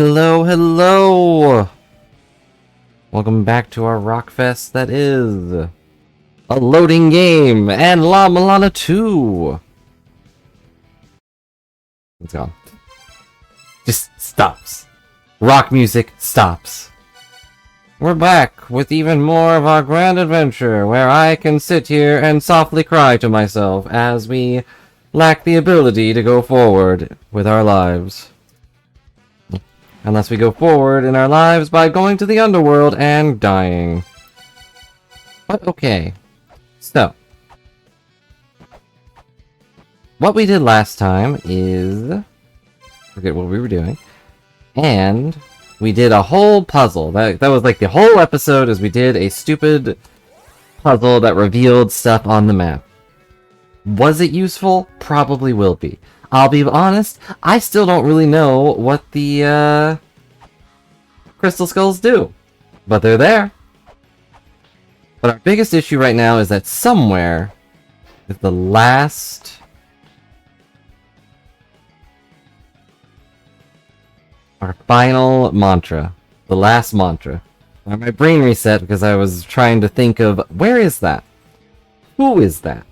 Hello, hello! Welcome back to our Rockfest that is a loading game and La-Mulana 2! It's gone. Just stops. Rock music stops. We're back with even more of our grand adventure where I can sit here and softly cry to myself as we lack the ability to go forward with our lives. Unless we go forward in our lives by going to the underworld and dying. But okay. So. What we did last time is... forget what we were doing. And we did a whole puzzle. That was like the whole episode as we did a stupid puzzle that revealed stuff on the map. Was it useful? Probably will be. I'll be honest, I still don't really know what the crystal skulls do. But they're there. But our biggest issue right now is that somewhere is the last... our final mantra. The last mantra. My brain reset because I was trying to think of, where is that? Who is that?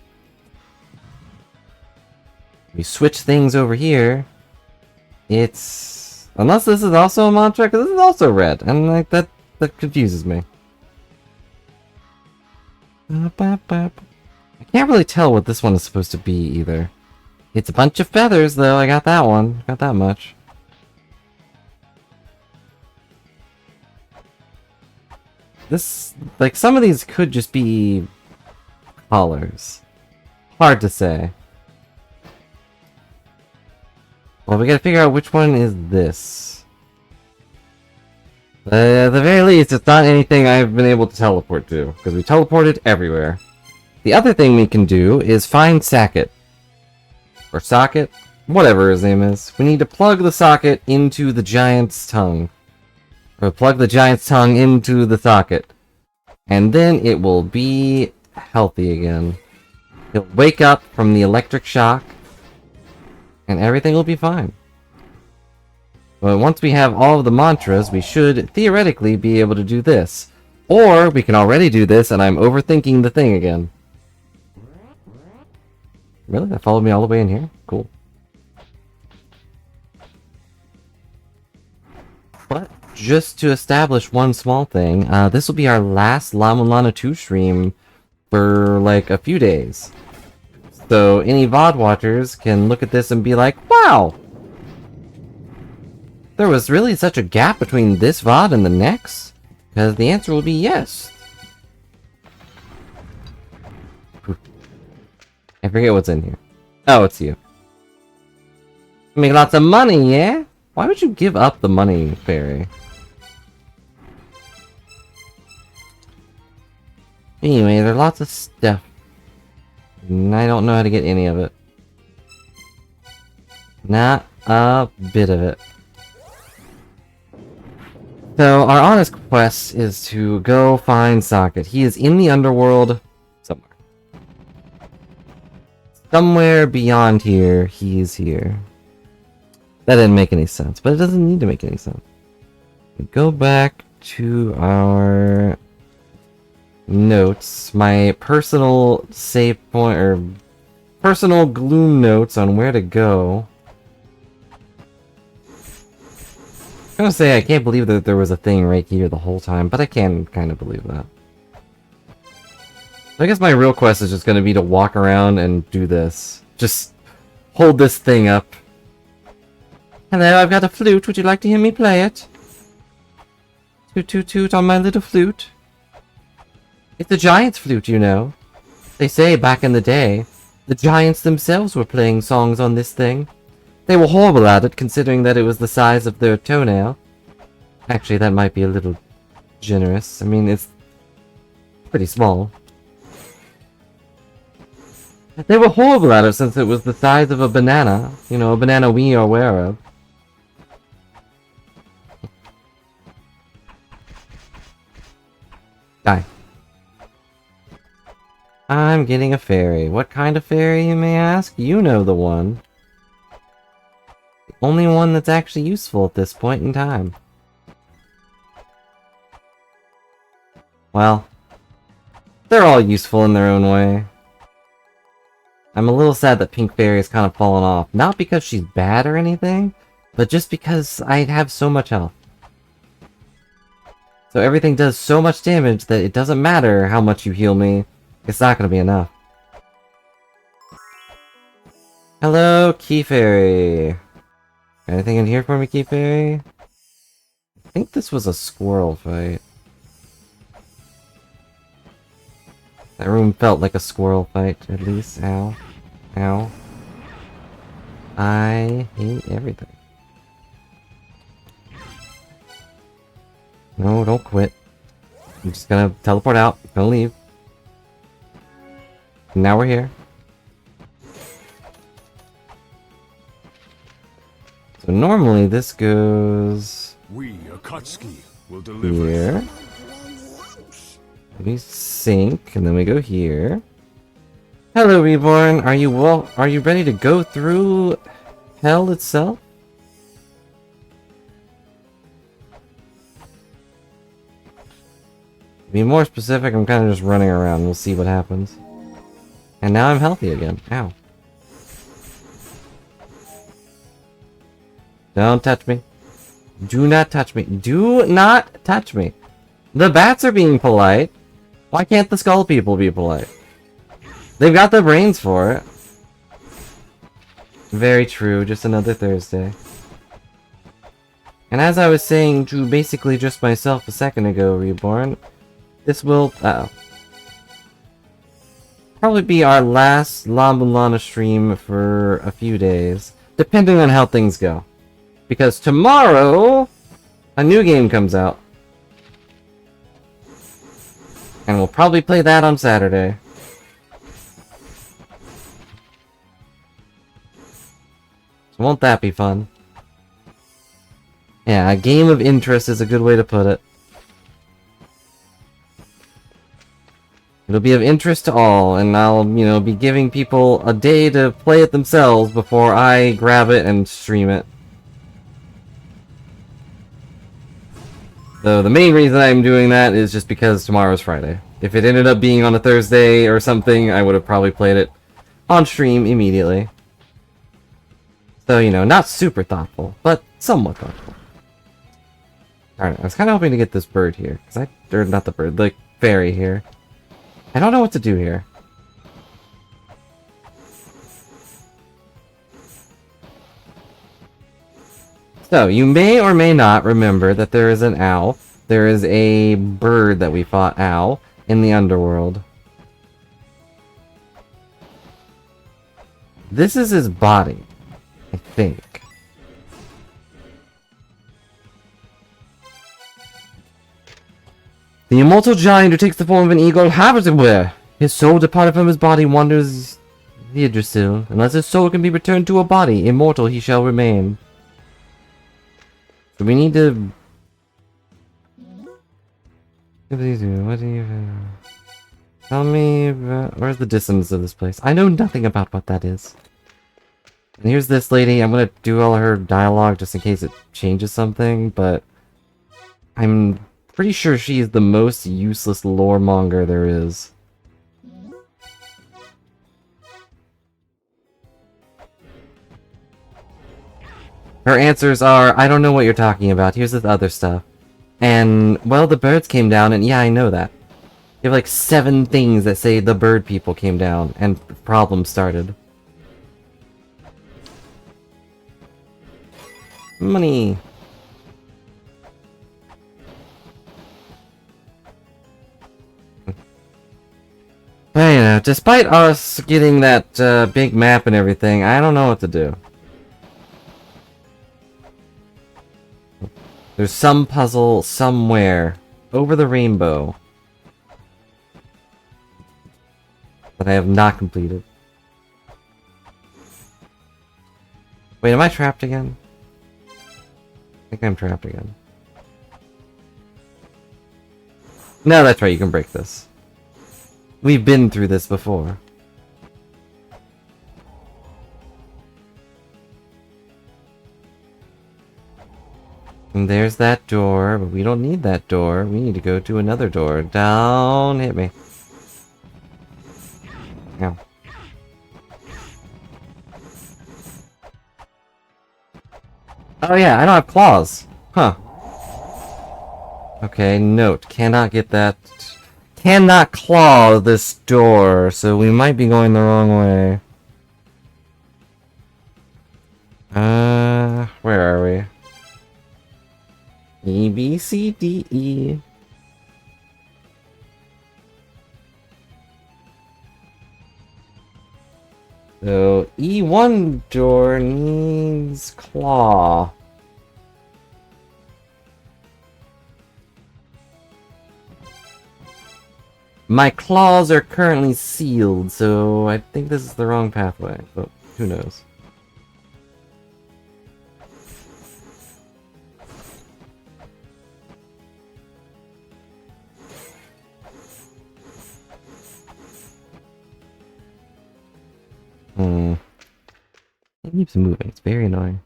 We switch things over here. It's... unless this is also a mantra, because this is also red, and like that confuses me. I can't really tell what this one is supposed to be either. It's a bunch of feathers, though. I got that one. Got that much. This, like, some of these could just be collars. Hard to say. Well, we gotta figure out which one is this. At the very least, it's not anything I've been able to teleport to, because we teleported everywhere. The other thing we can do is find Sacket. Or Socket. Whatever his name is. We need to plug the socket into the giant's tongue. Or plug the giant's tongue into the socket. And then it will be healthy again. He'll wake up from the electric shock. And everything will be fine. But once we have all of the mantras, we should theoretically be able to do this. Or we can already do this and I'm overthinking the thing again. Really? That followed me all the way in here? Cool. But just to establish one small thing, this will be our last La-Mulana 2 stream for like a few days. So any VOD watchers can look at this and be like, wow! There was really such a gap between this VOD and the next? Because the answer will be yes. I forget what's in here. Oh, it's you. Make lots of money, yeah? Why would you give up the money, fairy? Anyway, there are lots of stuff. And I don't know how to get any of it. Not a bit of it. So, our honest quest is to go find Socket. He is in the underworld somewhere. Somewhere beyond here, he is here. That didn't make any sense, but it doesn't need to make any sense. We go back to our notes, my personal save point, or personal gloom notes on where to go. I'm gonna say I can't believe that there was a thing right here the whole time, but I can kind of believe that. I guess my real quest is just gonna be to walk around and do this. Just hold this thing up. Hello, I've got a flute. Would you like to hear me play it? Toot toot toot on my little flute. It's a giant's flute, you know. They say back in the day, the giants themselves were playing songs on this thing. They were horrible at it, considering that it was the size of their toenail. Actually, that might be a little generous. I mean, it's pretty small. They were horrible at it since it was the size of a banana. You know, a banana we are aware of. Die. I'm getting a fairy. What kind of fairy, you may ask? You know the one. only one that's actually useful at this point in time. Well, they're all useful in their own way. I'm a little sad that Pink Fairy has kind of fallen off. Not because she's bad or anything, but just because I have so much health. So everything does so much damage that it doesn't matter how much you heal me. It's not going to be enough. Hello, Key Fairy. Anything in here for me, Key Fairy? I think this was a squirrel fight. That room felt like a squirrel fight, at least. Ow. Ow. I hate everything. No, don't quit. I'm just gonna teleport out. Gonna leave. Now we're here. So normally this goes... We, Akatsuki, will deliver here. We sink, and then we go here. Hello, Reborn. Are you ready to go through hell itself? To be more specific, I'm kind of just running around. We'll see what happens. And now I'm healthy again. Ow. Don't touch me. Do not touch me. Do not touch me. The bats are being polite. Why can't the skull people be polite? They've got the brains for it. Very true. Just another Thursday. And as I was saying to basically just myself a second ago, Reborn, this will... probably be our last La-Mulana stream for a few days. Depending on how things go. Because tomorrow, a new game comes out. And we'll probably play that on Saturday. So won't that be fun? Yeah, a game of interest is a good way to put it. It'll be of interest to all, and I'll, be giving people a day to play it themselves before I grab it and stream it. So the main reason I'm doing that is just because tomorrow's Friday. If it ended up being on a Thursday or something, I would have probably played it on stream immediately. So, not super thoughtful, but somewhat thoughtful. Alright, I was kind of hoping to get this bird here. Or not the bird, the fairy here. I don't know what to do here. So, you may or may not remember that there is an owl. There is a bird that we fought, owl, in the underworld. This is his body, I think. The immortal giant who takes the form of an eagle habits everywhere. His soul departed from his body wanders the Yggdrasil. Unless his soul can be returned to a body, immortal he shall remain. So we need to... What do you do? What do you... Tell me about... Where's the distance of this place? I know nothing about what that is. And here's this lady. I'm gonna do all her dialogue just in case it changes something, but... I'm pretty sure she is the most useless lore monger there is. Her answers are, I don't know what you're talking about, here's this other stuff. And, well, the birds came down, and yeah, I know that. You have like 7 things that say the bird people came down, and problems started. Money! But, despite us getting that big map and everything, I don't know what to do. There's some puzzle somewhere over the rainbow that I have not completed. Wait, am I trapped again? I think I'm trapped again. No, that's right, you can break this. We've been through this before. And there's that door, but we don't need that door. We need to go to another door. Down, hit me. Ow. Oh yeah, I don't have claws. Huh. Okay, note. Cannot get that. Cannot claw this door, so we might be going the wrong way. Where are we? E, B, C, D, E. So, E1 door needs claw. My claws are currently sealed, so I think this is the wrong pathway, but who knows. It keeps moving, it's very annoying.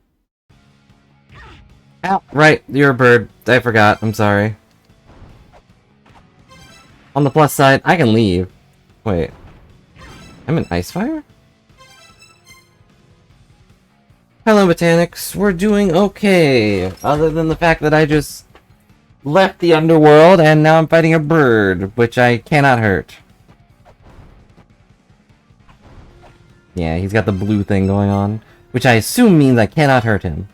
Ow! Right, you're a bird. I forgot, I'm sorry. On the plus side, I can leave. Wait. I'm an Icefire? Hello, Botanics. We're doing okay. Other than the fact that I just left the underworld and now I'm fighting a bird, which I cannot hurt. Yeah, he's got the blue thing going on, which I assume means I cannot hurt him.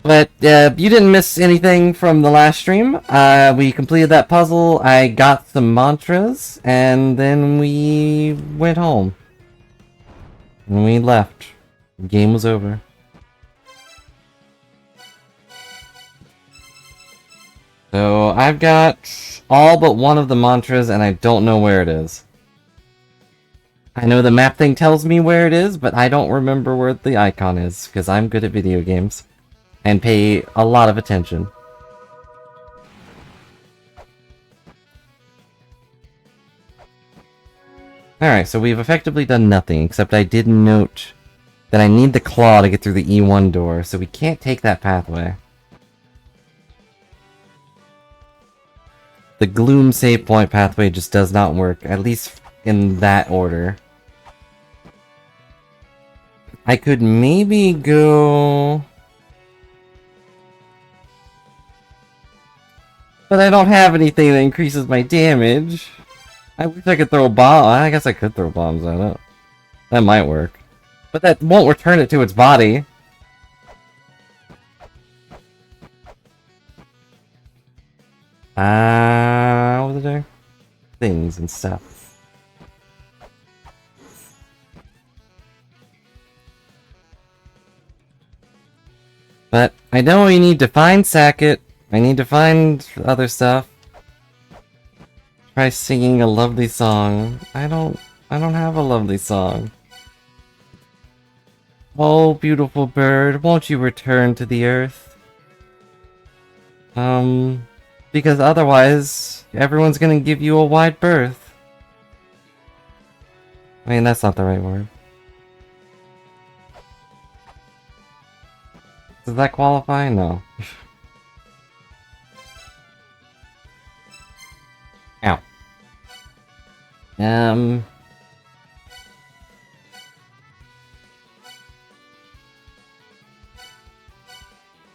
But you didn't miss anything from the last stream. We completed that puzzle, I got some mantras, and then we went home. And we left. The game was over. So I've got all but one of the mantras and I don't know where it is. I know the map thing tells me where it is, but I don't remember where the icon is, because I'm good at video games. And pay a lot of attention. Alright, so we've effectively done nothing, except I did note that I need the claw to get through the E1 door, so we can't take that pathway. The Gloom save point pathway just does not work, at least in that order. I could maybe go... But I don't have anything that increases my damage. I wish I could throw a bomb. I guess I could throw bombs at it. That might work. But that won't return it to its body. What was it doing? Things and stuff. But I know we need to find Sackett. I need to find other stuff. Try singing a lovely song. I don't have a lovely song. Oh, beautiful bird, won't you return to the earth? Because otherwise, everyone's gonna give you a wide berth. I mean, that's not the right word. Does that qualify? No. Ow.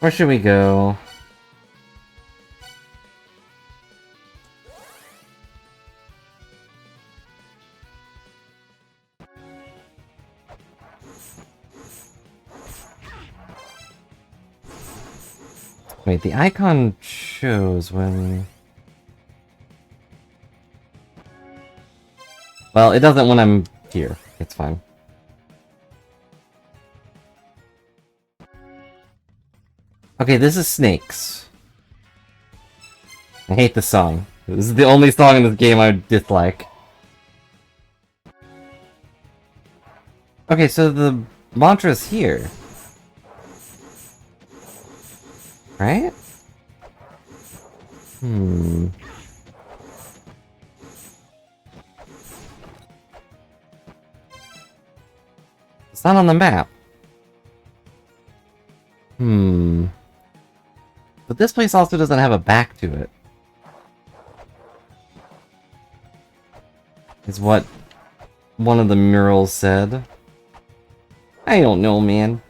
Where should we go? Wait, the icon shows when... Well, it doesn't when I'm here. It's fine. Okay, this is Snakes. I hate this song. This is the only song in this game I dislike. Okay, so the mantra's here. Right? It's not on the map. Hmm. But this place also doesn't have a back to it. Is what one of the murals said. I don't know, man.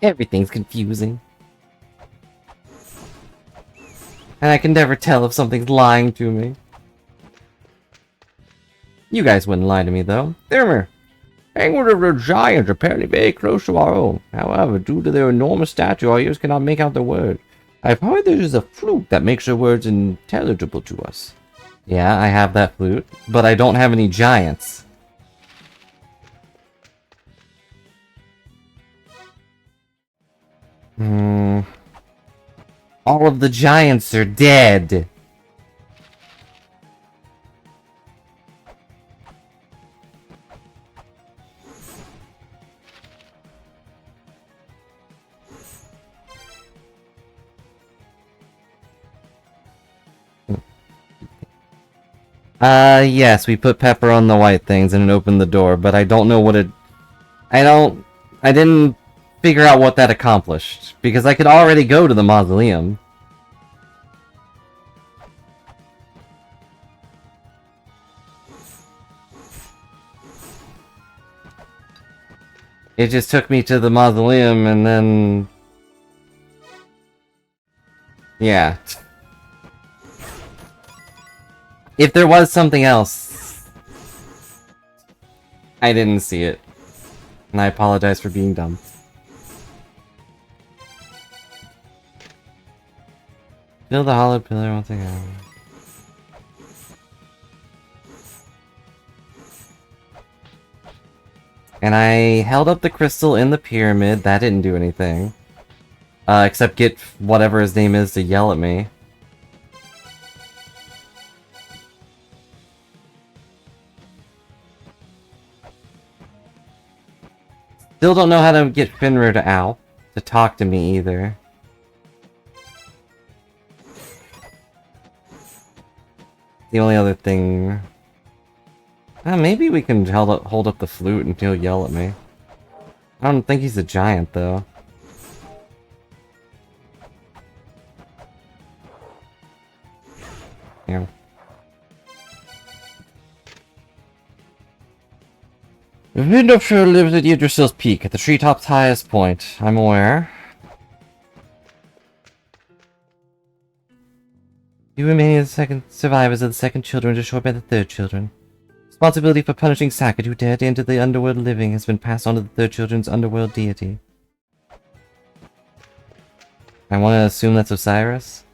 Everything's confusing. And I can never tell if something's lying to me. You guys wouldn't lie to me, though. Thermer, penguins are giants, apparently very close to our own. However, due to their enormous stature, our ears cannot make out their words. I've heard there is a flute that makes their words intelligible to us. Yeah, I have that flute, but I don't have any giants. All of the giants are dead. Yes, we put pepper on the white things and it opened the door, but I don't know what it... I didn't figure out what that accomplished, because I could already go to the mausoleum. It just took me to the mausoleum and then... yeah. If there was something else, I didn't see it. And I apologize for being dumb. Fill the hollow pillar once again. And I held up the crystal in the pyramid. That didn't do anything. Except get whatever his name is to yell at me. Still don't know how to get Finrir to talk to me either. The only other thing... maybe we can hold up the flute and he'll yell at me. I don't think he's a giant, though. Yeah. The Windopshire lives at Yggdrasil's peak, at the treetop's highest point. I'm aware. You remain the second survivors of the second children destroyed by the third children. Responsibility for punishing Sackett, who dared to enter the underworld living, has been passed on to the third children's underworld deity. I want to assume that's Osiris.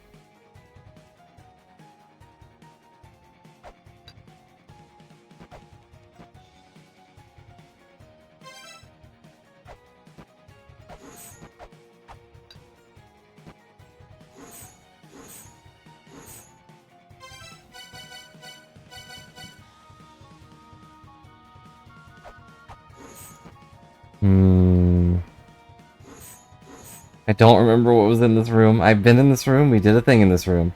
I don't remember what was in this room. I've been in this room. We did a thing in this room.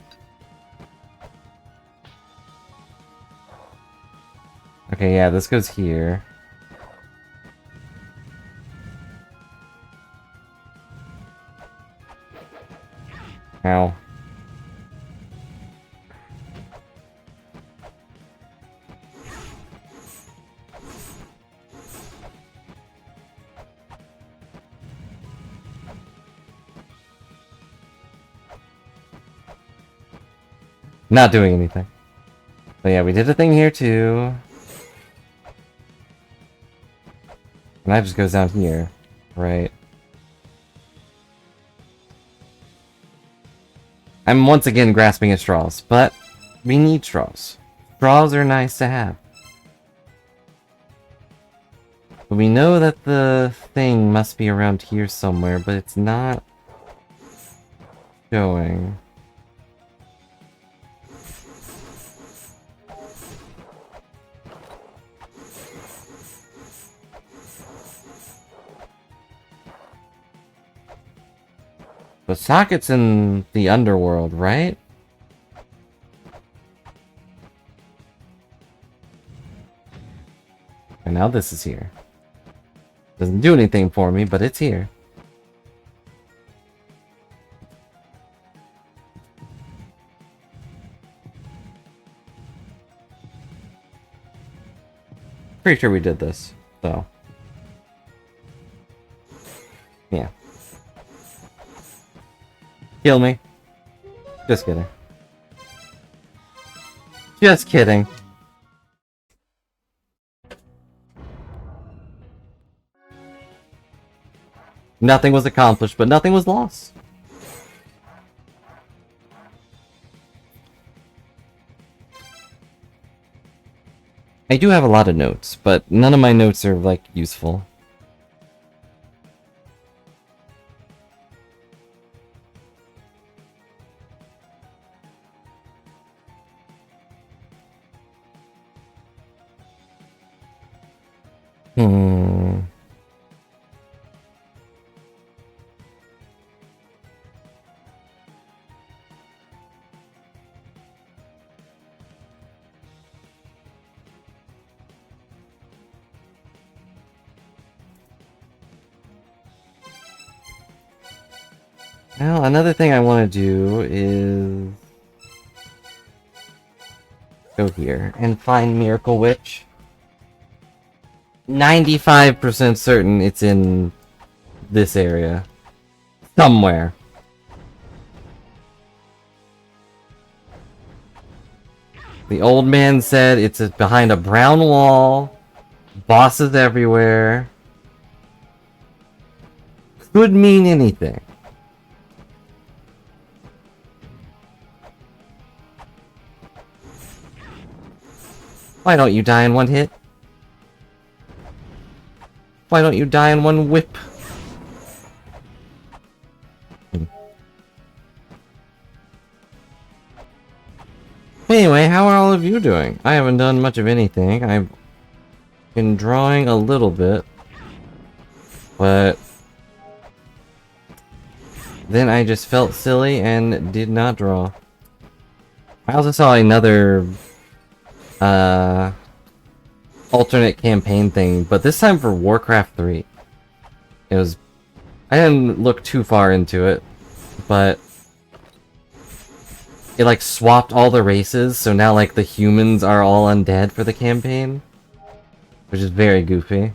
Okay, yeah, this goes here. Ow. Not doing anything. But yeah, we did a thing here too. And that just goes down here. Right. I'm once again grasping at straws, but we need straws. Straws are nice to have. But we know that the thing must be around here somewhere, but it's not showing. The socket's in the underworld, right? And now this is here. Doesn't do anything for me, but it's here. Pretty sure we did this, so. Yeah. Kill me. Just kidding. Just kidding. Nothing was accomplished, but nothing was lost. I do have a lot of notes, but none of my notes are, like, useful. Well, another thing I want to do is go here and find Miracle Witch. 95% certain it's in this area. Somewhere. The old man said it's behind a brown wall. Bosses everywhere. Could mean anything. Why don't you die in one hit? Why don't you die in one whip? Anyway, how are all of you doing? I haven't done much of anything. I've been drawing a little bit. But then I just felt silly and did not draw. I also saw another alternate campaign thing, but this time for Warcraft 3. It was... I didn't look too far into it, but it like swapped all the races, so now like the humans are all undead for the campaign, which is very goofy.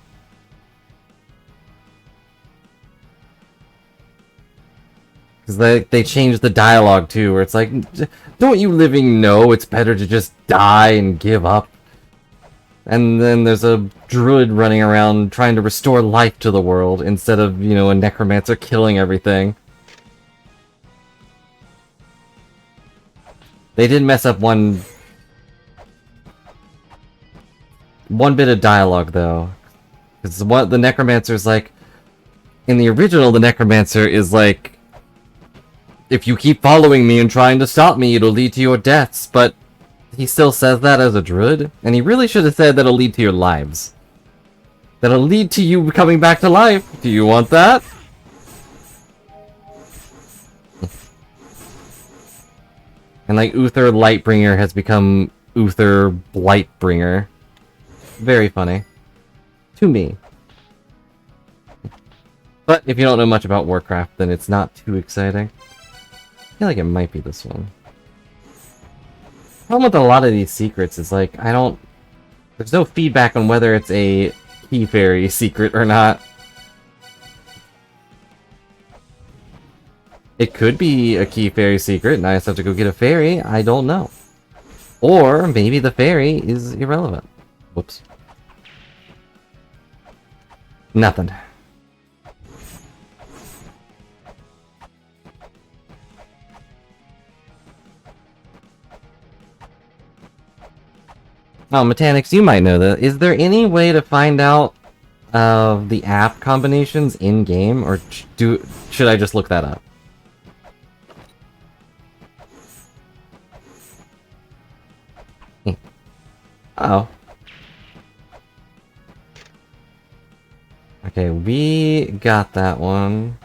Because they changed the dialogue too, where it's like, don't you living know it's better to just die and give up? And then there's a druid running around trying to restore life to the world, instead of, you know, a necromancer killing everything. They did mess up one bit of dialogue, though. Because what the necromancer's like... In the original, the necromancer is like... If you keep following me and trying to stop me, it'll lead to your deaths, but he still says that as a druid, and he really should have said that'll lead to your lives. That'll lead to you coming back to life. Do you want that? And like, Uther Lightbringer has become Uther Blightbringer. Very funny. To me. But if you don't know much about Warcraft, then it's not too exciting. I feel like it might be this one. The problem with a lot of these secrets is like, there's no feedback on whether it's a key fairy secret or not. It could be a key fairy secret and I just have to go get a fairy, I don't know. Or maybe the fairy is irrelevant. Whoops. Nothing. Oh, Mechanics, you might know that. Is there any way to find out the app combinations in-game, or should I just look that up? Oh. Okay, we got that one.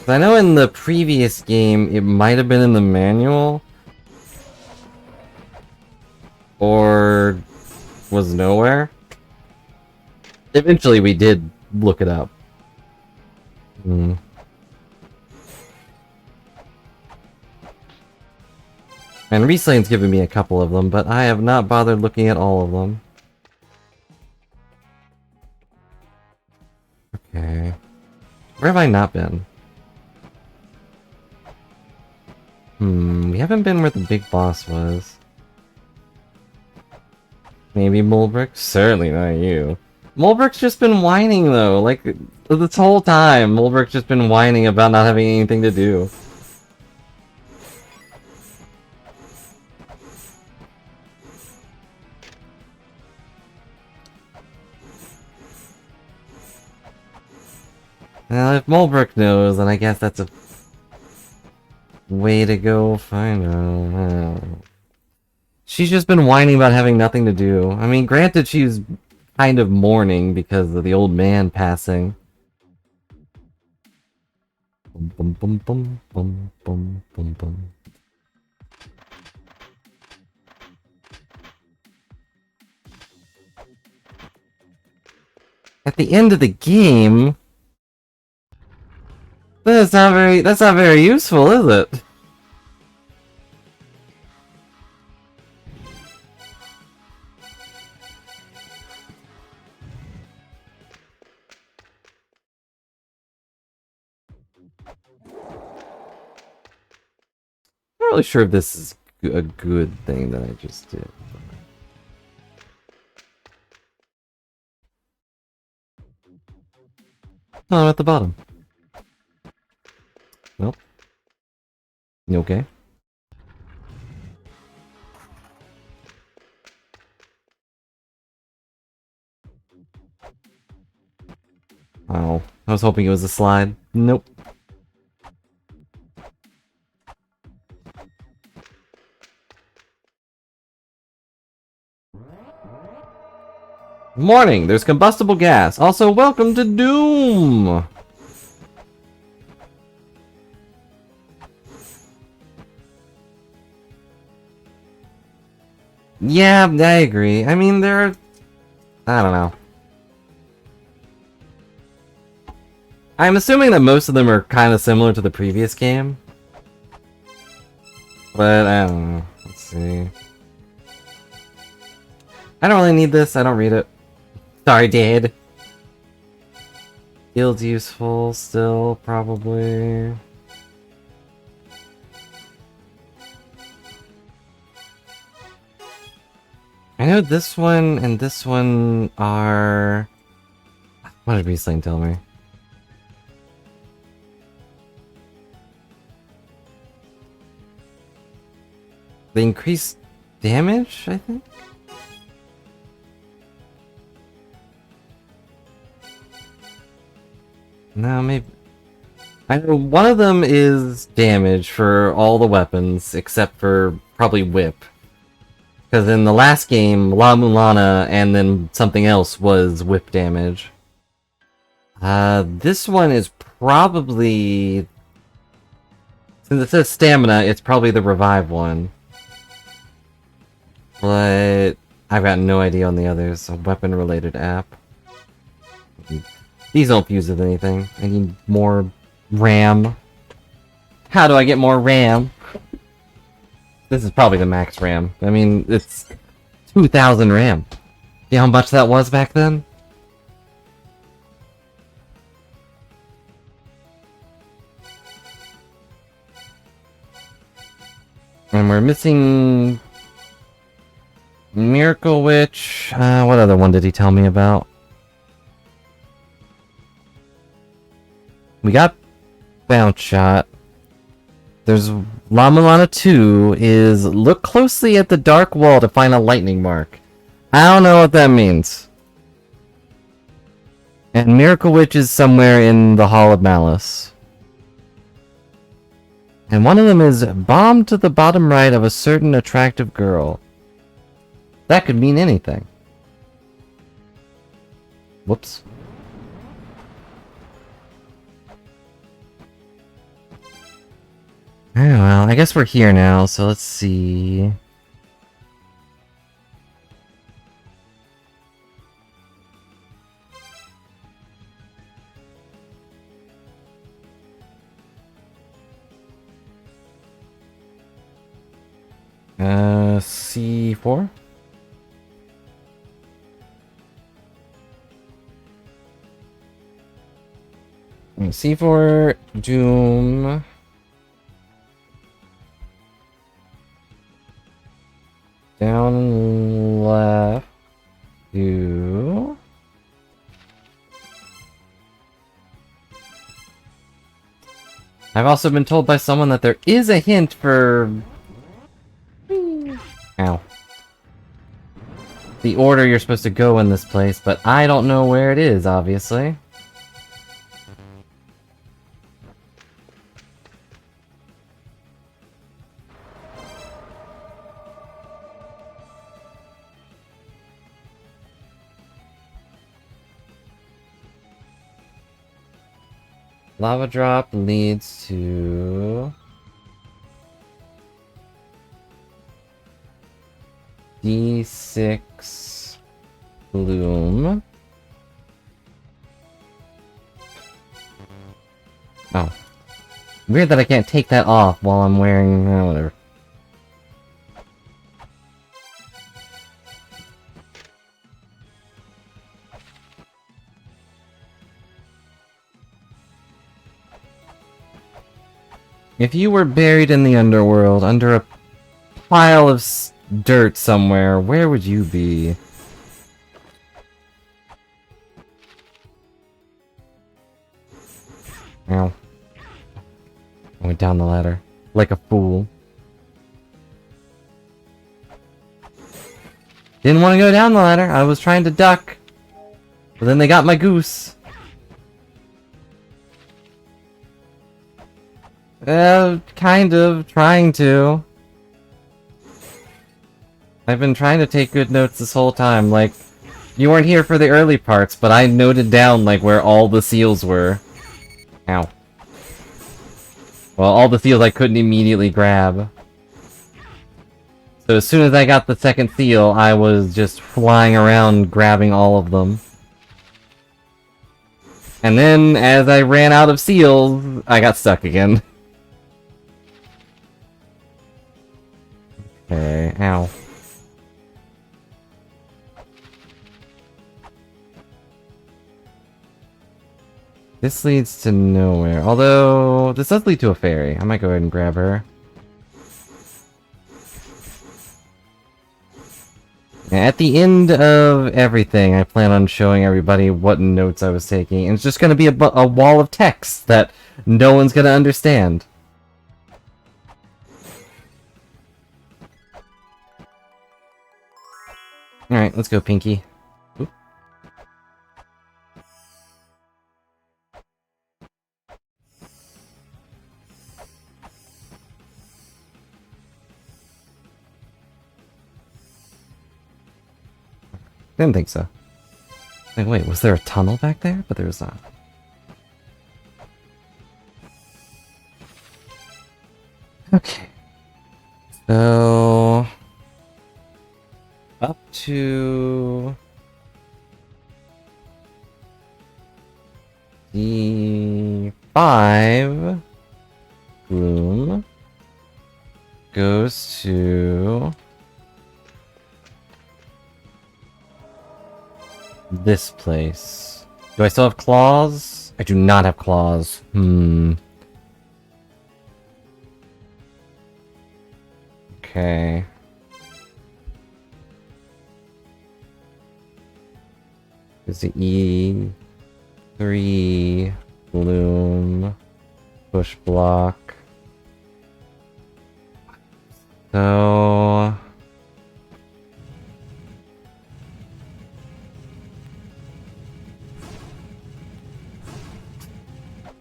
I know in the previous game, it might have been in the manual. Or was nowhere. Eventually we did look it up. And Rieslin's given me a couple of them, but I have not bothered looking at all of them. Okay. Where have I not been? We haven't been where the big boss was. Maybe Mulbrick? Certainly not you. Mulbrick's just been whining though, like, this whole time, Mulbrick's just been whining about not having anything to do. Well, if Mulbrick knows, then I guess that's a way to go find her. She's just been whining about having nothing to do. I mean, granted, she's kind of mourning because of the old man passing. Bum, bum, bum, bum, bum, bum, bum. At the end of the game, that's not very useful, is it? Not really sure if this is a good thing that I just did. Oh, I'm at the bottom. Well, you okay? Oh, I was hoping it was a slide. Nope. Morning, there's combustible gas. Also, welcome to Doom! Yeah, I agree. I mean, there are... I don't know. I'm assuming that most of them are kind of similar to the previous game. But, I don't know. Let's see. I don't really need this. I don't read it. Sorry, Dad. Guild's useful still, probably. I know this one and this one are... What did Riesling tell me? They increase damage, I think? No, maybe... I know one of them is damage for all the weapons, except for probably whip. Because in the last game, La-Mulana and then something else was whip damage. This one is probably... Since it says stamina, it's probably the revive one. But I've got no idea on the others. A weapon-related app. These don't fuse with anything. I need more RAM. How do I get more RAM? This is probably the max RAM. I mean, it's 2,000 RAM. You know how much that was back then? And we're missing... Miracle Witch. What other one did he tell me about? We got Bounce Shot. There's La-Mulana 2 is look closely at the dark wall to find a lightning mark. I don't know what that means. And Miracle Witch is somewhere in the Hall of Malice. And one of them is bomb to the bottom right of a certain attractive girl. That could mean anything. Whoops. Oh, well, I guess we're here now, so let's see. C4. C4, Doom. Down left. Do. I've also been told by someone that there is a hint for... Ow. The order you're supposed to go in this place, but I don't know where it is, obviously. Lava drop leads to... D6 bloom. Oh. Weird that I can't take that off while I'm wearing... whatever. If you were buried in the underworld under a pile of dirt somewhere, where would you be? Ow. I went down the ladder. Like a fool. Didn't want to go down the ladder. I was trying to duck. But then they got my goose. Kind of. Trying to. I've been trying to take good notes this whole time. Like, you weren't here for the early parts, but I noted down, like, where all the seals were. Ow. Well, all the seals I couldn't immediately grab. So as soon as I got the second seal, I was just flying around grabbing all of them. And then, as I ran out of seals, I got stuck again. Okay, ow. This leads to nowhere. Although, this does lead to a fairy. I might go ahead and grab her. At the end of everything, I plan on showing everybody what notes I was taking. And it's just going to be a wall of text that no one's going to understand. Alright, let's go, Pinky. Oop. Didn't think so. Like, wait, was there a tunnel back there? But there was not. Okay. So... up to... D5... Bloom... goes to... this place. Do I still have claws? I do not have claws. Okay. There's the E3 bloom push block. So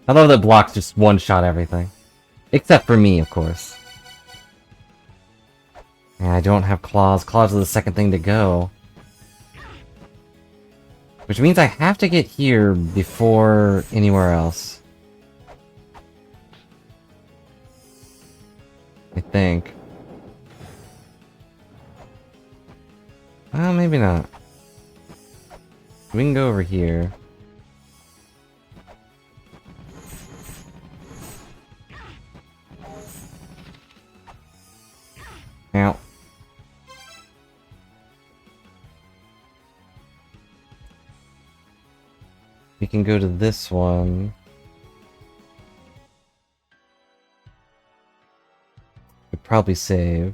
I love that blocks just one-shot everything. Except for me, of course. And I don't have claws. Claws are the second thing to go. Which means I have to get here before anywhere else. I think. Well, maybe not. We can go over here. Ow. We can go to this one. Could probably save.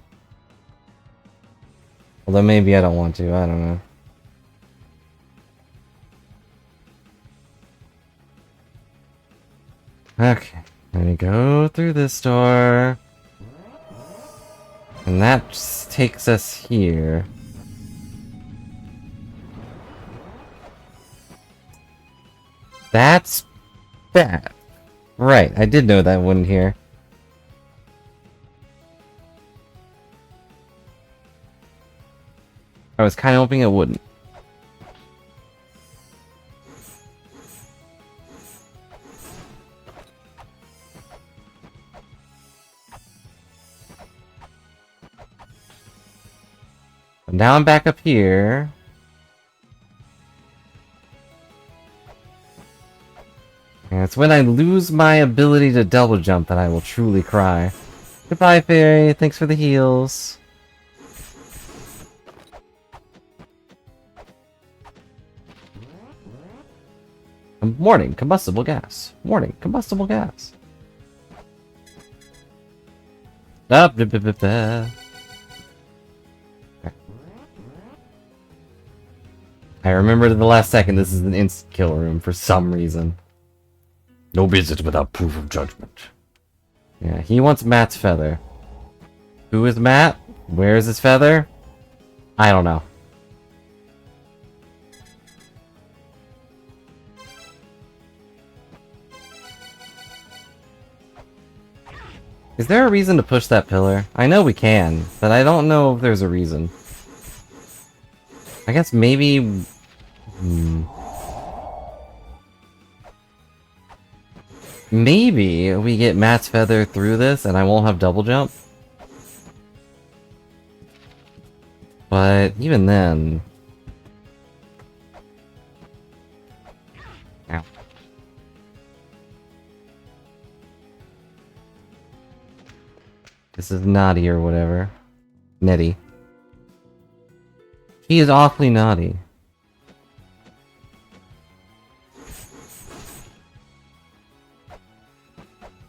Although maybe I don't want to, I don't know. Okay, let me go through this door. And that just takes us here. That's bad. Right, I did know that wouldn't here. I was kind of hoping it wouldn't. But now I'm back up here. And it's when I lose my ability to double jump that I will truly cry. Goodbye, fairy. Thanks for the heals. Warning, combustible gas. Warning, combustible gas. Up, okay. I remember to the last second this is an instant kill room for some reason. No visit without proof of judgment. Yeah, he wants Matt's feather. Who is Matt? Where is his feather? I don't know. Is there a reason to push that pillar? I know we can, but I don't know if there's a reason. I guess maybe... Maybe we get Matt's feather through this and I won't have double jump. But even then... Ow. This is naughty or whatever. Nettie. He is awfully naughty.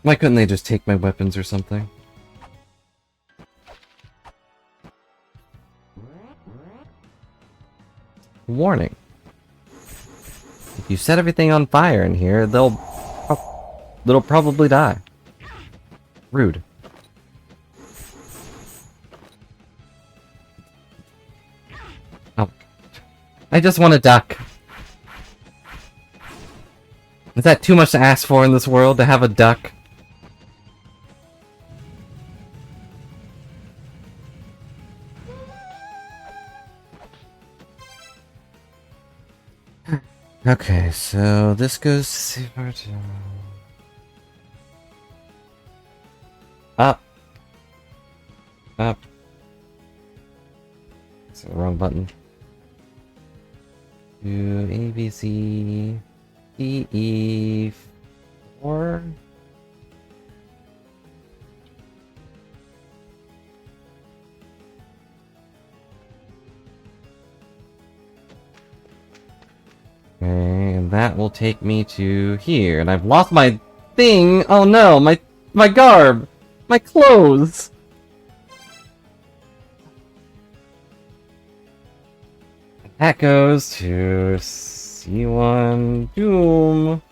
Why couldn't they just take my weapons or something? Warning. If you set everything on fire in here, they'll probably die. Rude. Oh. I just want a duck. Is that too much to ask for in this world, to have a duck? Okay, so this goes to save our time. Up. Up. That's the wrong button. To A, B, C, D, E, 4. Okay, and that will take me to here, and I've lost my thing! Oh no, my garb! My clothes! That goes to C1 Doom.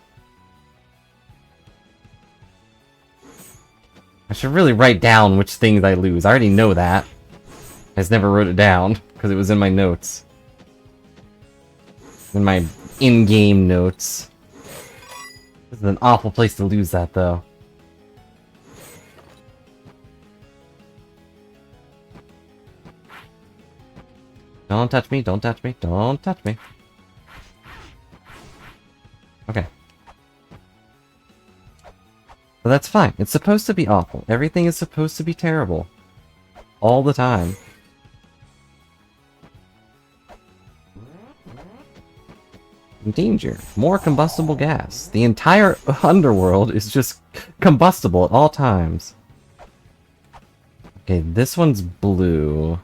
I should really write down which things I lose. I already know that. I just never wrote it down, because it was in my notes. In my in-game notes. This is an awful place to lose that, though. Don't touch me, don't touch me, don't touch me. Okay. But that's fine. It's supposed to be awful. Everything is supposed to be terrible. All the time. Danger. More combustible gas. The entire underworld is just combustible at all times. Okay, this one's blue.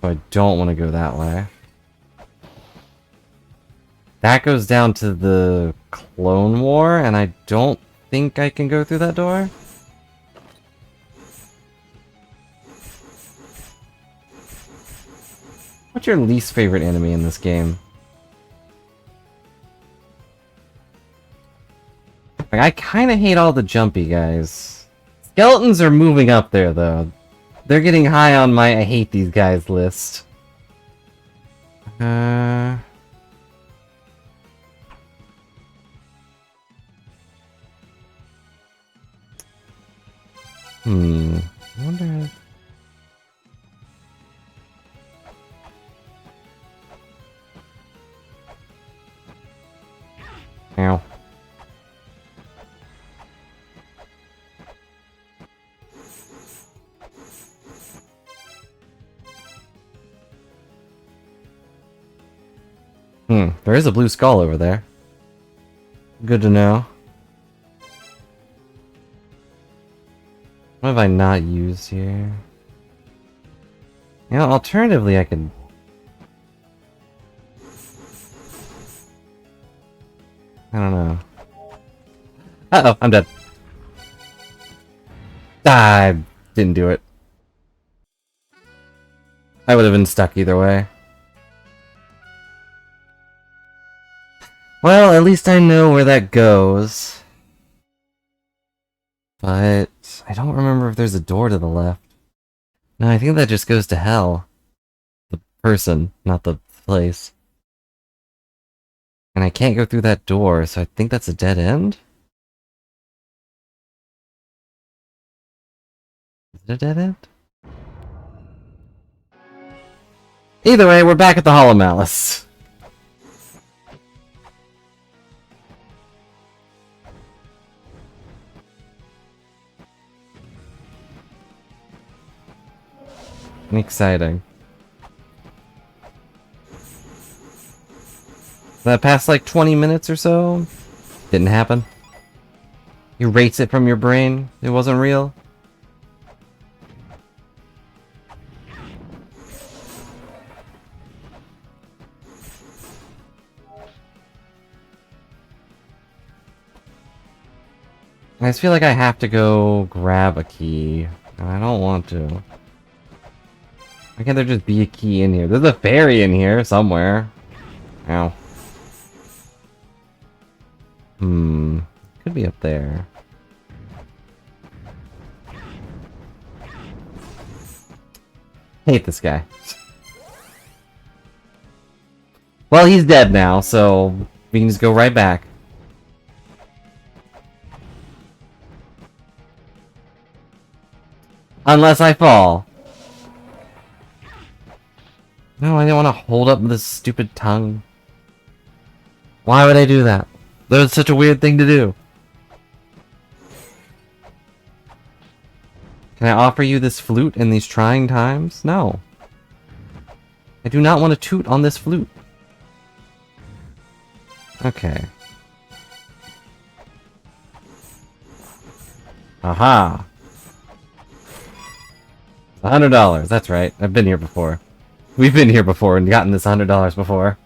So I don't want to go that way. That goes down to the Clone War, and I don't think I can go through that door. What's your least favorite enemy in this game? Like, I kind of hate all the jumpy guys. Skeletons are moving up there, though. They're getting high on my I hate these guys list. I wonder if... Ow. There is a blue skull over there. Good to know. What have I not used here? You know, alternatively I could... I don't know. Uh-oh, I'm dead. I didn't do it. I would have been stuck either way. Well, at least I know where that goes. But I don't remember if there's a door to the left. No, I think that just goes to hell. The person, not the place. And I can't go through that door, so I think that's a dead end? Is it a dead end? Either way, we're back at the Hall of Malice. Exciting. That past like 20 minutes or so? Didn't happen. Erase it from your brain. It wasn't real. I just feel like I have to go grab a key. And I don't want to. Why can't there just be a key in here? There's a fairy in here somewhere. Ow. Could be up there. Hate this guy. Well, he's dead now, so we can just go right back. Unless I fall. No, I didn't want to hold up this stupid tongue. Why would I do that? That was such a weird thing to do. Can I offer you this flute in these trying times? No. I do not want to toot on this flute. Okay. Aha! $100, that's right. I've been here before. We've been here before and gotten this $100 before.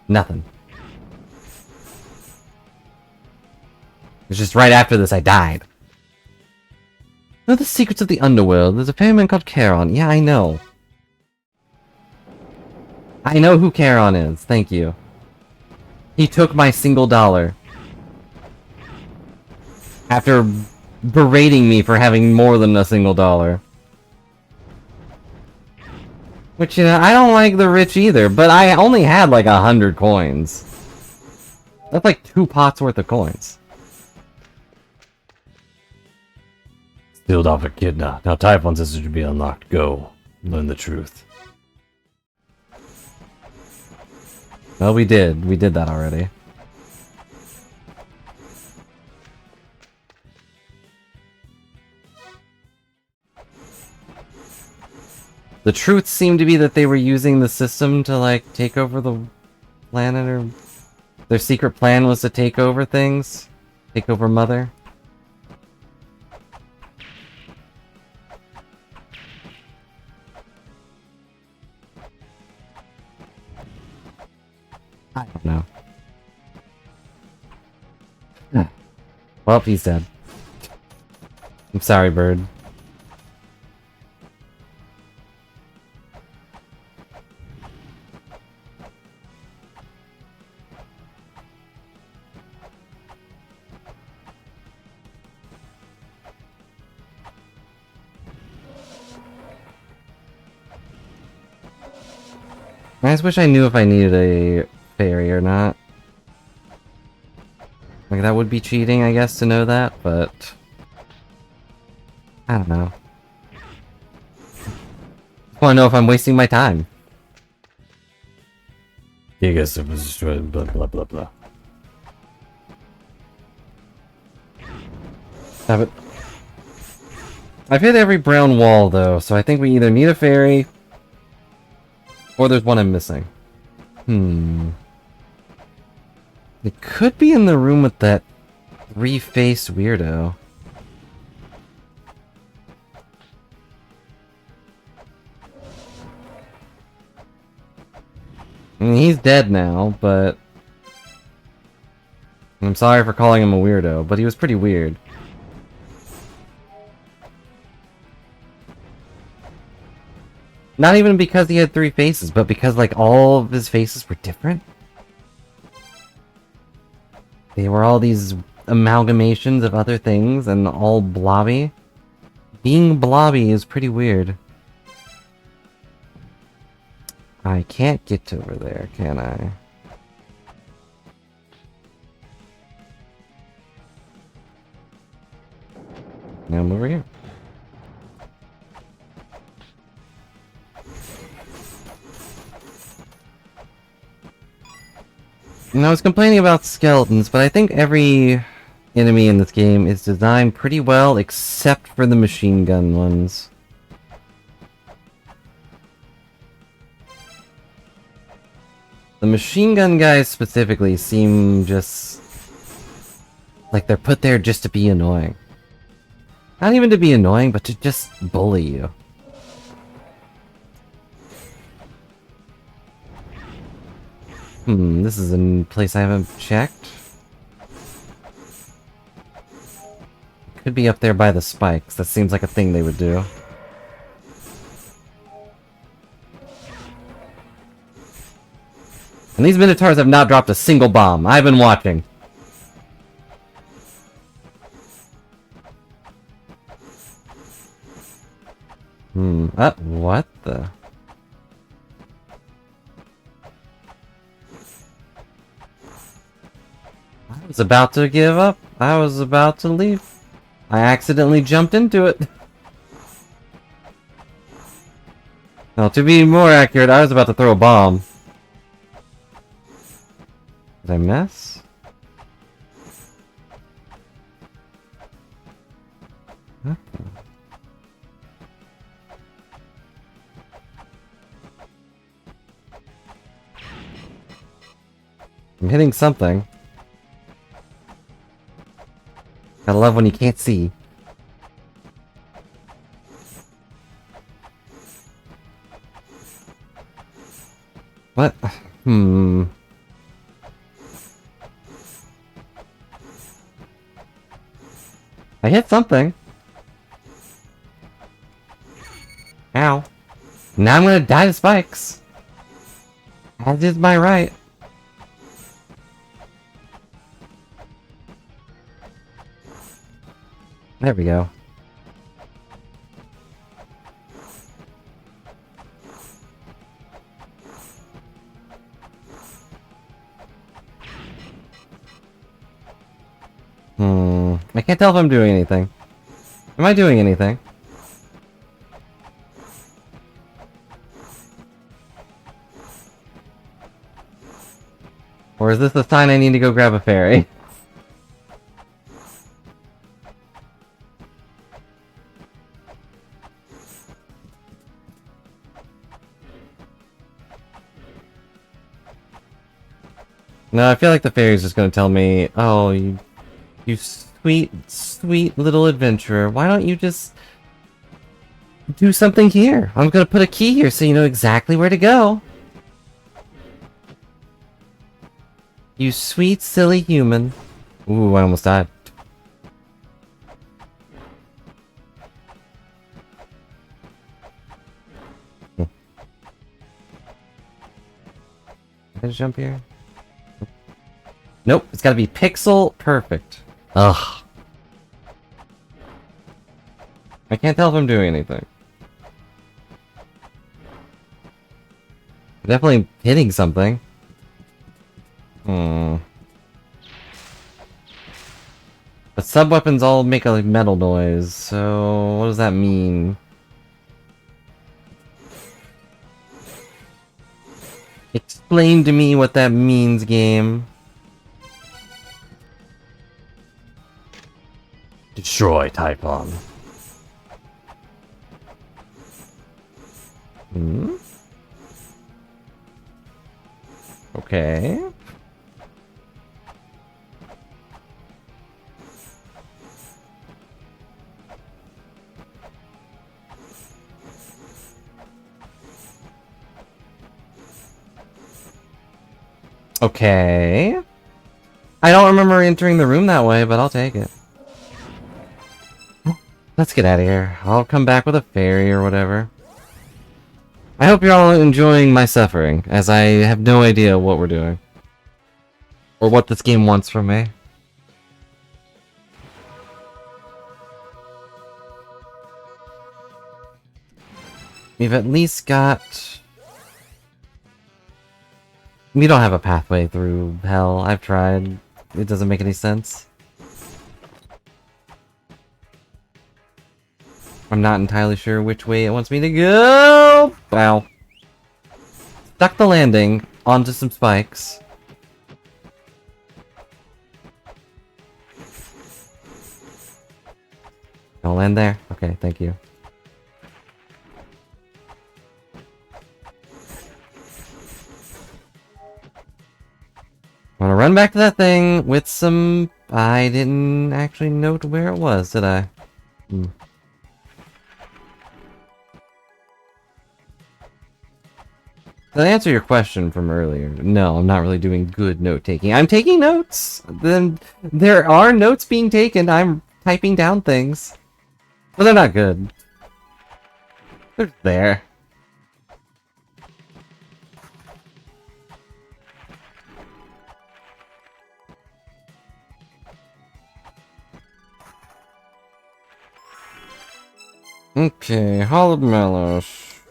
Nothing. It's just right after this I died. Know the secrets of the underworld. There's a ferryman called Charon. Yeah, I know. I know who Charon is. Thank you. He took my $1. After berating me for having more than a $1. Which, you know, I don't like the rich either, but I only had like 100 coins. That's like 2 pots worth of coins. Sealed off Echidna. Now Typhon's sister to be unlocked. Go. Learn the truth. Well, we did. We did that already. The truth seemed to be that they were using the system to, like, take over the planet, or... Their secret plan was to take over things. Take over Mother. I don't know. Well, he's dead. I'm sorry, bird. I just wish I knew if I needed a fairy or not. Like, that would be cheating, I guess, to know that, but... I don't know. I want to know if I'm wasting my time. You guess it was blah blah blah blah. Have it. I've hit every brown wall, though, so I think we either need a fairy... or there's one I'm missing. It could be in the room with that three-faced weirdo. I mean, he's dead now, but... I'm sorry for calling him a weirdo, but he was pretty weird. Not even because he had three faces, but because, like, all of his faces were different. They were all these amalgamations of other things, and all blobby. Being blobby is pretty weird. I can't get over there, can I? Now I'm over here. And I was complaining about skeletons, but I think every enemy in this game is designed pretty well, except for the machine gun ones. The machine gun guys specifically seem just... like they're put there just to be annoying. Not even to be annoying, but to just bully you. This is a place I haven't checked. Could be up there by the spikes. That seems like a thing they would do. And these Minotaurs have not dropped a single bomb. I've been watching. What the... I was about to give up. I was about to leave. I accidentally jumped into it. Now, to be more accurate, I was about to throw a bomb. Did I miss? What the... I'm hitting something. I love when you can't see. What? I hit something. Ow. Now I'm gonna die to spikes. As is my right. There we go. I can't tell if I'm doing anything. Am I doing anything? Or is this the sign I need to go grab a fairy? No, I feel like the fairy's just gonna tell me, oh, you sweet, sweet little adventurer, why don't you just do something here? I'm gonna put a key here so you know exactly where to go. You sweet, silly human. Ooh, I almost died. Can I jump here? Nope, it's gotta be pixel perfect. Ugh. I can't tell if I'm doing anything. Definitely hitting something. Hmm. But sub-weapons all make a metal noise, so what does that mean? Explain to me what that means, game. Destroy Typhon. Hmm? Okay. Okay. I don't remember entering the room that way, but I'll take it. Let's get out of here. I'll come back with a fairy or whatever. I hope you're all enjoying my suffering, as I have no idea what we're doing. Or what this game wants from me. We've at least got... We don't have a pathway through hell. I've tried. It doesn't make any sense. I'm not entirely sure which way it wants me to go. Wow. Stuck the landing onto some spikes. I'll land there. Okay, thank you. I'm gonna run back to that thing with some... I didn't actually note where it was, did I? Hmm. To answer your question from earlier, no, I'm not really doing good note-taking. I'm taking notes! Then there are notes being taken. I'm typing down things. But they're not good. They're there. Okay, Hall of Mallows.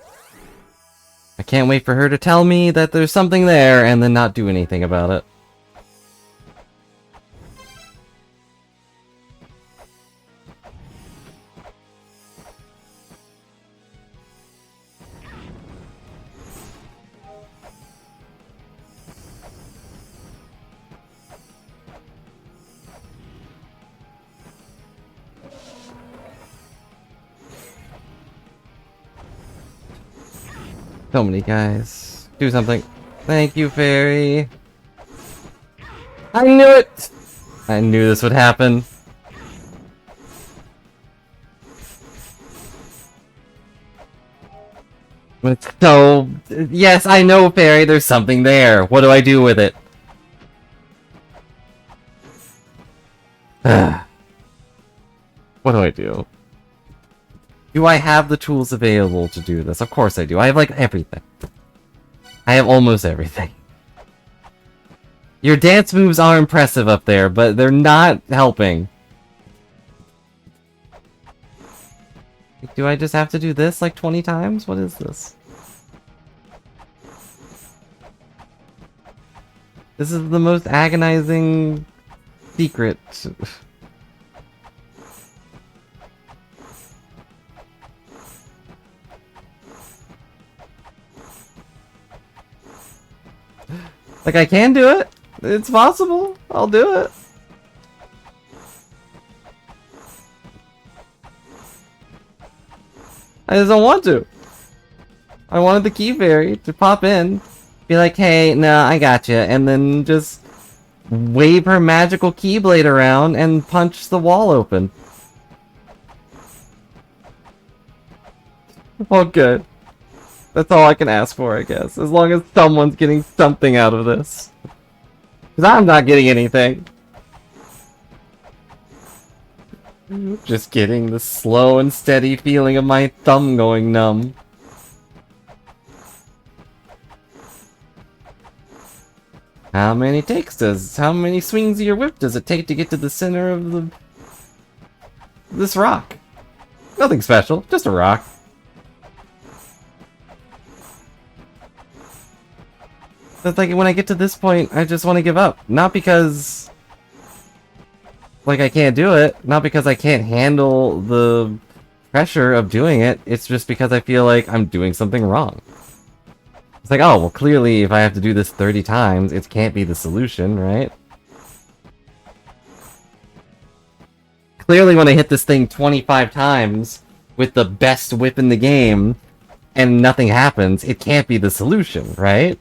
I can't wait for her to tell me that there's something there and then not do anything about it. So many guys. Do something. Thank you, fairy. I knew it! I knew this would happen. So, yes, I know, fairy, there's something there. What do I do with it? What do I do? Do I have the tools available to do this? Of course I do. I have, like, everything. I have almost everything. Your dance moves are impressive up there, but they're not helping. Do I just have to do this, like, 20 times? What is this? This is the most agonizing secret. Like, I can do it. It's possible. I'll do it. I just don't want to. I wanted the key fairy to pop in, be like, hey, nah, I got you, and then just wave her magical keyblade around and punch the wall open. Well, good. That's all I can ask for, I guess. As long as someone's getting something out of this. Because I'm not getting anything. Just getting the slow and steady feeling of my thumb going numb. How many swings of your whip does it take to get to the center of this rock? Nothing special, just a rock. But like, when I get to this point, I just want to give up. Not because, like, I can't do it. Not because I can't handle the pressure of doing it. It's just because I feel like I'm doing something wrong. It's like, oh, well, clearly if I have to do this 30 times, it can't be the solution, right? Clearly when I hit this thing 25 times with the best whip in the game and nothing happens, it can't be the solution, right?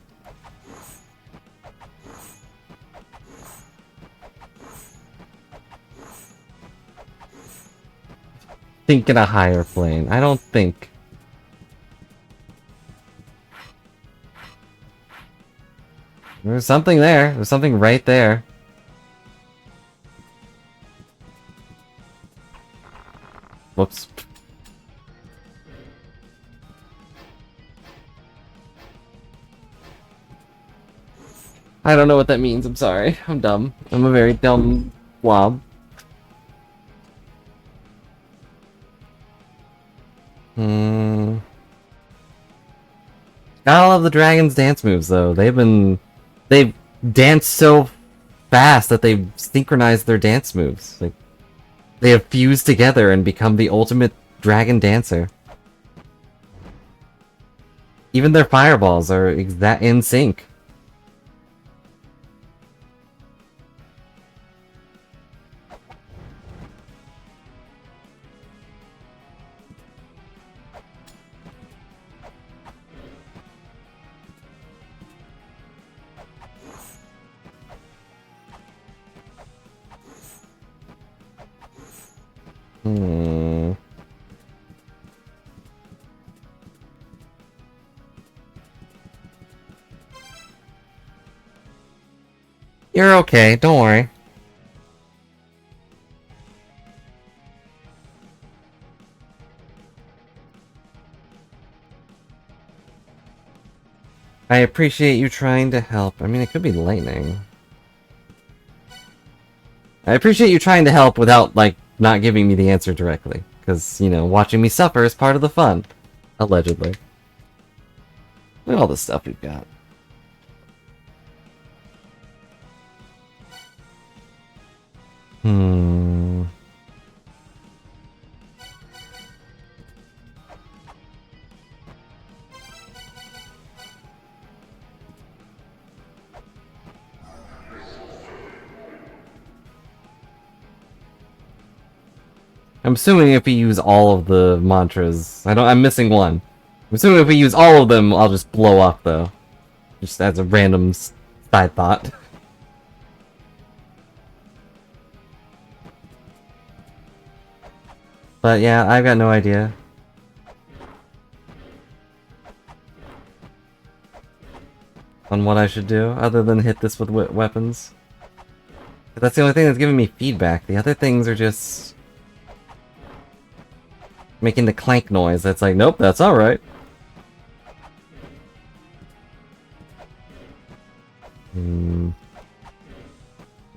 Think in a higher plane. I don't think. There's something there. There's something right there. Whoops. I don't know what that means. I'm sorry. I'm dumb. I'm a very dumb wob. Gotta love the dragon's dance moves, though. They've danced so fast that they've synchronized their dance moves. Like, they have fused together and become the ultimate dragon dancer. Even their fireballs are in sync. You're okay, don't worry. I appreciate you trying to help. I mean, it could be lightning. I appreciate you trying to help without, like, not giving me the answer directly. Because, you know, watching me suffer is part of the fun. Allegedly. Look at all the stuff we've got. I'm assuming if we use all of the mantras... I'm missing one. I'm assuming if we use all of them, I'll just blow up, though. Just as a random side thought. But yeah, I've got no idea. On what I should do, other than hit this with weapons. But that's the only thing that's giving me feedback. The other things are just... making the clank noise. That's like, nope, that's alright. None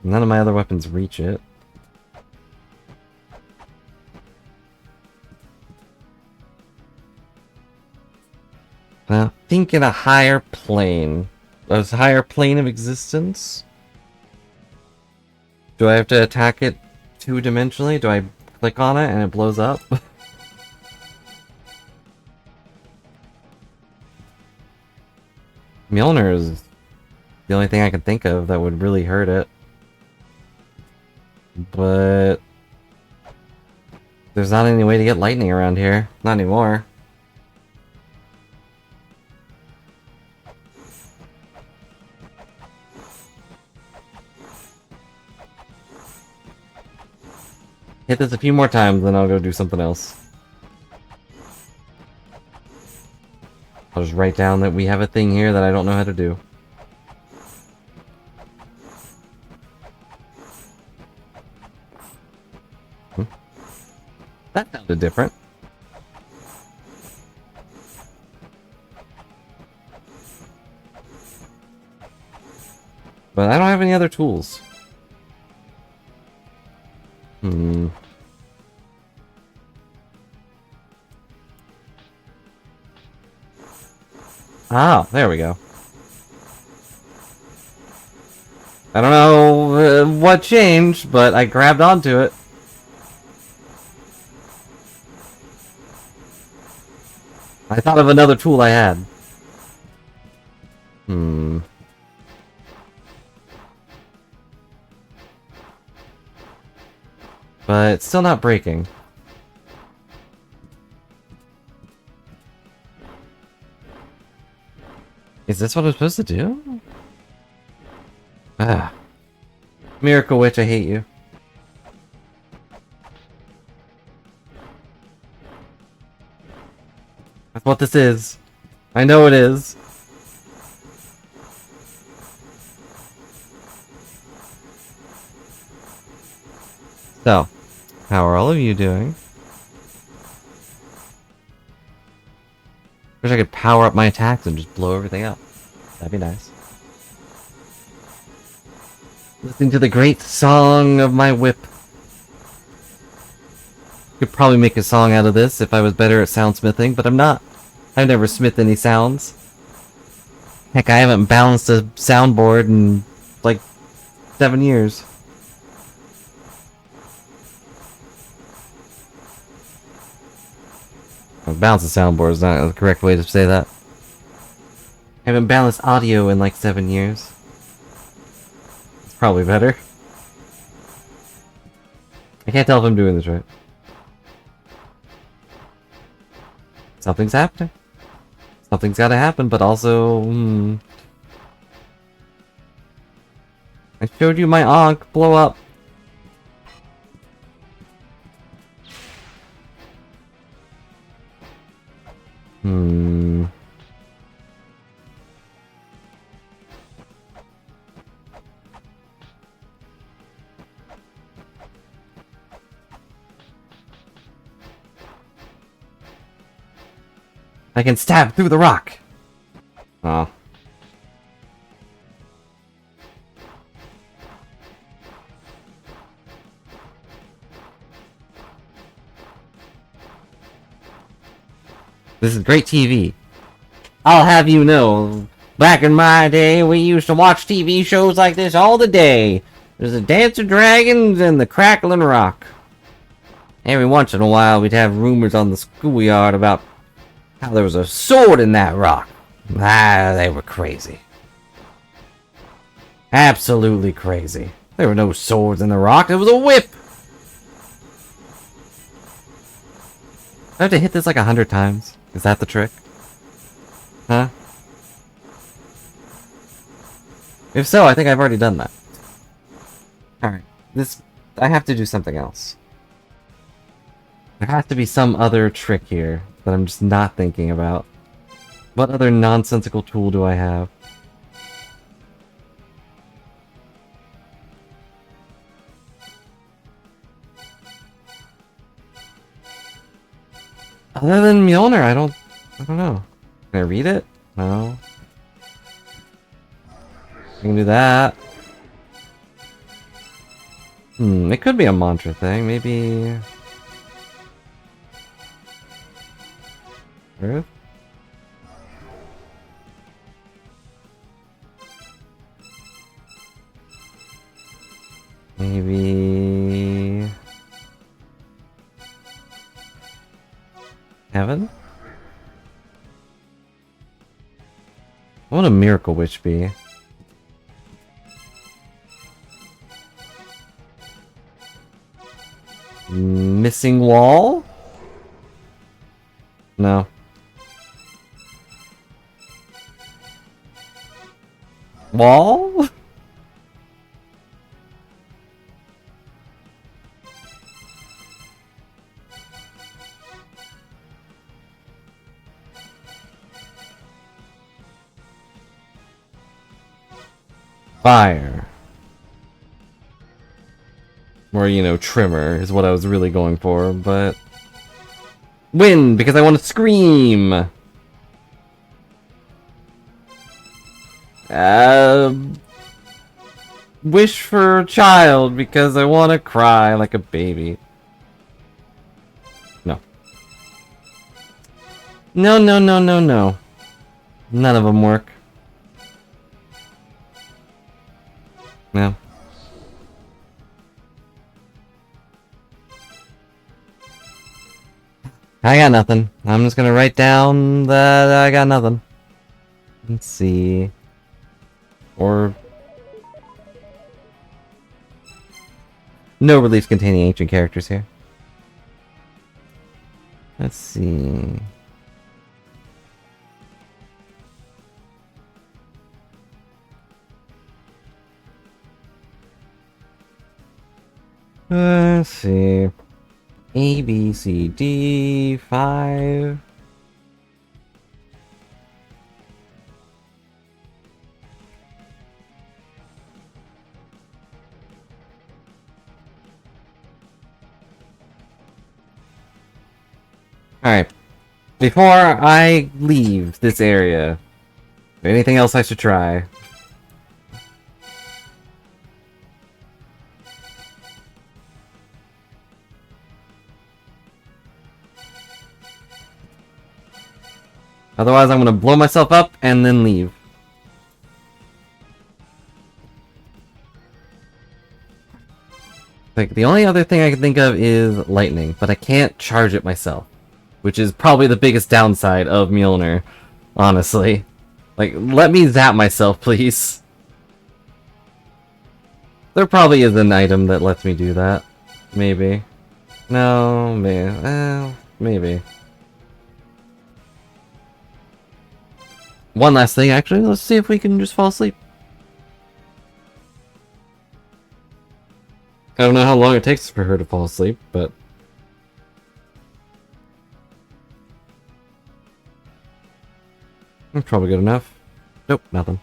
of my other weapons reach it. Think in a higher plane. A higher plane of existence? Do I have to attack it two-dimensionally? Do I click on it and it blows up? Mjolnir is the only thing I can think of that would really hurt it. But... there's not any way to get lightning around here. Not anymore. Hit this a few more times, then I'll go do something else. I'll just write down that we have a thing here that I don't know how to do. That sounded different. But I don't have any other tools. Hmm. Ah, there we go. I don't know what changed, but I grabbed onto it. I thought of another tool I had. Hmm. But it's still not breaking. Is this what I'm supposed to do? Ah. Miracle Witch, I hate you. That's what this is. I know it is. So, how are all of you doing? Wish I could power up my attacks and just blow everything up. That'd be nice. Listening to the great song of my whip. Could probably make a song out of this if I was better at soundsmithing, but I'm not. I've never smithed any sounds. Heck, I haven't balanced a soundboard in, like, 7 years. Balance a soundboard is not the correct way to say that. I haven't balanced audio in like 7 years. It's probably better. I can't tell if I'm doing this right. Something's happening. Something's gotta happen, but also... I showed you my Ankh blow up. I can stab through the rock! Oh. This is great TV. I'll have you know, back in my day, we used to watch TV shows like this all the day. There's the Dance of Dragons and the Crackling Rock. Every once in a while, we'd have rumors on the schoolyard about how there was a sword in that rock. Ah, they were crazy. Absolutely crazy. There were no swords in the rock, it was a whip! I have to hit this like 100 times. Is that the trick? Huh? If so, I think I've already done that. Alright. I have to do something else. There has to be some other trick here that I'm just not thinking about. What other nonsensical tool do I have? Other than Mjolnir, I don't know. Can I read it? No. I can do that. It could be a mantra thing, maybe... Earth? Maybe... Heaven? What would a Miracle Witch be? Missing wall? No. Wall? Fire. Or, you know, trimmer is what I was really going for, but Wind, because I want to scream! Wish for a child, because I want to cry like a baby. No. No, no, no, no, no. None of them work. No. I got nothing. I'm just gonna write down that I got nothing. Let's see. Or... no reliefs containing ancient characters here. Let's see... let's see... A, B, C, D, 5... Alright. Before I leave this area, anything else I should try? Otherwise, I'm gonna blow myself up and then leave. Like, the only other thing I can think of is lightning, but I can't charge it myself. Which is probably the biggest downside of Mjolnir, honestly. Like, let me zap myself, please. There probably is an item that lets me do that. Maybe. No, maybe. One last thing, actually. Let's see if we can just fall asleep. I don't know how long it takes for her to fall asleep, but... that's probably good enough. Nope, nothing.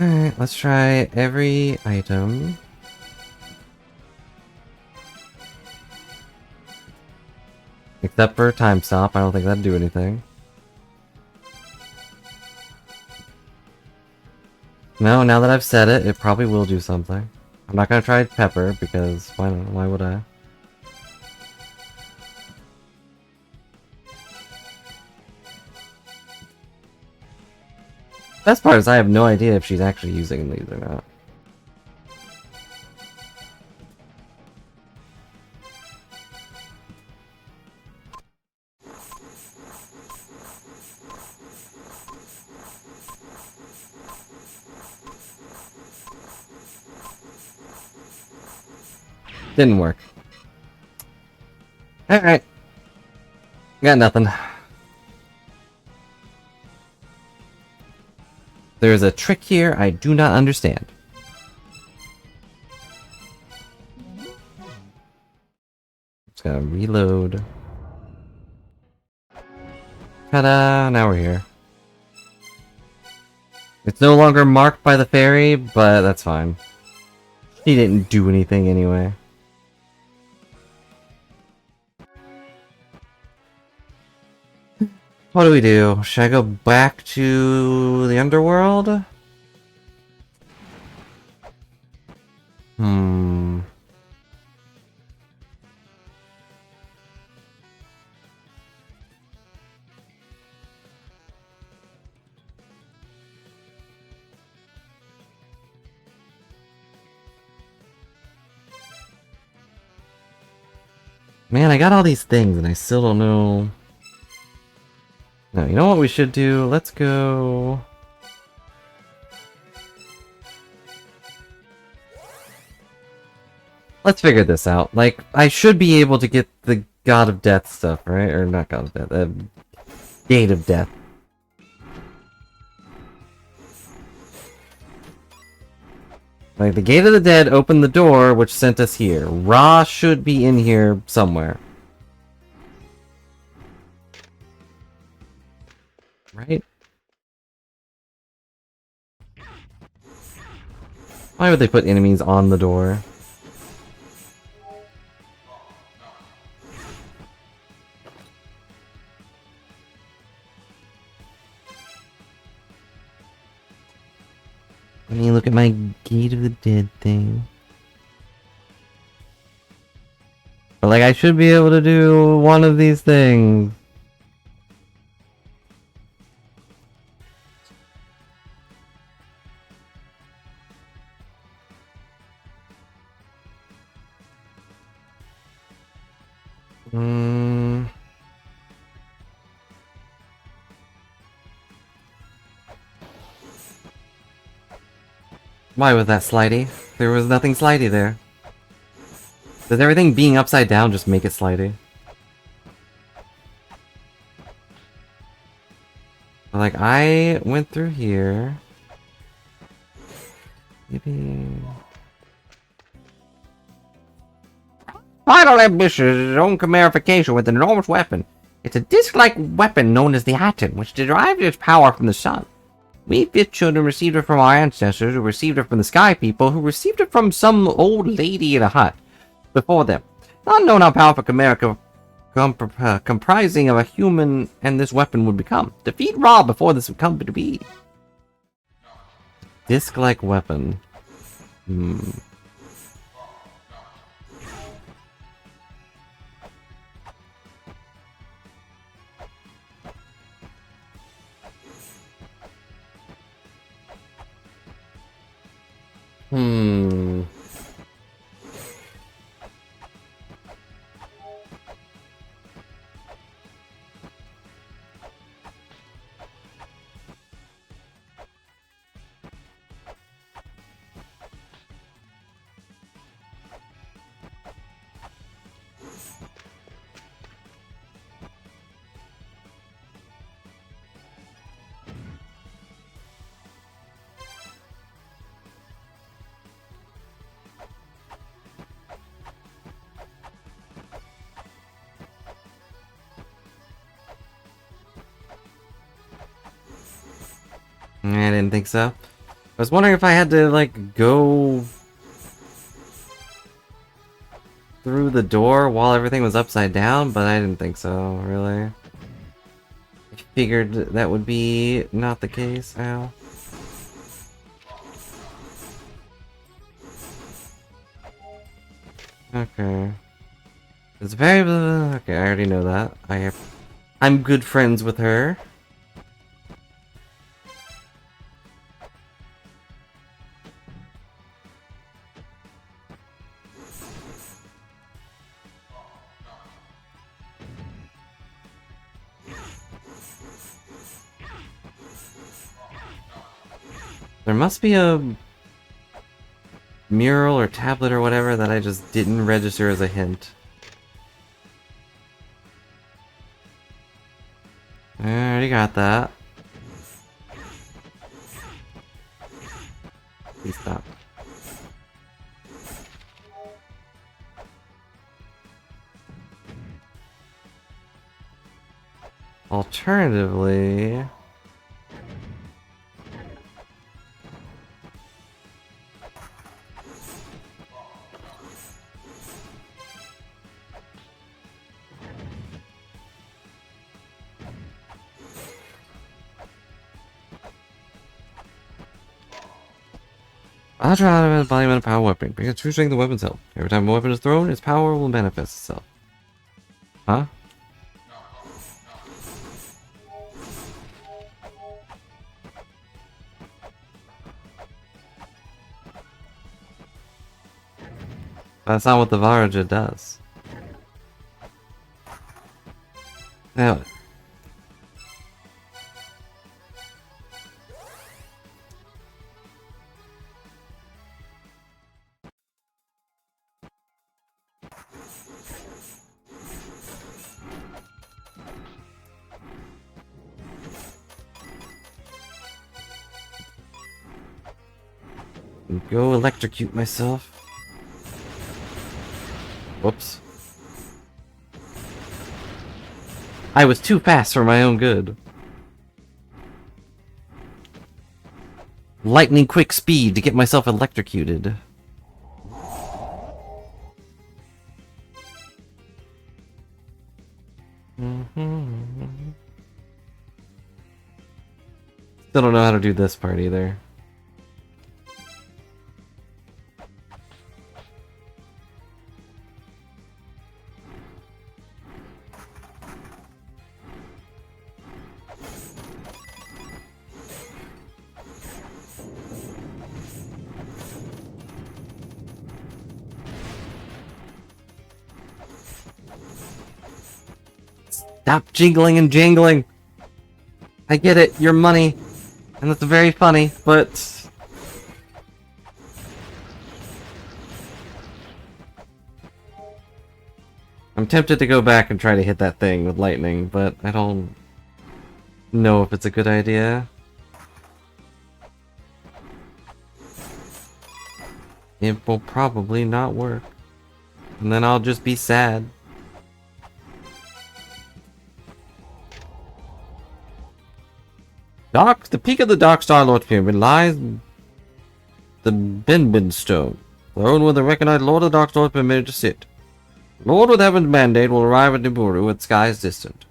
Alright, let's try every item. Except for time stop, I don't think that'd do anything. No, now that I've said it, it probably will do something. I'm not gonna try pepper, because why would I? Best part is I have no idea if she's actually using these or not. Didn't work. Alright. Got nothing. There's a trick here I do not understand. Just gotta reload. Ta-da! Now we're here. It's no longer marked by the fairy, but that's fine. He didn't do anything anyway. What do we do? Should I go back to the underworld? Man, I got all these things and I still don't know... No, you know what we should do? Let's go... let's figure this out. Like, I should be able to get the God of Death stuff, right? Or not God of Death, Gate of Death. Like, the Gate of the Dead opened the door, which sent us here. Ra should be in here somewhere. Right? Why would they put enemies on the door? Let me look at my Gate of the Dead thing. But like, I should be able to do one of these things. Why was that slidey? There was nothing slidey there. Does everything being upside down just make it slidey? Like, I went through here. Maybe... Final ambition is its own chimerification with an enormous weapon. It's a disc-like weapon known as the Atom, which derives its power from the sun. We fifth children received it from our ancestors, who received it from the Sky People, who received it from some old lady in a hut before them. Not known how powerful Chimera comprising of a human and this weapon would become. Defeat Ra before this would come to be. Disc-like weapon. I didn't think so. I was wondering if I had to, like, go through the door while everything was upside down, but I didn't think so, really. I figured that would be not the case. Ow. Okay. It's very... Okay, I already know that. I'm good friends with her. There must be a mural or tablet or whatever that I just didn't register as a hint. I already got that. Please stop. Alternatively... Ultra out of embodiment of power weapon. Because true strength the weapon's held. Every time a weapon is thrown, its power will manifest itself. Huh? That's not what the Varaja does. Now, go electrocute myself. Whoops. I was too fast for my own good. Lightning quick speed to get myself electrocuted. Still don't know how to do this part either. Stop jingling and jangling! I get it, your money. And that's very funny, but... I'm tempted to go back and try to hit that thing with lightning, but I don't know if it's a good idea. It will probably not work. And then I'll just be sad. The peak of the Dark Star Lord Pyramid lies the Benbin Stone, throne where the recognized Lord of the Dark Star is permitted to sit. Lord with Heaven's mandate will arrive at Nibiru at skies distant.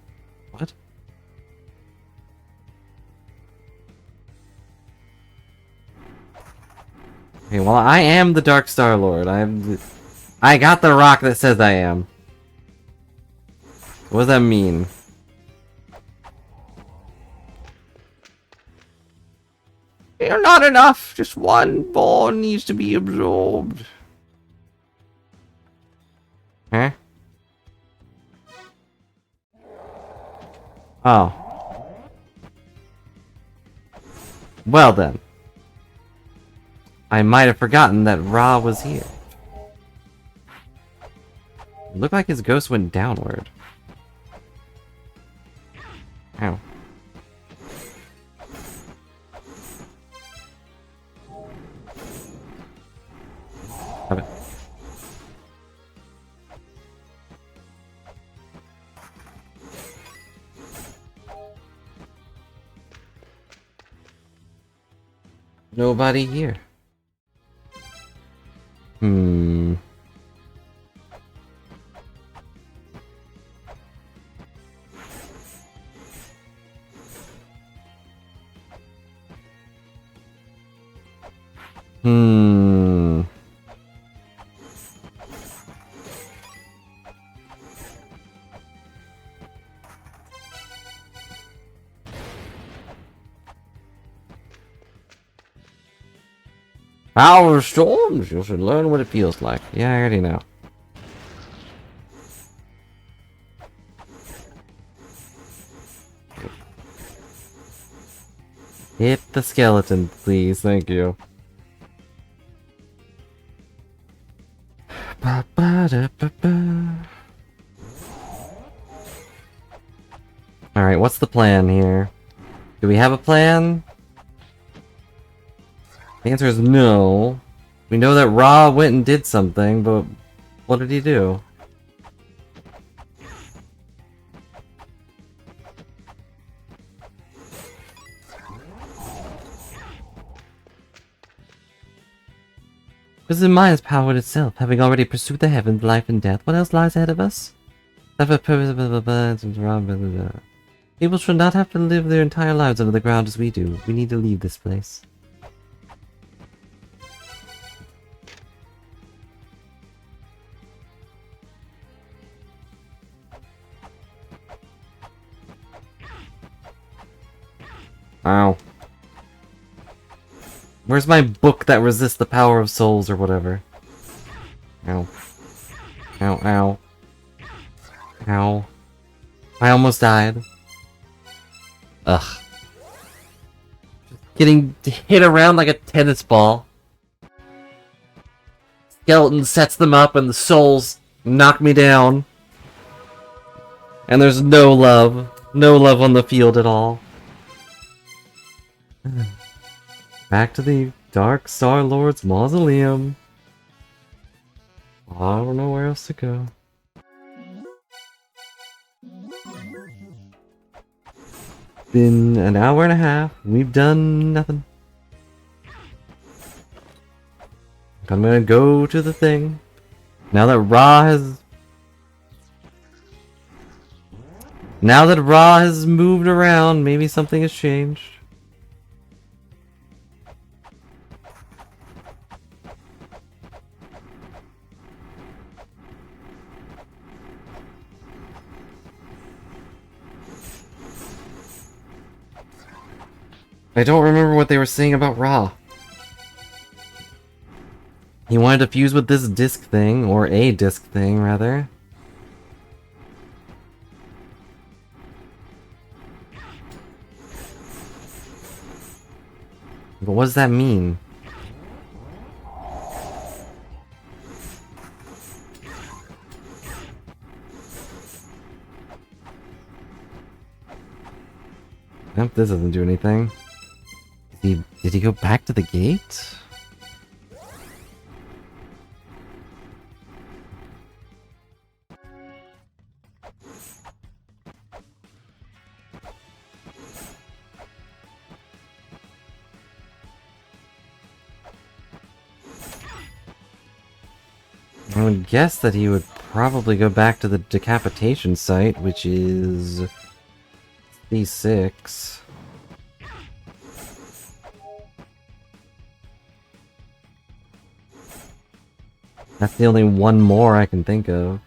What? Okay, well, I am the Dark Star Lord. I got the rock that says I am. What does that mean? You're not enough. Just one ball needs to be absorbed. Huh? Oh. Well then. I might have forgotten that Ra was here. It looked like his ghost went downward. Ow. Have it. Nobody here. Hmm. Hmm. Power of storms, you should learn what it feels like. Yeah, I already know. Hit the skeleton, please. Thank you. Alright, what's the plan here? Do we have a plan? The answer is no. We know that Ra went and did something, but what did he do? Wisdom Mind is power itself, having already pursued the heavens, life and death. What else lies ahead of us? People should not have to live their entire lives under the ground as we do. We need to leave this place. Ow. Where's my book that resists the power of souls or whatever? Ow. Ow, ow. Ow. I almost died. Ugh. Getting hit around like a tennis ball. Skeleton sets them up and the souls knock me down. And there's no love. No love on the field at all. Back to the Dark Star Lord's mausoleum. I don't know where else to go. Been an hour and a half. We've done nothing. I'm gonna go to the thing. Now that Ra has moved around, maybe something has changed. I don't remember what they were saying about Ra. He wanted to fuse with this disc thing, or a disc thing, rather. But what does that mean? Nope, this doesn't do anything. Did he go back to the gate? I would guess that he would probably go back to the decapitation site, which is C6. That's the only one more I can think of.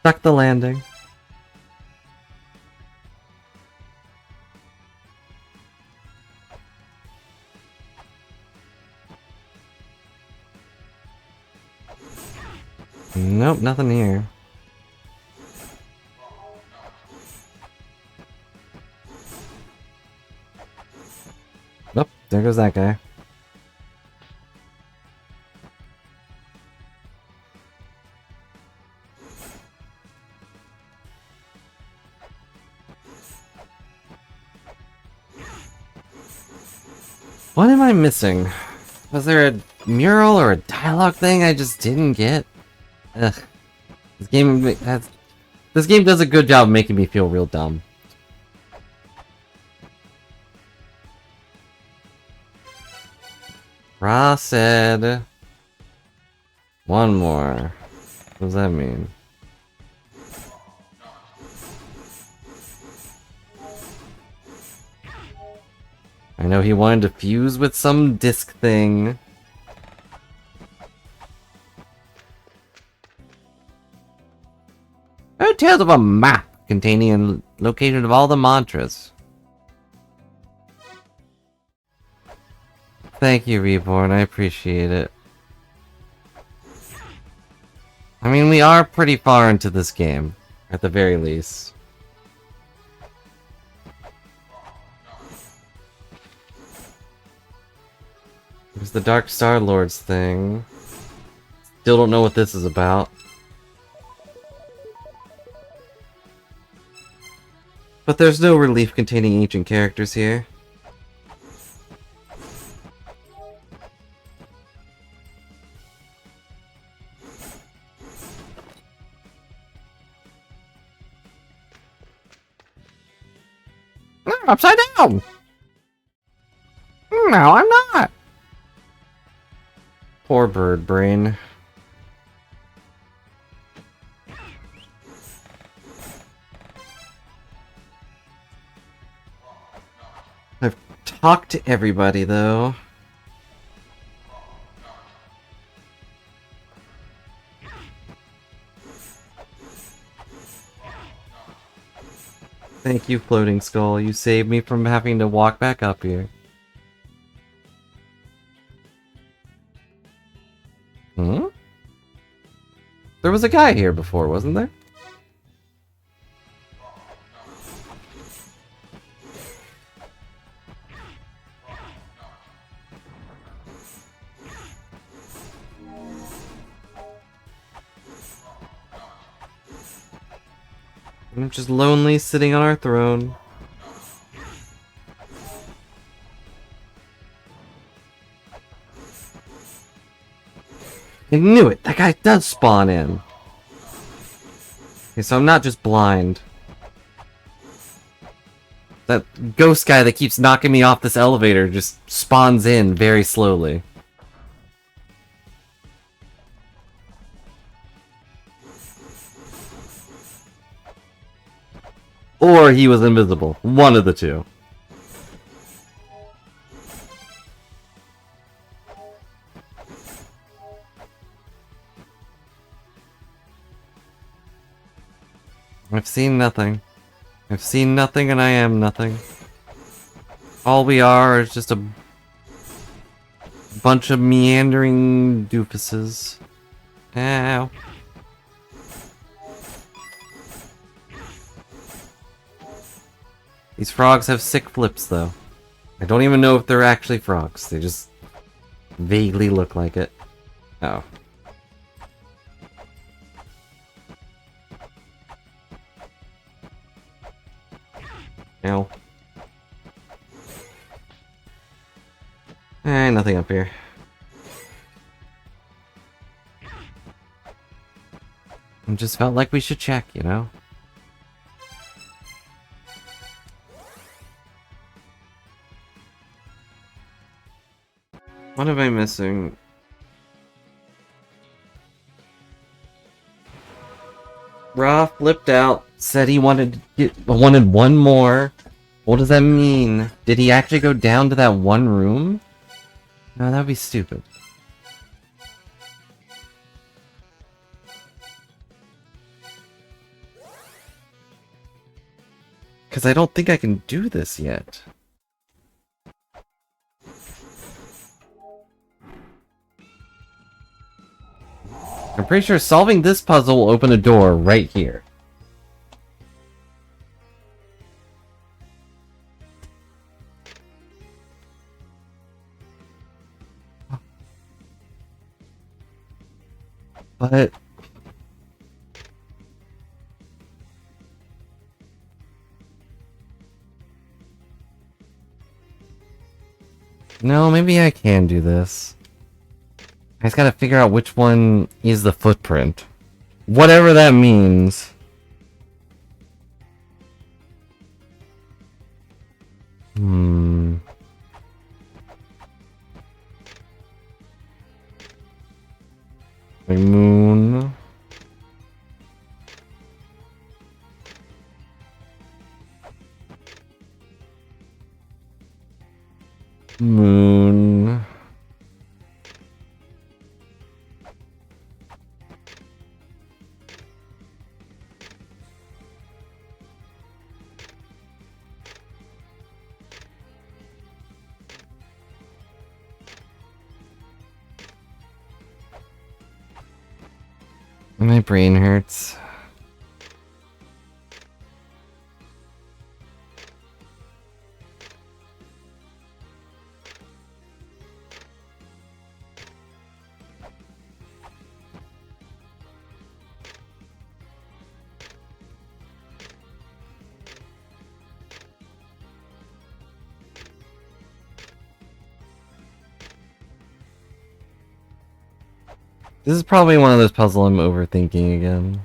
Stuck the landing. Nope, nothing here. Nope, there goes that guy. What am I missing? Was there a mural or a dialogue thing I just didn't get? Ugh. This game does a good job of making me feel real dumb. Ra said... One more. What does that mean? I know he wanted to fuse with some disc thing. Details of a map containing a location of all the mantras. Thank you, Reborn. I appreciate it. I mean, we are pretty far into this game, at the very least. There's the Dark Star Lords thing. Still don't know what this is about. But there's no relief containing ancient characters here. Upside down! No, I'm not! Poor bird brain. I've talked to everybody, though. Thank you, Floating Skull. You saved me from having to walk back up here. Hmm? There was a guy here before, wasn't there? I'm just lonely sitting on our throne. I knew it! That guy does spawn in! Okay, so I'm not just blind. That ghost guy that keeps knocking me off this elevator just spawns in very slowly. Or he was invisible. One of the two. I've seen nothing. I've seen nothing and I am nothing. All we are is just a bunch of meandering doofuses. Ow. These frogs have sick flips, though. I don't even know if they're actually frogs. They just vaguely look like it. Oh. Ow. Nothing up here. I just felt like we should check, you know? What am I missing? Ra flipped out, said he wanted one more. What does that mean? Did he actually go down to that one room? No, that would be stupid. Because I don't think I can do this yet. I'm pretty sure solving this puzzle will open a door right here. But... no, maybe I can do this. I just gotta figure out which one is the footprint. Whatever that means. A moon. Moon. My brain hurts. This is probably one of those puzzles I'm overthinking again.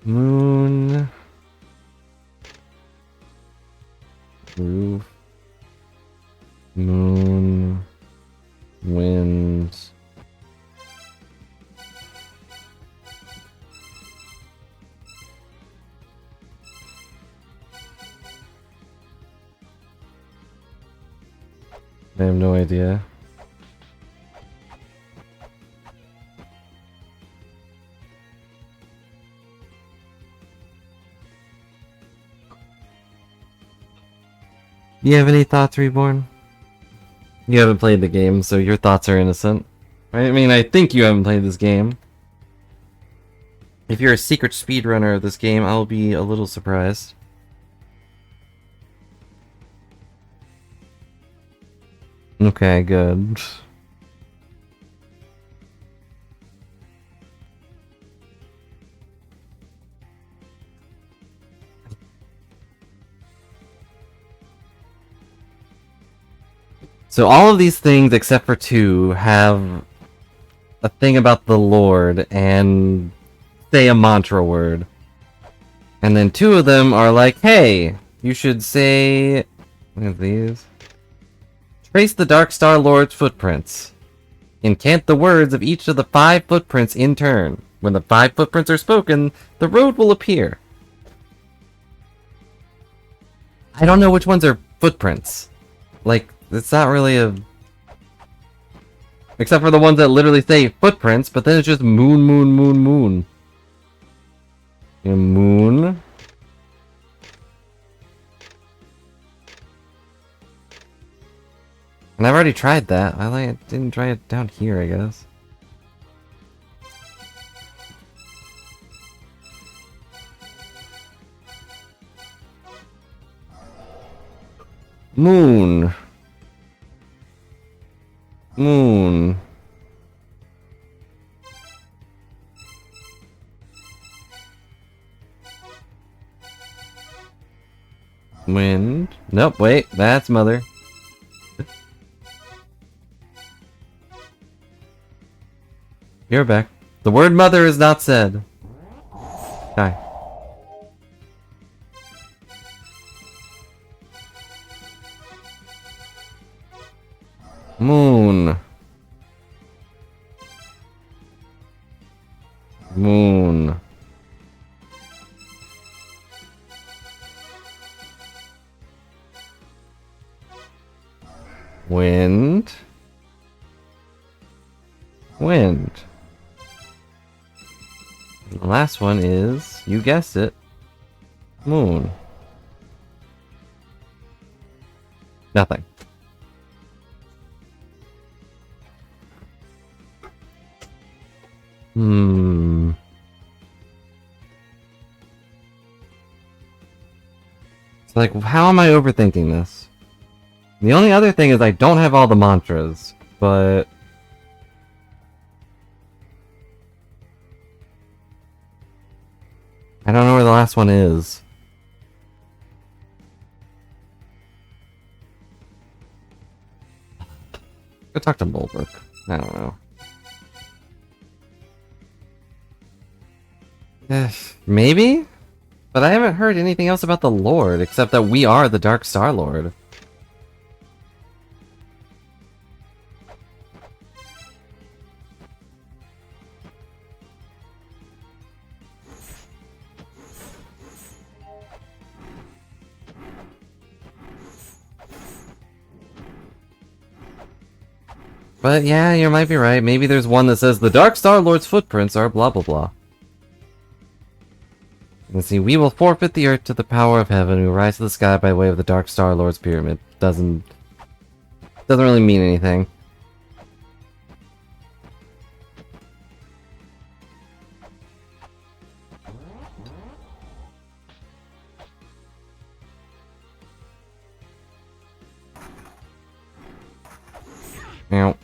Moon. Roof. Moon. Wind. I have no idea. Do you have any thoughts, Reborn? You haven't played the game, so your thoughts are innocent. I mean, I think you haven't played this game. If you're a secret speedrunner of this game, I'll be a little surprised. Okay, good. So all of these things, except for two, have a thing about the Lord and say a mantra word. And then two of them are like, hey, you should say... what are these? Trace the Dark Star Lord's footprints. Incant the words of each of the 5 footprints in turn. When the 5 footprints are spoken, the road will appear. I don't know which ones are footprints. Like, it's not really a... Except for the ones that literally say footprints, but then it's just moon, moon, moon, moon. You know, moon. And I've already tried that. I didn't try it down here, I guess. Moon. Moon. Wind. Nope, wait, that's mother. You're back. The word mother is not said. Hi. Moon. Moon. Wind. Wind. The last one is, you guessed it, moon. Nothing. It's like, how am I overthinking this? The only other thing is I don't have all the mantras, but... I don't know where the last one is. Go talk to Mulbrook. I don't know. Maybe? But I haven't heard anything else about the Lord, except that we are the Dark Star Lord. But yeah, you might be right. Maybe there's one that says the Dark Star Lord's footprints are blah blah blah. Let's see, we will forfeit the earth to the power of heaven. We will rise to the sky by way of the Dark Star Lord's pyramid. Doesn't really mean anything. Now,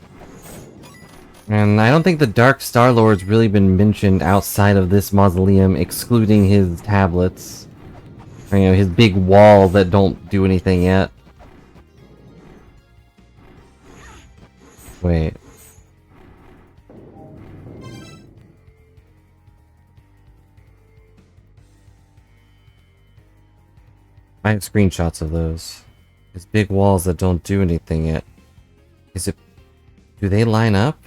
and I don't think the Dark Star Lord's really been mentioned outside of this mausoleum, excluding his tablets. Or, you know, his big walls that don't do anything yet. Wait. I have screenshots of those. His big walls that don't do anything yet. Is it... Do they line up?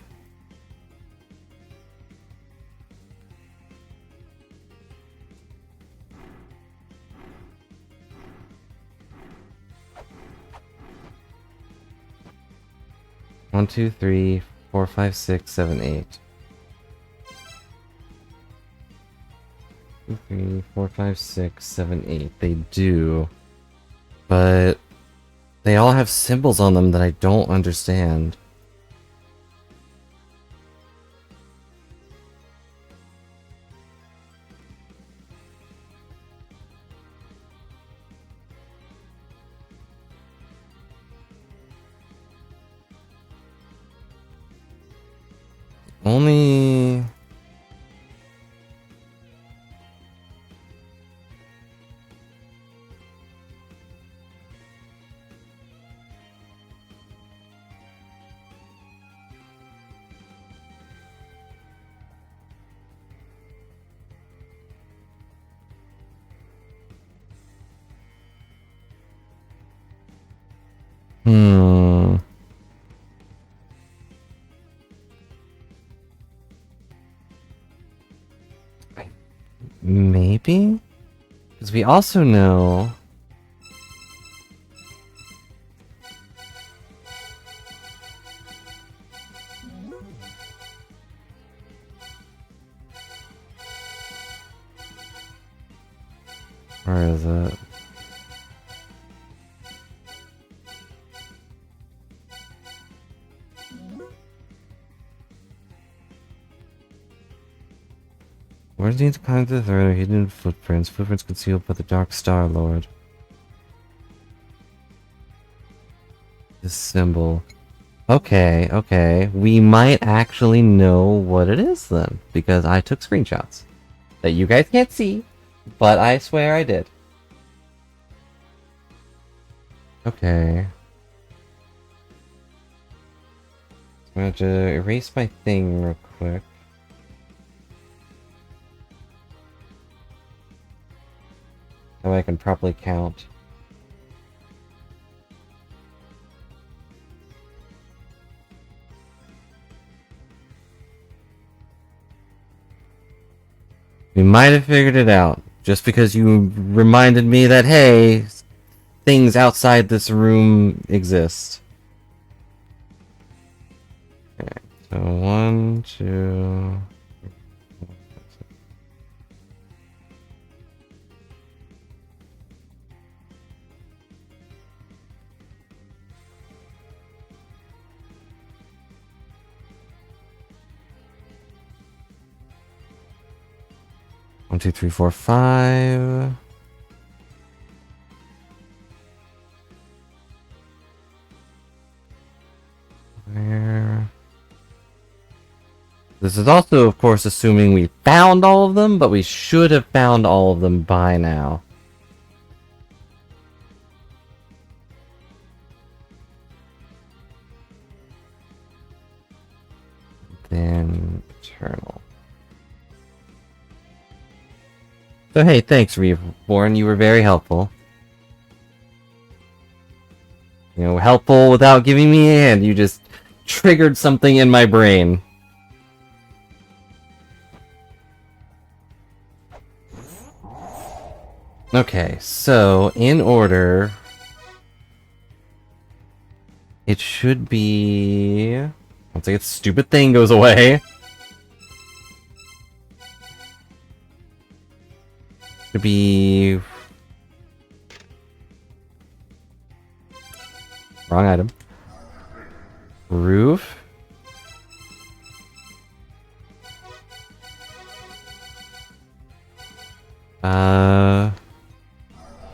One, two, three, 4, 5, 6, 7, 8. 2, 3, 4, 5, 6, 7, 8. They do. But they all have symbols on them that I don't understand. Only... Maybe? Because we also know Where is it? Where do you need to climb to the third? Hidden footprints. Footprints concealed by the Dark Star Lord. This symbol. Okay, okay. We might actually know what it is then, because I took screenshots that you guys can't see, but I swear I did. Okay. I'm going to erase my thing real quick. That way I can properly count. We might have figured it out, just because you reminded me that, hey, things outside this room exist. Okay, so 1, 2... 1, 2, 3, 4, 5. Where? This is also, of course, assuming we found all of them, but we should have found all of them by now. Then Eternal. So hey, thanks, Reborn. You were very helpful. You know, helpful without giving me a hand. You just triggered something in my brain. Okay, so in order, it should be... Once its stupid thing goes away. Should be... Wrong item. Roof.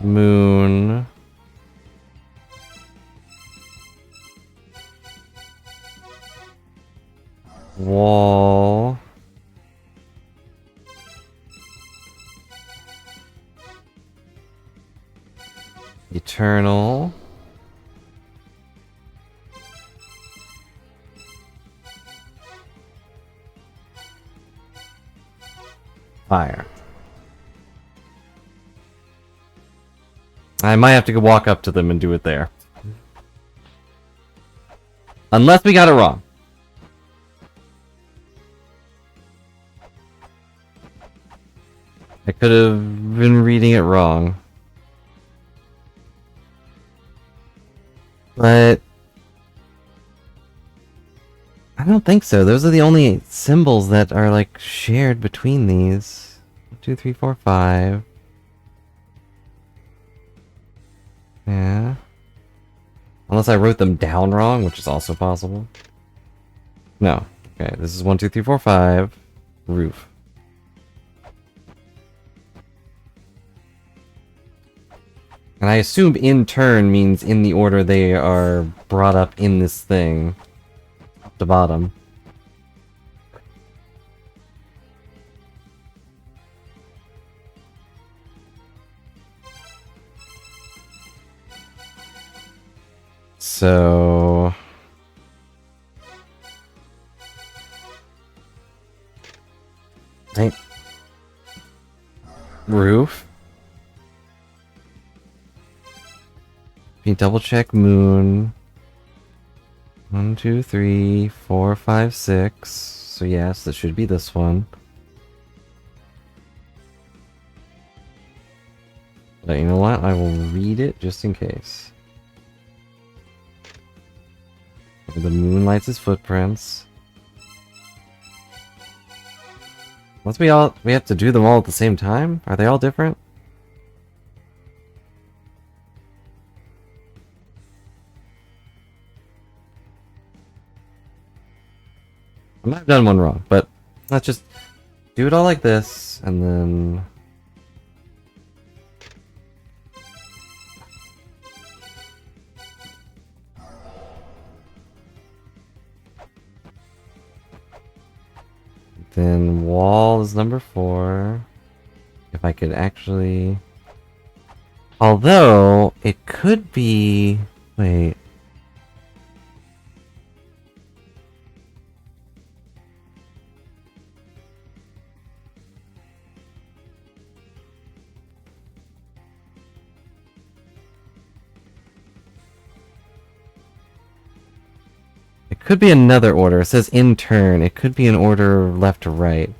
Moon. Wall. Eternal. Fire. I might have to go walk up to them and do it there. Unless we got it wrong. I could have been reading it wrong. But... I don't think so. Those are the only symbols that are, like, shared between these. 1, 2, 3, 4, 5. Yeah. Unless I wrote them down wrong, which is also possible. No. Okay, this is 1, 2, 3, 4, 5. Roof. And I assume in turn means in the order they are brought up in this thing. Top to bottom. So... Roof. Can you double check moon? 1, 2, 3, 4, 5, 6. So yes, that should be this one. But you know what? I will read it just in case. The moon lights his footprints. Unless we have to do them all at the same time? Are they all different? I might have done one wrong, but let's just do it all like this, and then... Then wall is number 4. If I could actually... Although, it could be... Wait... It could be another order. It says in turn. It could be an order left to right.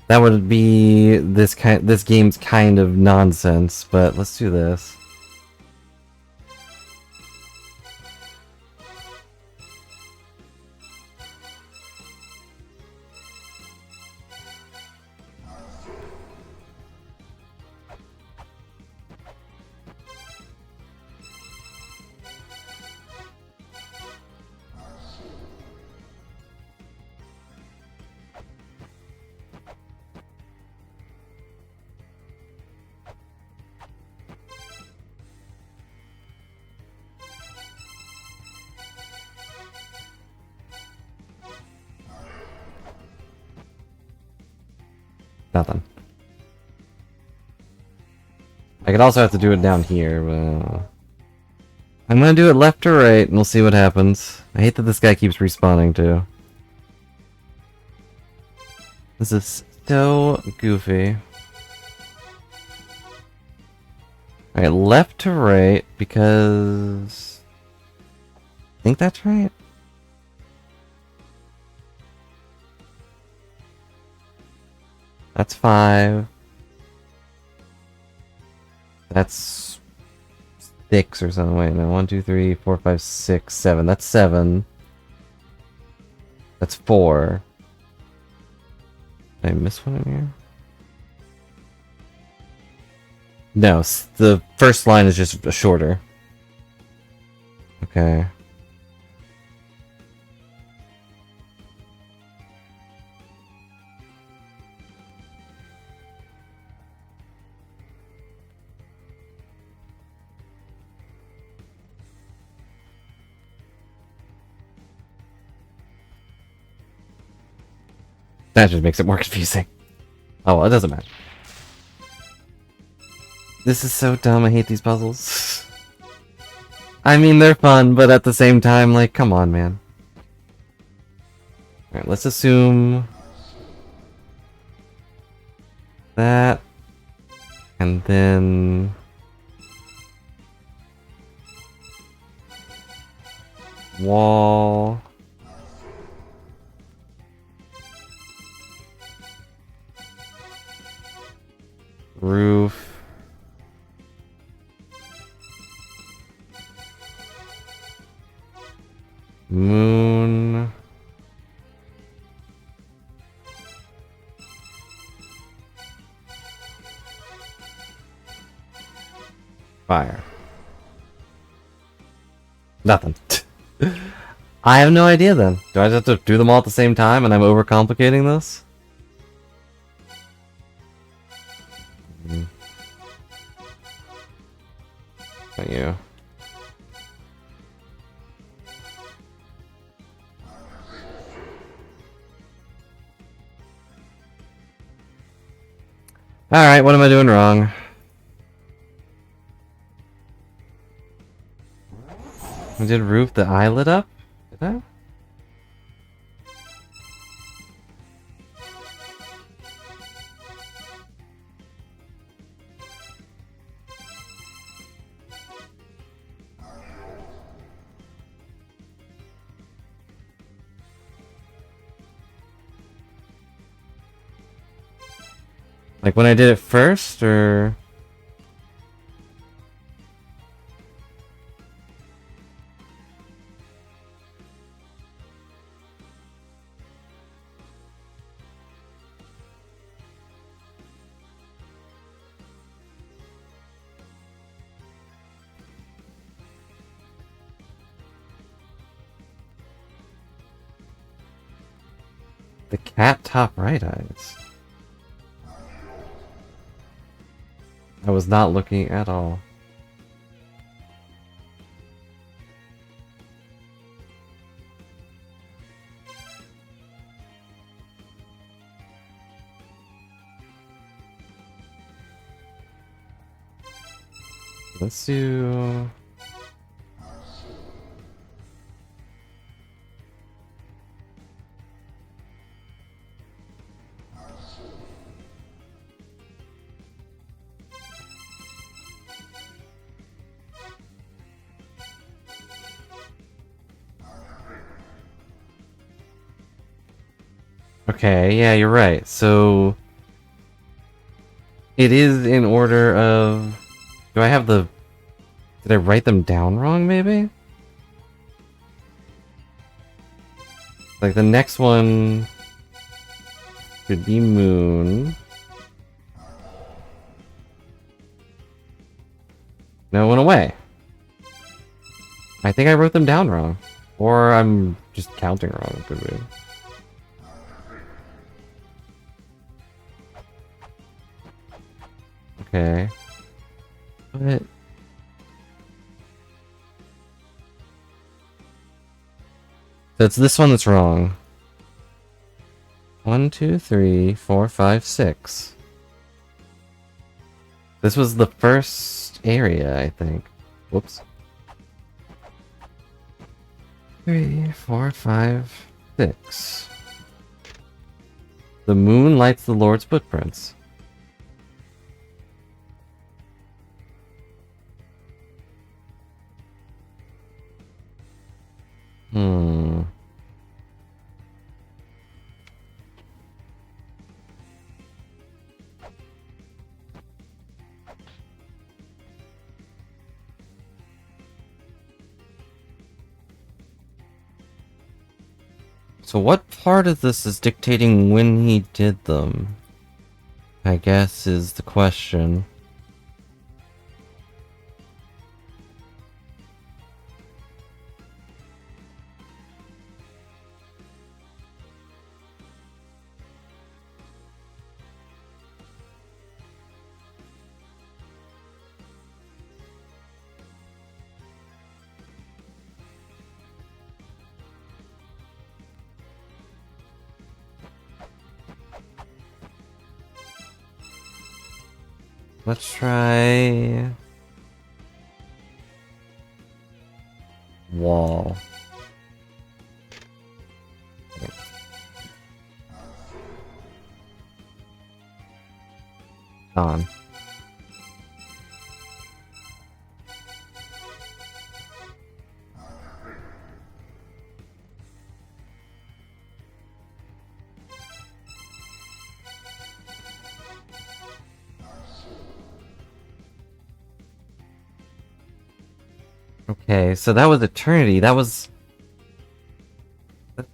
That would be this game's kind of nonsense, but let's do this. Nothing. I could also have to do it down here, but... I'm gonna do it left to right, and we'll see what happens. I hate that this guy keeps respawning, too. This is so goofy. Alright, left to right, because... I think that's right. That's 5. That's 6 or something. Wait, no. 1, 2, 3, 4, 5, 6, 7. That's 7. That's 4. Did I miss one in here? No, the first line is just shorter. Okay. That just makes it more confusing. Oh, well, it doesn't matter. This is so dumb, I hate these puzzles. I mean, they're fun, but at the same time, like, come on, man. Alright, let's assume... that... and then... wall... roof... moon... fire. Nothing. I have no idea then. Do I just have to do them all at the same time and I'm overcomplicating this? Not you. Alright, what am I doing wrong? I did roof the eye lit up? Did I? Like when I did it first, or... Hat top right eyes. I was not looking at all. Let's do... Okay, yeah, you're right. So... It is in order of... Do I have the... Did I write them down wrong, maybe? Like, the next one... should be Moon. No, it went away. I think I wrote them down wrong. Or I'm just counting wrong, it could be. Okay. But... So it's this one that's wrong. 1, 2, 3, 4, 5, 6. This was the first area, I think. Whoops. 3, 4, 5, 6. The moon lights the Lord's footprints. Hmm. So what part of this is dictating when he did them? I guess is the question. Let's try... Wall. On. Okay, so that was Eternity. That was...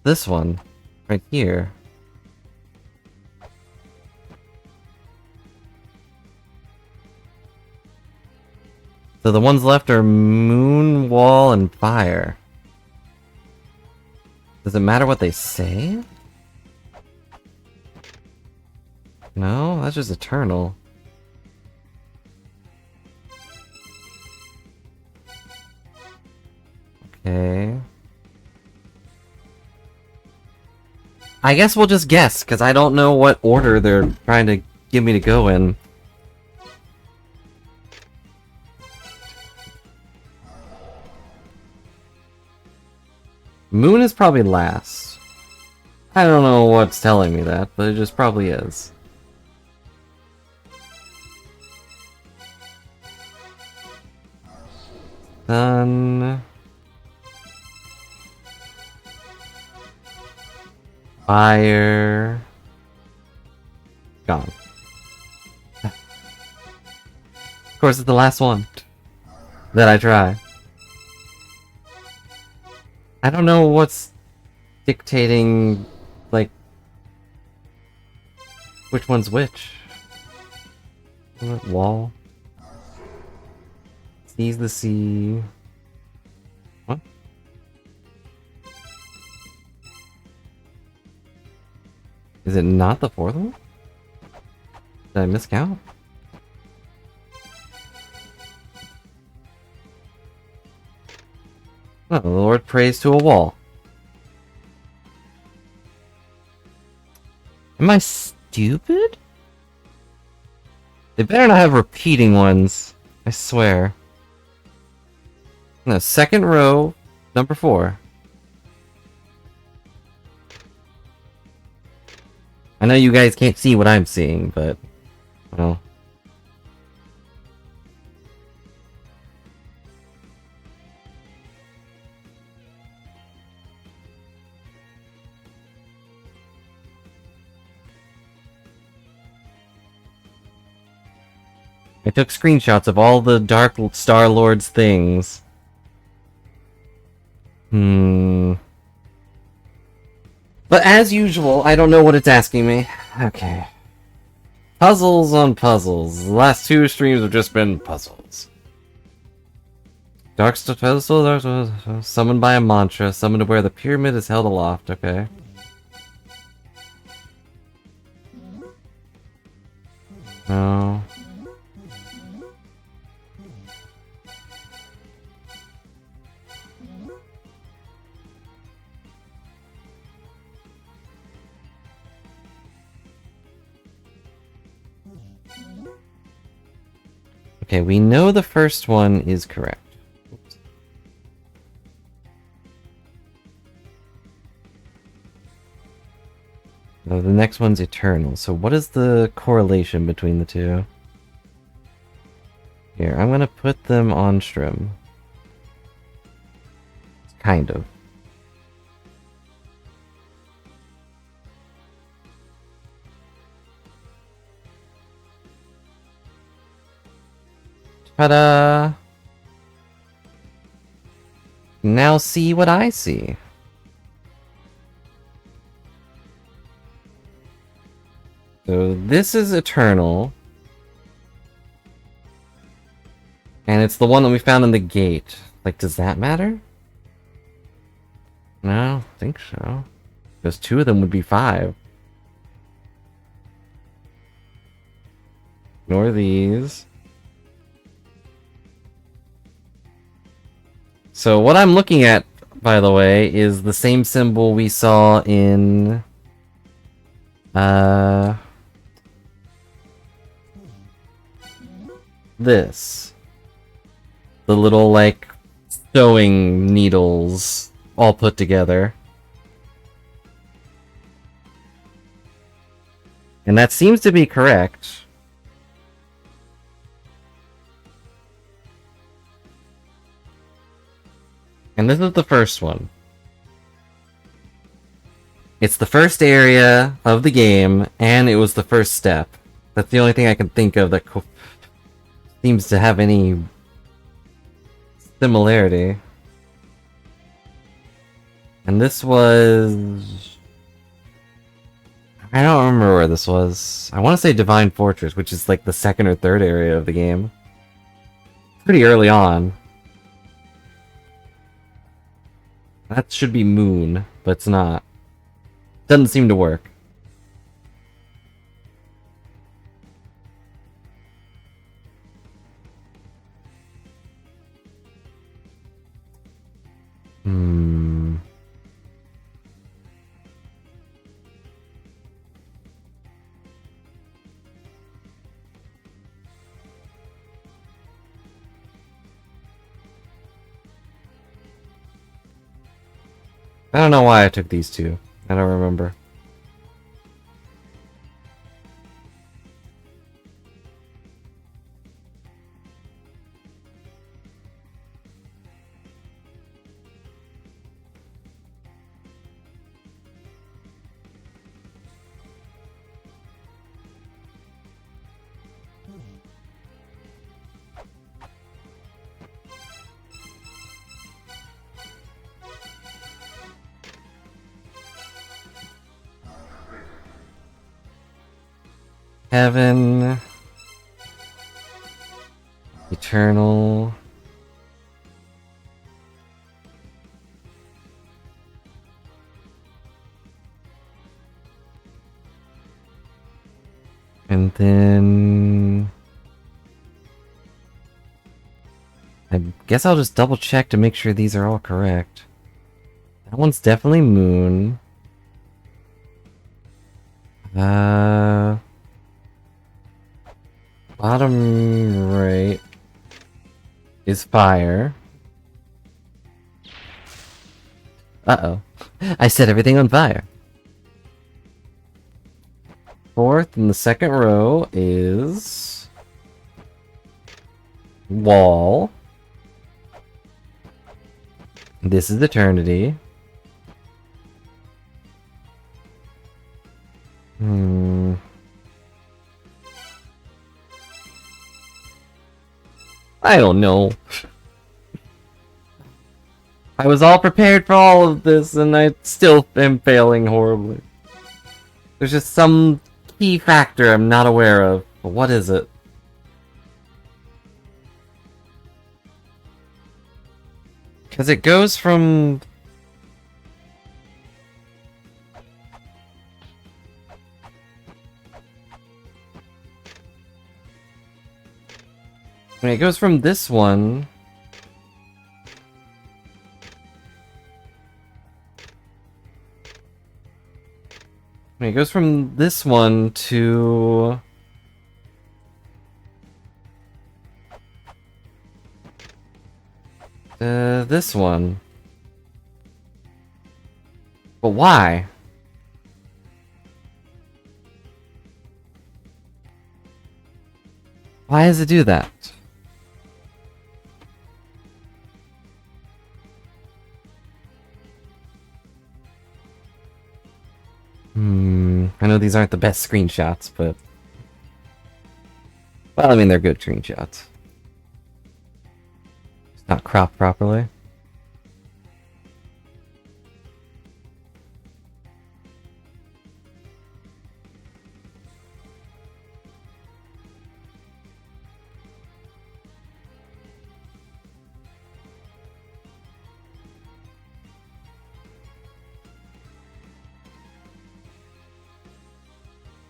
this one. Right here. So the ones left are Moon, Wall, and Fire. Does it matter what they say? No, that's just Eternal. Okay. I guess we'll just guess, because I don't know what order they're trying to get me to go in. Moon is probably last. I don't know what's telling me that, but it just probably is. Sun... Fire... Gone. Of course, it's the last one that I try. I don't know what's dictating, like, which one's which. Wall. Sees the sea. What? Is it not the fourth one? Did I miscount? Oh, the Lord prays to a wall. Am I stupid? They better not have repeating ones. I swear. No, second row, number 4. I know you guys can't see what I'm seeing, but... well... I took screenshots of all the Dark Star Lord's things. But as usual, I don't know what it's asking me. Okay. Puzzles on puzzles. The last 2 streams have just been puzzles. Dark Star Pedestal, summoned by a mantra, summoned to where the pyramid is held aloft. Okay. No. Okay, we know the first one is correct. Oops. No, the next one's eternal. So what is the correlation between the two? Here, I'm gonna put them on Strim. Kind of. Ta-da! Now see what I see. So this is Eternal. And it's the one that we found in the gate. Like, does that matter? No, I don't think so. Because 2 of them would be 5. Ignore these. So what I'm looking at, by the way, is the same symbol we saw in... this. The little, like, sewing needles all put together. And that seems to be correct. And this is the first one. It's the first area of the game, and it was the first step. That's the only thing I can think of that seems to have any similarity. And this was... I don't remember where this was. I want to say Divine Fortress, which is like the second or third area of the game. Pretty early on. That should be Moon, but it's not. Doesn't seem to work. I don't know why I took these 2. I don't remember. Heaven. Eternal. And then... I guess I'll just double check to make sure these are all correct. That one's definitely moon. Bottom right is fire. Uh-oh. I set everything on fire. Fourth in the second row is... wall. This is eternity. I don't know. I was all prepared for all of this, and I still am failing horribly. There's just some key factor I'm not aware of. But what is it? Because it goes from... I mean, it goes from this one... I mean, it goes from this one to... this one. But why? Why does it do that? I know these aren't the best screenshots, but... well, I mean, they're good screenshots. It's not cropped properly.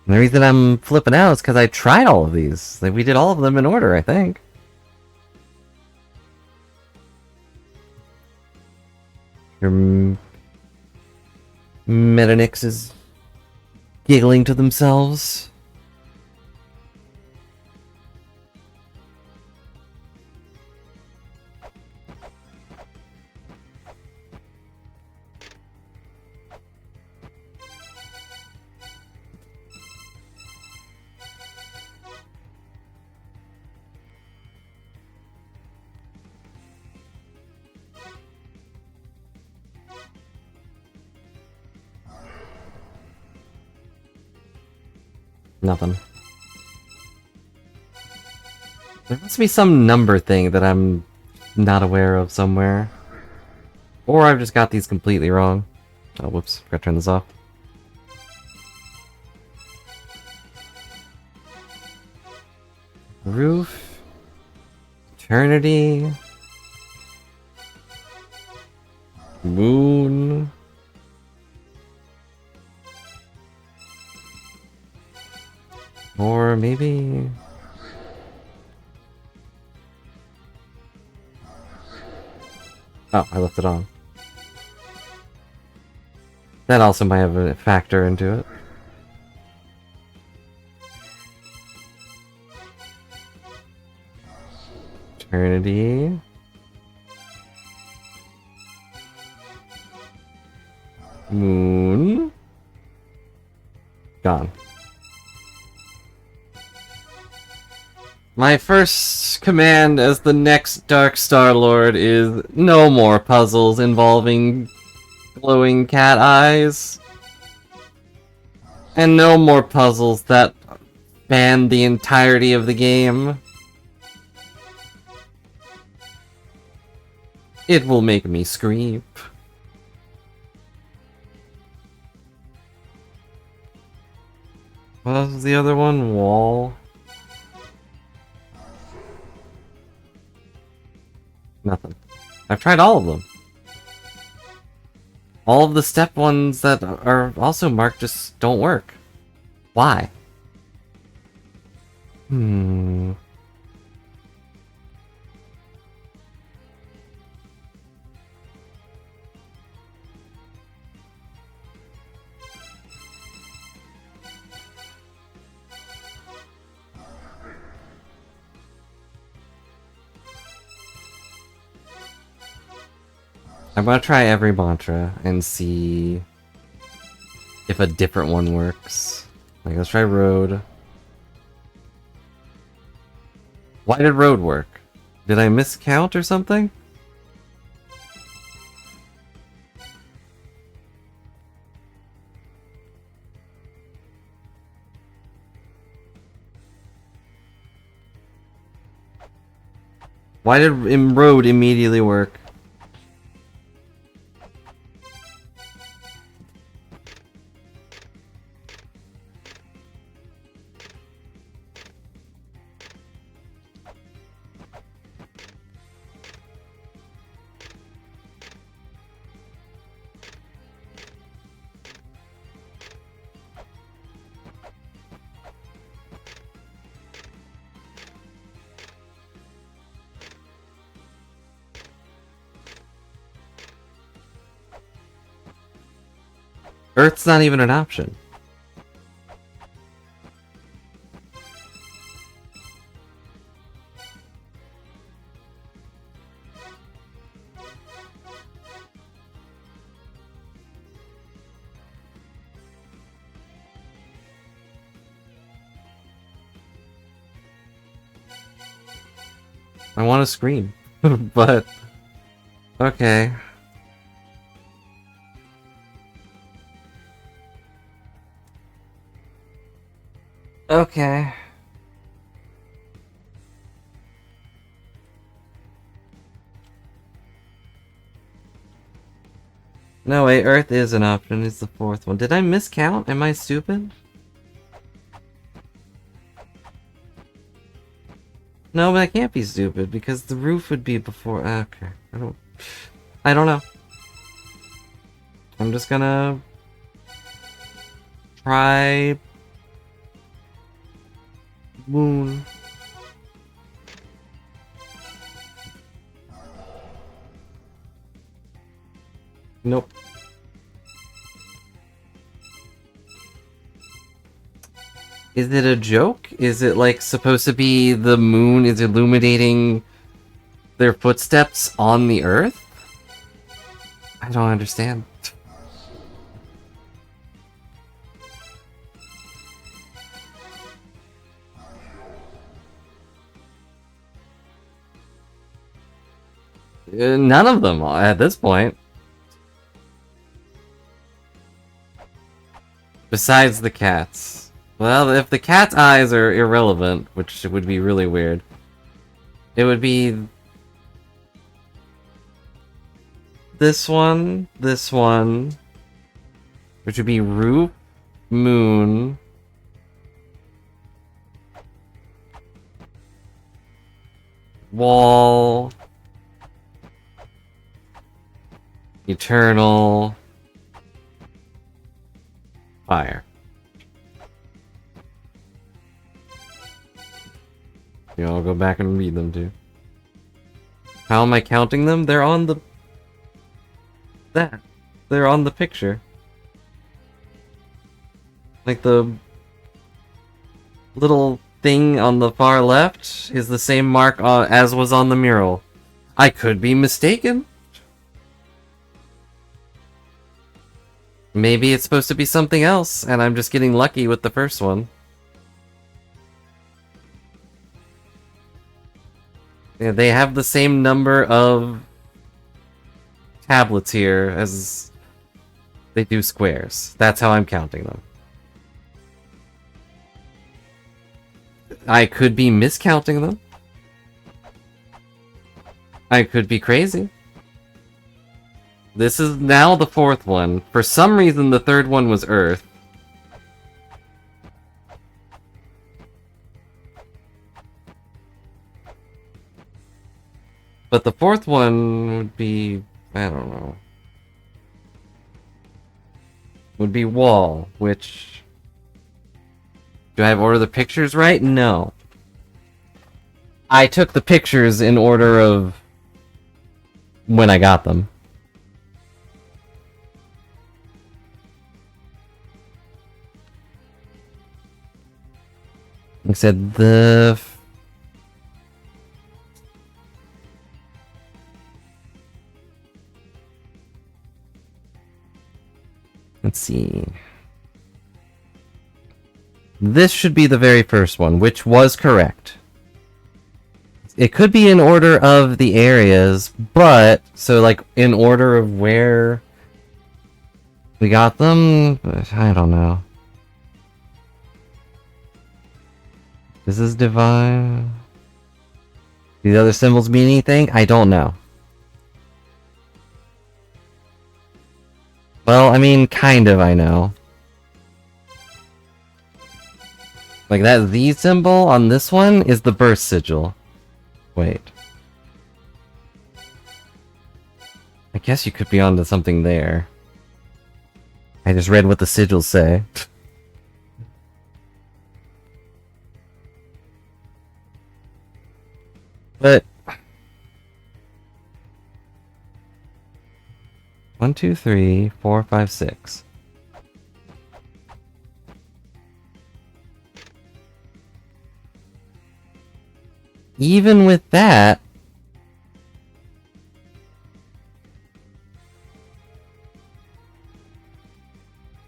And the reason I'm flipping out is because I tried all of these. Like, we did all of them in order, I think. Your Metanix is giggling to themselves. Nothing. There must be some number thing that I'm not aware of somewhere. Or I've just got these completely wrong. Oh, whoops. Forgot to turn this off. Roof. Eternity. Moon. Or maybe... oh, I left it on. That also might have a factor into it. Eternity. Moon. Gone. My first command as the next Dark Star-Lord is no more puzzles involving glowing cat eyes. And no more puzzles that span the entirety of the game. It will make me scream. What was the other one? Wall? Nothing. I've tried all of them. All of the step ones that are also marked just don't work. Why? Hmm. I'm gonna try every mantra and see if a different one works. Like, let's try road. Why did road work? Did I miscount or something? Why did road immediately work? Earth's not even an option. I want to scream, but okay. Okay. No, wait, Earth is an option. It's the fourth one. Did I miscount? Am I stupid? No, but I can't be stupid because the roof would be before. Okay, I don't know. I'm just gonna try moon. Nope. Is it a joke? Is it like supposed to be the moon is illuminating their footsteps on the earth? I don't understand. None of them at this point. Besides the cats. Well, if the cat's eyes are irrelevant, which would be really weird, it would be this one, which would be roof, moon, wall, eternal, fire. You know, I'll go back and read them too. How am I counting them? They're on the... They're on the picture. Like the little thing on the far left is the same mark as was on the mural. I could be mistaken. Maybe it's supposed to be something else, and I'm just getting lucky with the first one. Yeah, they have the same number of tablets here as they do squares. That's how I'm counting them. I could be miscounting them. I could be crazy. This is now the fourth one. For some reason, the third one was Earth. But the fourth one would be... I don't know. Would be wall, which... Do I have order the pictures right? No. I took the pictures in order of when I got them. Like I said, let's see. This should be the very first one, which was correct. It could be in order of the areas, but, so like, in order of where we got them? I don't know. This is divine. These other symbols mean anything? I don't know. Well, I mean, kind of I know. Like that Z symbol on this one is the burst sigil. Wait. I guess you could be onto something there. I just read what the sigils say. But 1, 2, 3, 4, 5, 6. Even with that,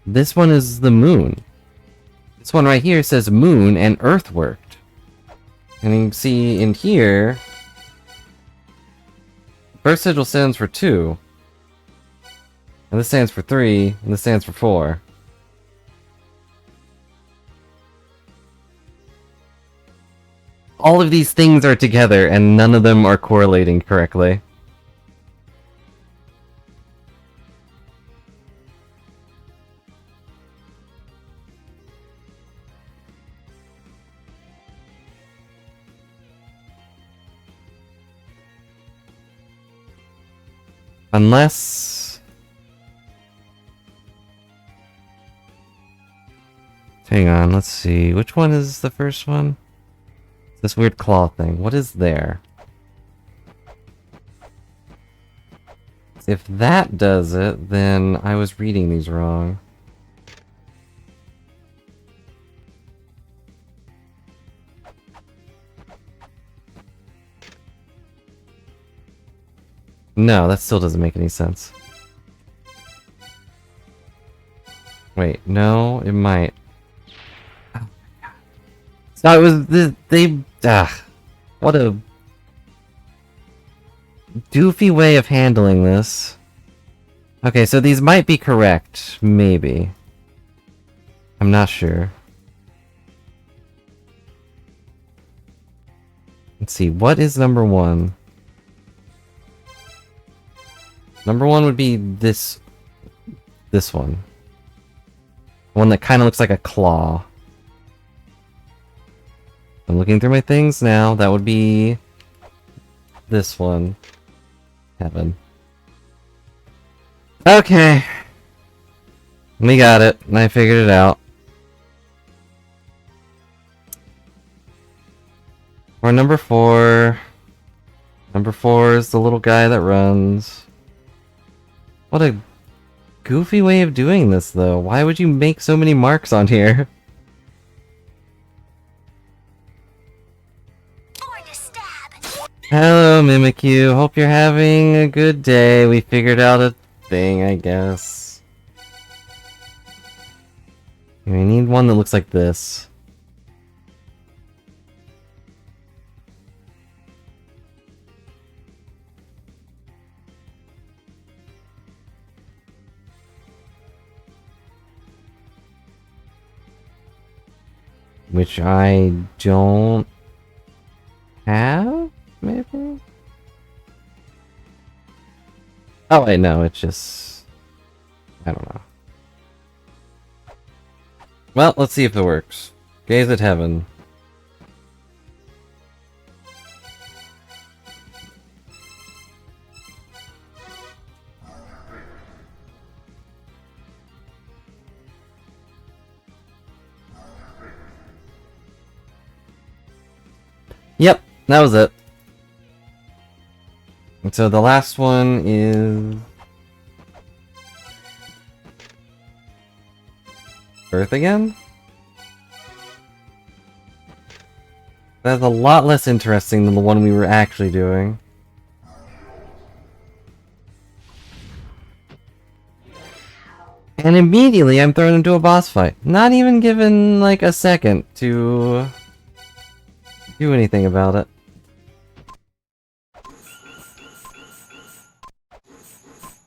this one is the moon. This one right here says moon and earth worked. And you can see in here, first sigil stands for 2. And this stands for 3, and this stands for 4. All of these things are together, and none of them are correlating correctly. Unless... Hang on, let's see. Which one is the first one? This weird claw thing. What is there? If that does it, then I was reading these wrong. No, that still doesn't make any sense. Wait, no, it might. Oh my god. So it was they what a goofy way of handling this. Okay, so these might be correct, maybe. I'm not sure. Let's see, what is number 1? Number 1 would be this one. One that kind of looks like a claw. I'm looking through my things now. That would be this one. Heaven. Okay. We got it. I figured it out. Or number 4. Number 4 is the little guy that runs. What a goofy way of doing this, though. Why would you make so many marks on here? Hello, Mimikyu. Hope you're having a good day. We figured out a thing, I guess. We need one that looks like this. Which I don't have, maybe? Oh wait, no, it's just... I don't know. Well, let's see if it works. Gaze at heaven. Yep, That was it. And so the last one is... Earth again? That's a lot less interesting than the one we were actually doing. And immediately I'm thrown into a boss fight. Not even given, like, a second to do anything about it.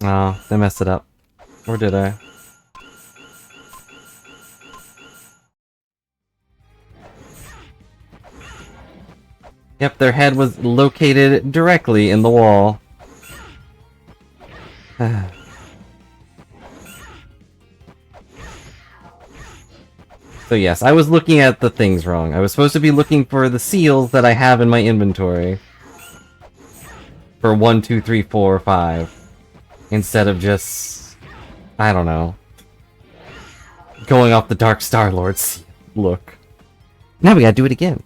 Oh, they messed it up. Or did I? Yep, their head was located directly in the wall. So yes, I was looking at the things wrong. I was supposed to be looking for the seals that I have in my inventory. For 1, 2, 3, 4, 5. Instead of just... I don't know. Going off the Dark Star-Lord's look. Now we gotta do it again.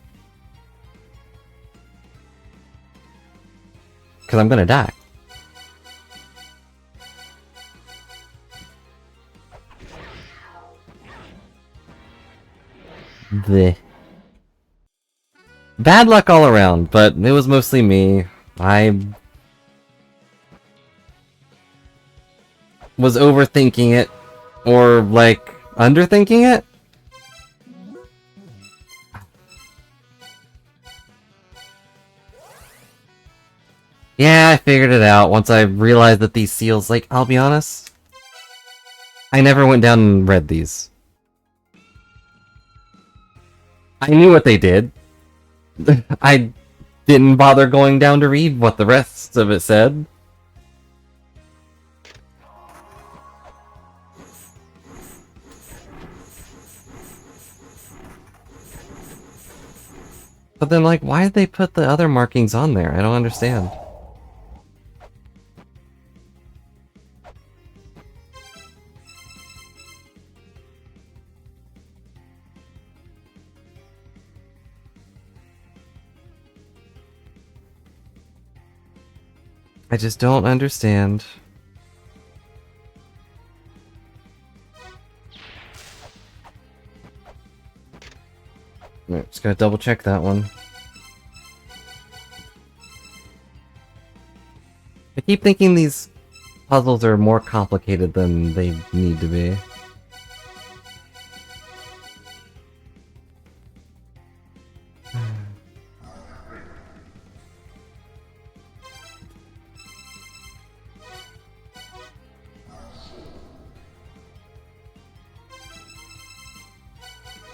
Because I'm gonna die. The bad luck all around, but it was mostly me. I was overthinking it, or like underthinking it. Yeah, I figured it out once I realized that these seals, like, I'll be honest, I never went down and read these. I knew what they did. I didn't bother going down to read what the rest of it said. But then, like, why did they put the other markings on there? I don't understand. I just don't understand. Just gotta double check that one. I keep thinking these puzzles are more complicated than they need to be.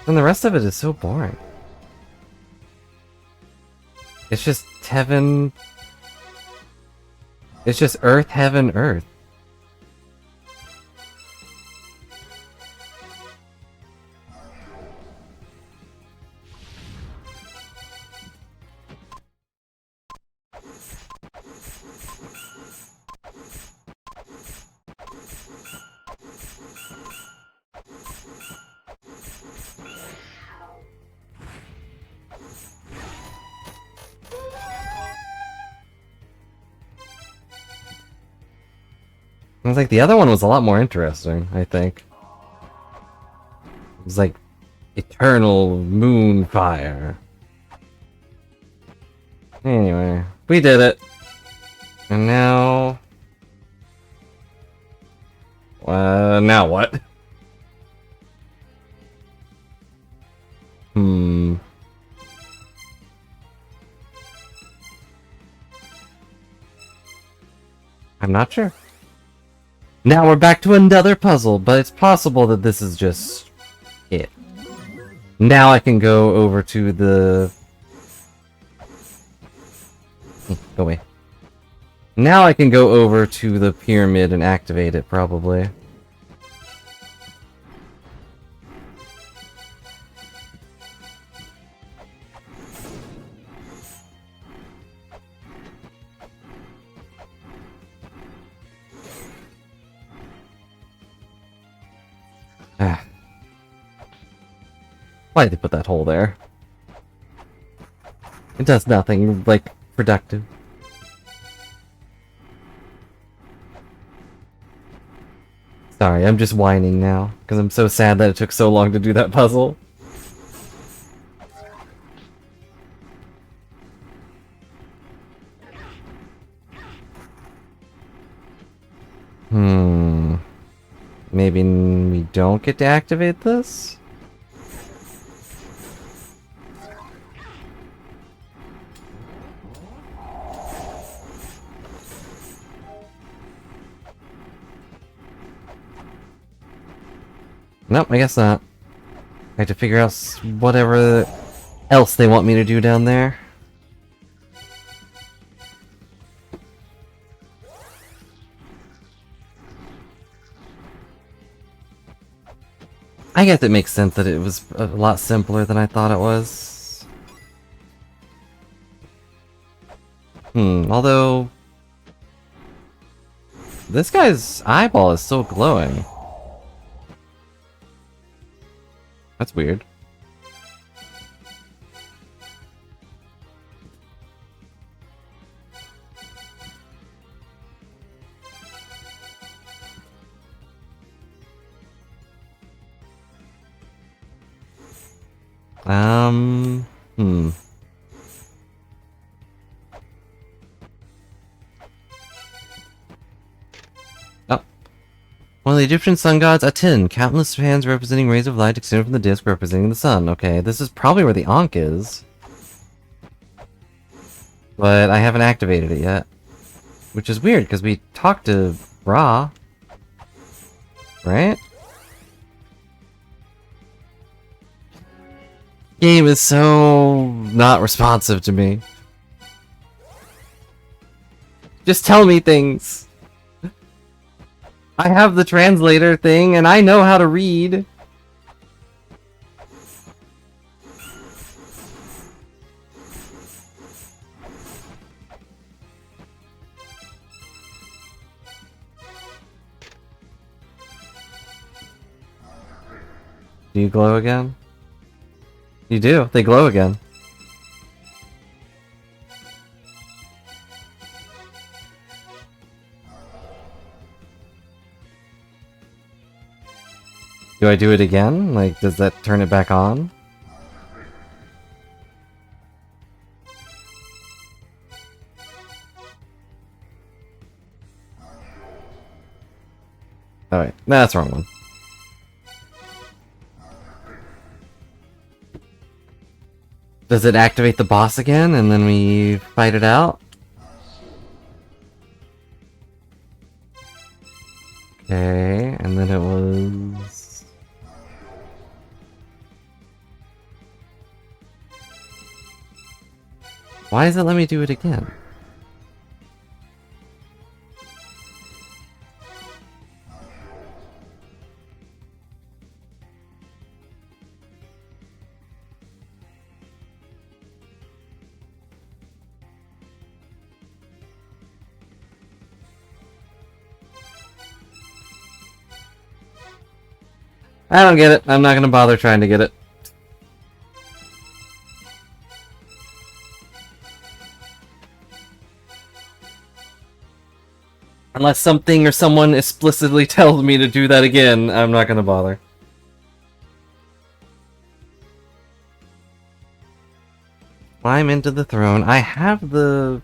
And the rest of it is so boring. It's just heaven. It's just Earth, Heaven, Earth. I was like, the other one was a lot more interesting, I think. It was like eternal moon fire. Anyway, we did it. And now... now what? I'm not sure. Now we're back to another puzzle, but it's possible that this is just it. Now I can go over to the... Go away. Now I can go over to the pyramid and activate it, probably. Why did they put that hole there? It does nothing, like, productive. Sorry, I'm just whining now, because I'm so sad that it took so long to do that puzzle. Maybe we don't get to activate this? Nope, I guess not. I have to figure out whatever else they want me to do down there. I guess it makes sense that it was a lot simpler than I thought it was. Although... this guy's eyeball is still glowing. That's weird. Oh. One of the Egyptian sun gods, Aten. Countless hands representing rays of light extended from the disk representing the sun. Okay, this is probably where the Ankh is. But I haven't activated it yet. Which is weird, because we talked to Ra. Right? Game is so not responsive to me. Just tell me things. I have the translator thing, and I know how to read. Do you glow again? You do. They glow again. Do I do it again? Like, does that turn it back on? Alright, that's the wrong one. Does it activate the boss again, and then we fight it out? Okay, and then it was... Why does it let me do it again? I don't get it. I'm not gonna bother trying to get it. Unless something or someone explicitly tells me to do that again, I'm not gonna bother. Climb into the throne. I have the...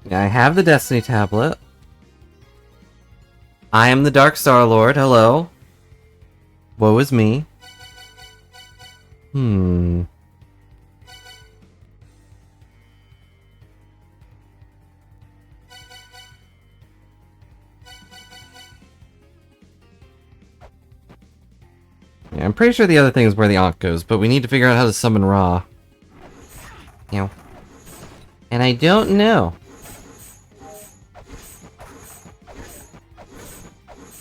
I have the Destiny tablet. I am the Dark Star Lord. Hello. Woe is me. Yeah, I'm pretty sure the other thing is where the Ankh goes, but we need to figure out how to summon Ra. You know. And I don't know.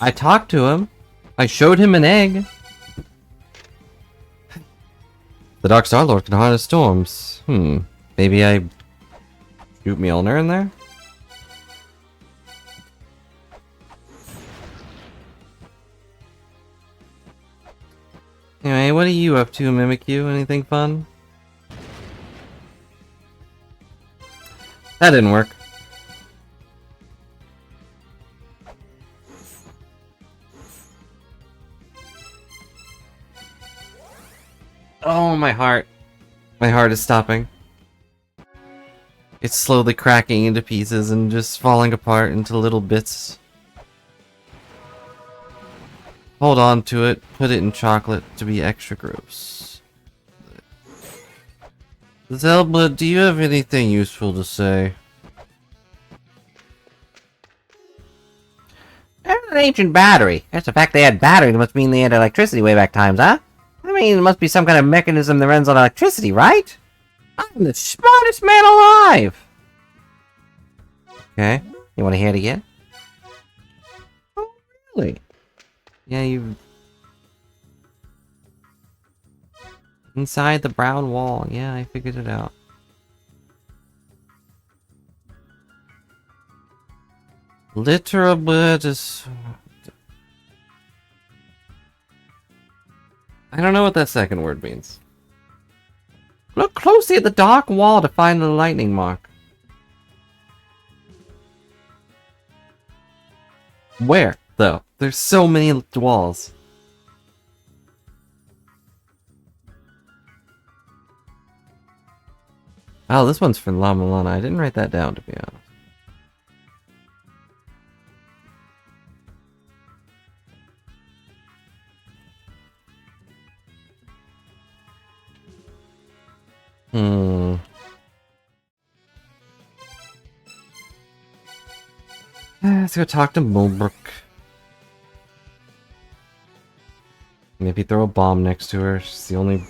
I talked to him. I showed him an egg. The Dark Star Lord can harness storms. Maybe I shoot Mjolnir in there? Anyway, what are you up to, Mimikyu? Anything fun? That didn't work. Oh, my heart. My heart is stopping. It's slowly cracking into pieces and just falling apart into little bits. Hold on to it, put it in chocolate to be extra gross. Zelda, do you have anything useful to say? There's an ancient battery. That's the fact they had batteries must mean they had electricity way back times, huh? I mean, it must be some kind of mechanism that runs on electricity, right? I'm the smartest man alive! Okay. You want to hear it again? Oh, really? Yeah, you... Inside the brown wall. Yeah, I figured it out. Literally just... I don't know what that second word means. Look closely at the dark wall to find the lightning mark. Where, though? There's so many walls. Oh, this one's for La-Mulana. I didn't write that down, to be honest. Let's go talk to Mulbrook. Maybe throw a bomb next to her. She's the only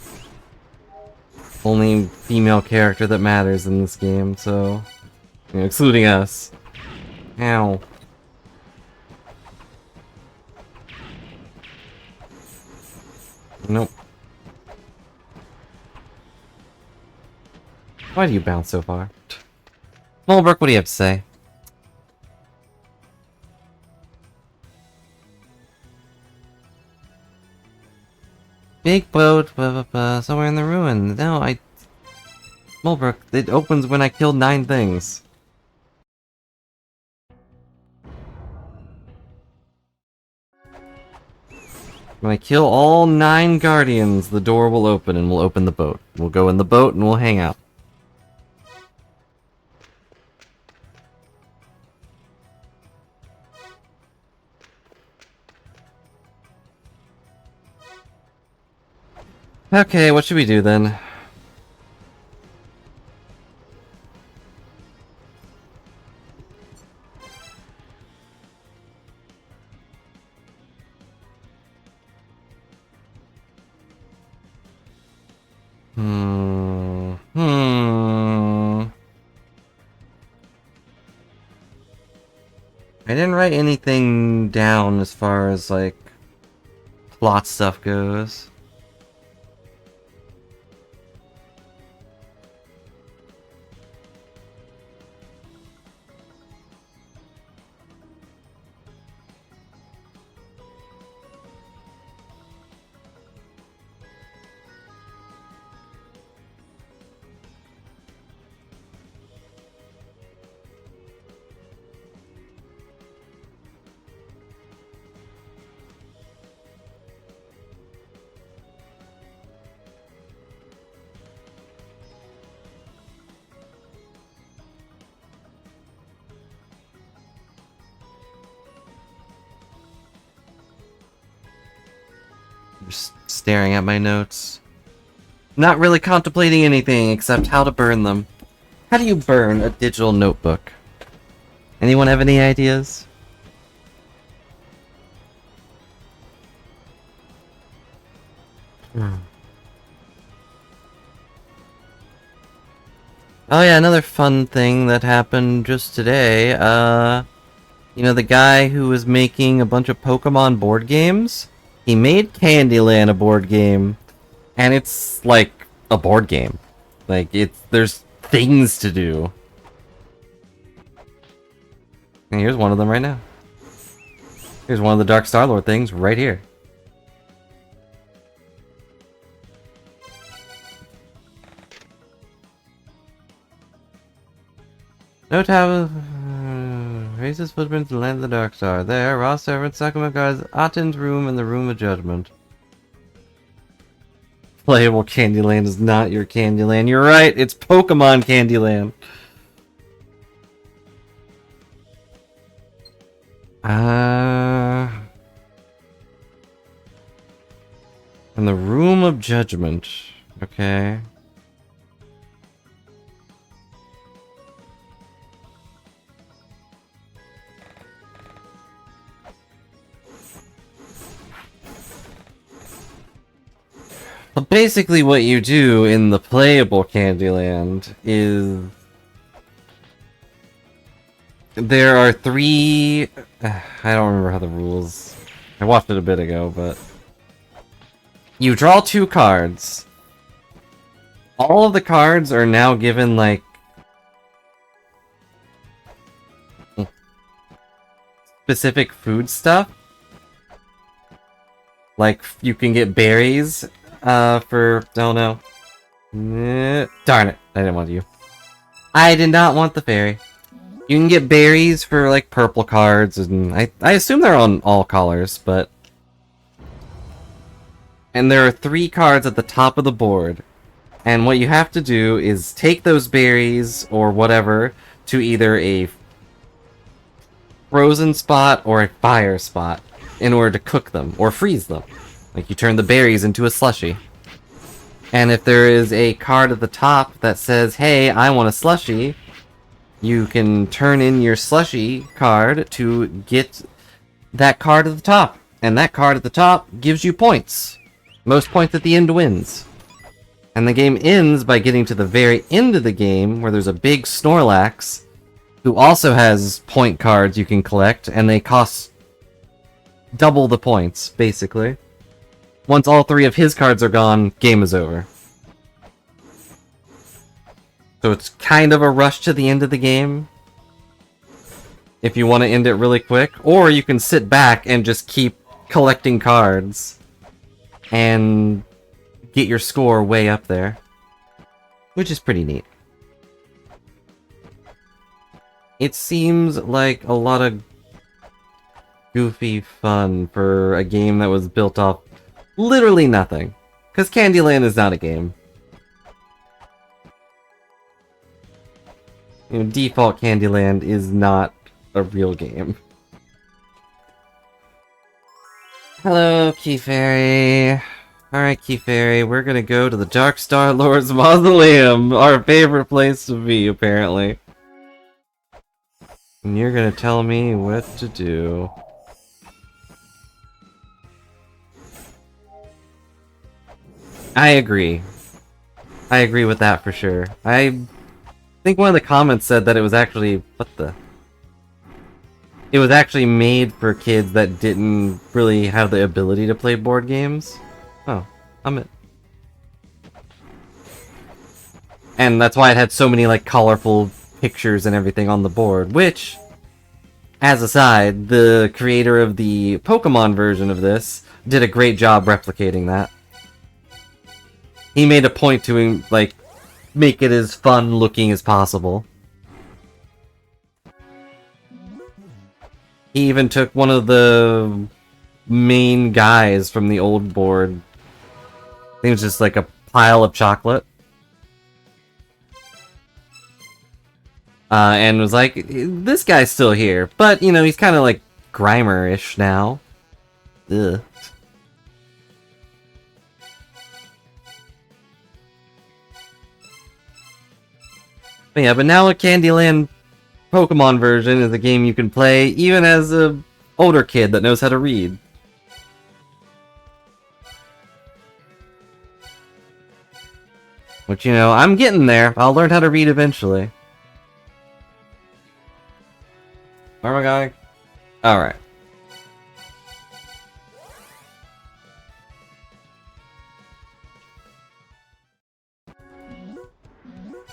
female character that matters in this game, so... You know, excluding us. Ow. Nope. Why do you bounce so far? Mulbrook, what do you have to say? Big boat, blah, blah, blah, somewhere in the ruin. No, Mulbrook, it opens when I killed 9 things. When I kill all 9 guardians, the door will open and we'll open the boat. We'll go in the boat and we'll hang out. Okay, what should we do then? I didn't write anything down as far as, like, plot stuff goes. Just staring at my notes. Not really contemplating anything except how to burn them. How do you burn a digital notebook? Anyone have any ideas? Oh yeah, another fun thing that happened just today. You know the guy who was making a bunch of Pokemon board games? He made Candyland a board game, and it's like a board game. Like there's things to do. And here's one of them right now. Here's one of the Dark Star-Lord things right here. No tab. Raises footprints and lands the Dark Star. There, raw servant Sakuma guards Aten's room and the Room of Judgment. Playable Candyland is not your Candyland. You're right, it's Pokemon Candyland. And the Room of Judgment. Okay. Well, basically what you do in the playable Candyland is... There are three... I don't remember how the rules... I watched it a bit ago, but... You draw 2 cards. All of the cards are now given, like... specific food stuff. Like, you can get berries, for... don't know. Darn it, I didn't want you. I did not want the fairy. You can get berries for, like, purple cards, and I assume they're on all colors, but... And there are 3 cards at the top of the board. And what you have to do is take those berries, or whatever, to either a frozen spot or a fire spot in order to cook them, or freeze them. Like, you turn the berries into a slushie. And if there is a card at the top that says, hey, I want a slushie, you can turn in your slushie card to get that card at the top. And that card at the top gives you points. Most points at the end wins. And the game ends by getting to the very end of the game, where there's a big Snorlax, who also has point cards you can collect, and they cost double the points, basically. Once all 3 of his cards are gone, game is over. So it's kind of a rush to the end of the game, if you want to end it really quick. Or you can sit back and just keep collecting cards and get your score way up there, which is pretty neat. It seems like a lot of goofy fun for a game that was built off literally nothing, because Candyland is not a game. You know, default Candyland is not a real game. Hello, Key Fairy. Alright, Key Fairy, we're gonna go to the Dark Star Lord's Mausoleum, our favorite place to be, apparently. And you're gonna tell me what to do. I agree. I agree with that for sure. I think one of the comments said that it was actually... what the... It was actually made for kids that didn't really have the ability to play board games. Oh, I'm it. And that's why it had so many, like, colorful pictures and everything on the board, which, as a side, the creator of the Pokemon version of this did a great job replicating that. He made a point to, like, make it as fun looking as possible. He even took one of the main guys from the old board. I think it was just like a pile of chocolate. And was like, this guy's still here. But, you know, he's kind of like Grimer-ish now. Ugh. But yeah, but now a Candyland Pokemon version is a game you can play even as a older kid that knows how to read. Which, you know, I'm getting there. I'll learn how to read eventually. Where am I going? Alright.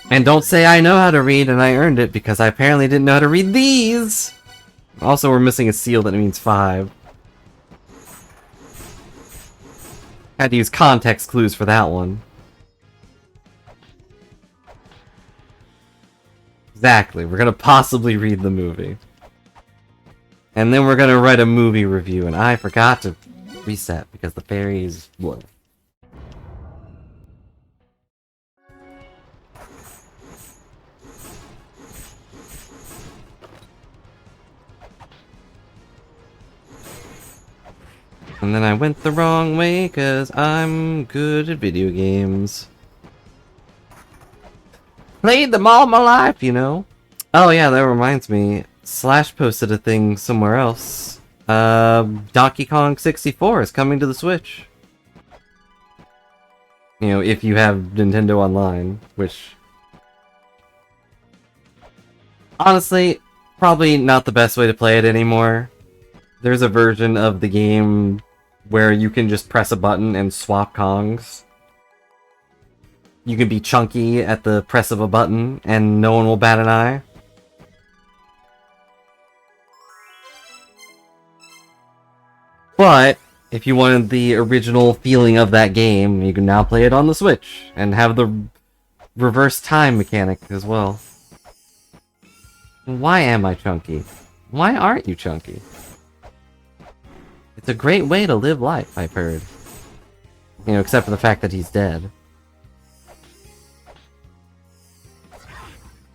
And don't say I know how to read and I earned it, because I apparently didn't know how to read these! Also, we're missing a seal that means 5. Had to use context clues for that one. Exactly. We're gonna possibly read the movie. And then we're gonna write a movie review, and I forgot to reset because the fairies would. And then I went the wrong way because I'm good at video games. Played them all my life, you know? Oh yeah, that reminds me. Slash posted a thing somewhere else. Donkey Kong 64 is coming to the Switch. You know, if you have Nintendo Online, which... honestly, probably not the best way to play it anymore. There's a version of the game where you can just press a button and swap Kongs. You can be chunky at the press of a button, and no one will bat an eye. But, if you wanted the original feeling of that game, you can now play it on the Switch, and have the reverse time mechanic as well. Why am I chunky? Why aren't you chunky? It's a great way to live life, I've heard. You know, except for the fact that he's dead.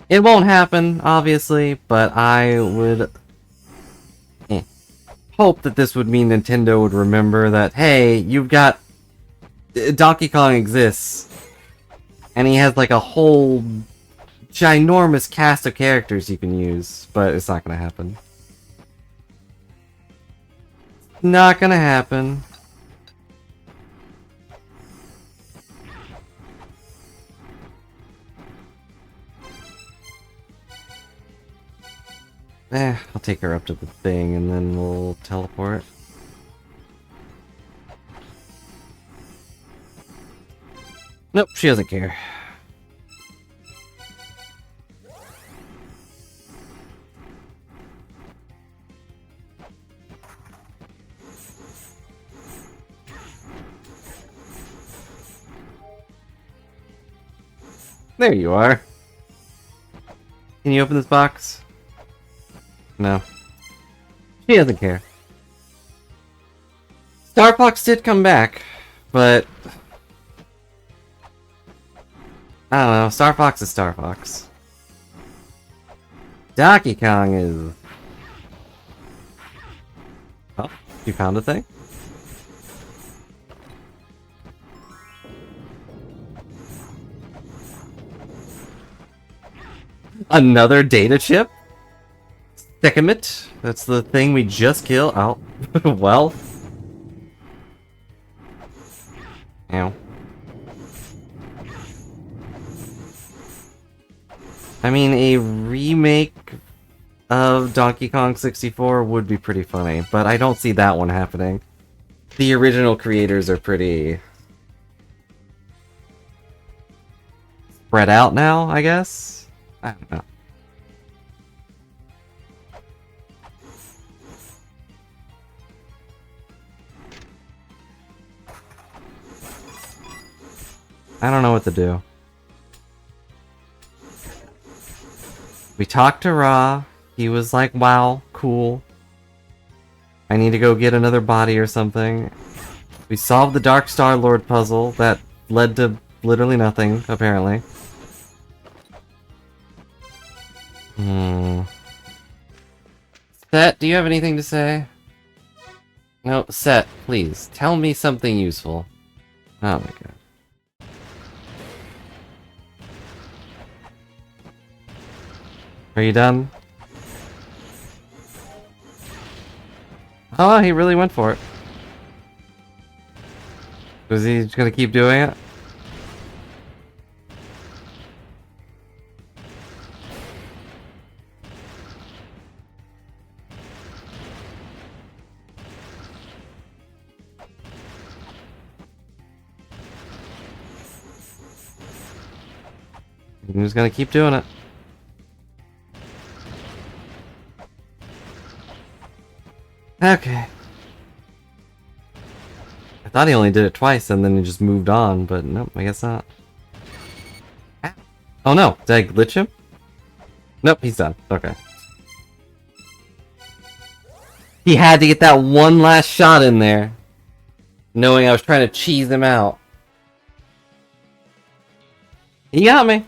It won't happen, obviously, but I would... hope that this would mean Nintendo would remember that, hey, you've got... Donkey Kong exists. And he has like a whole ginormous cast of characters you can use, but it's not gonna happen. Not gonna happen. I'll take her up to the thing and then we'll teleport. Nope, she doesn't care. There you are. Can you open this box? No. She doesn't care. Star Fox did come back, but... I don't know, Star Fox is Star Fox. Donkey Kong is... Oh, you found a thing? Another data chip? Second, that's the thing we just killed. Oh, well. Ow. I mean, a remake of Donkey Kong 64 would be pretty funny, but I don't see that one happening. The original creators are pretty... spread out now, I guess? I don't know. I don't know what to do. We talked to Ra. He was like, wow, cool. I need to go get another body or something. We solved the Dark Star Lord puzzle that led to literally nothing, apparently. Set, do you have anything to say? No, Set, please, tell me something useful. Oh my god. Are you done? Oh, he really went for it. Was he just gonna keep doing it? He was gonna keep doing it. Okay. I thought he only did it twice and then he just moved on, but nope, I guess not. Oh no, did I glitch him? Nope, he's done. Okay. He had to get that one last shot in there, knowing I was trying to cheese him out. He got me.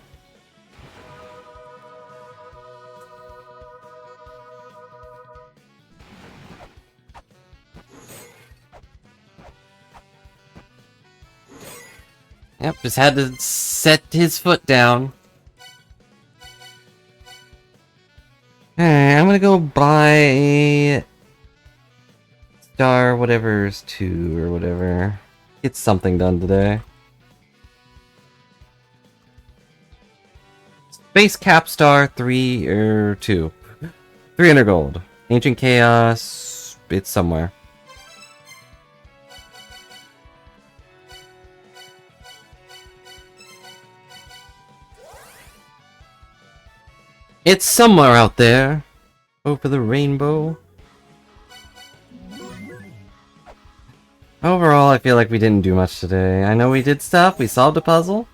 Yep, just had to set his foot down. Alright, I'm gonna go buy a star whatever's 2 or whatever. Get something done today. Space Cap Star 3 or 2. 300 gold. Ancient Chaos. It's somewhere. It's somewhere out there. Over the rainbow. Overall, I feel like we didn't do much today. I know we did stuff. We solved a puzzle.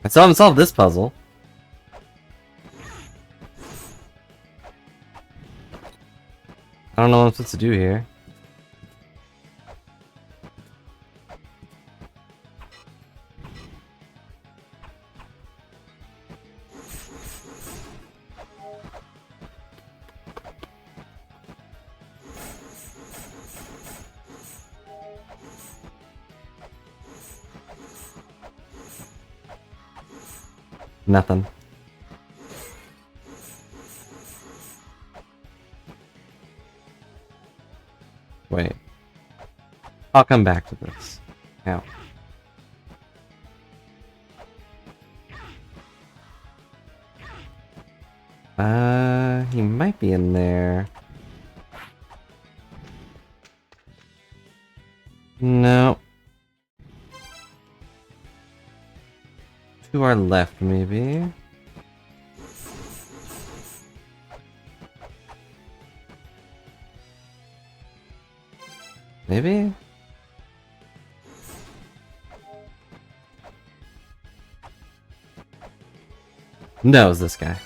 I still haven't solved this puzzle. I don't know what I'm supposed to do here. Nothing. Wait. I'll come back to this. Ow. He might be in there. No. To our left, maybe. Maybe? No, it's this guy.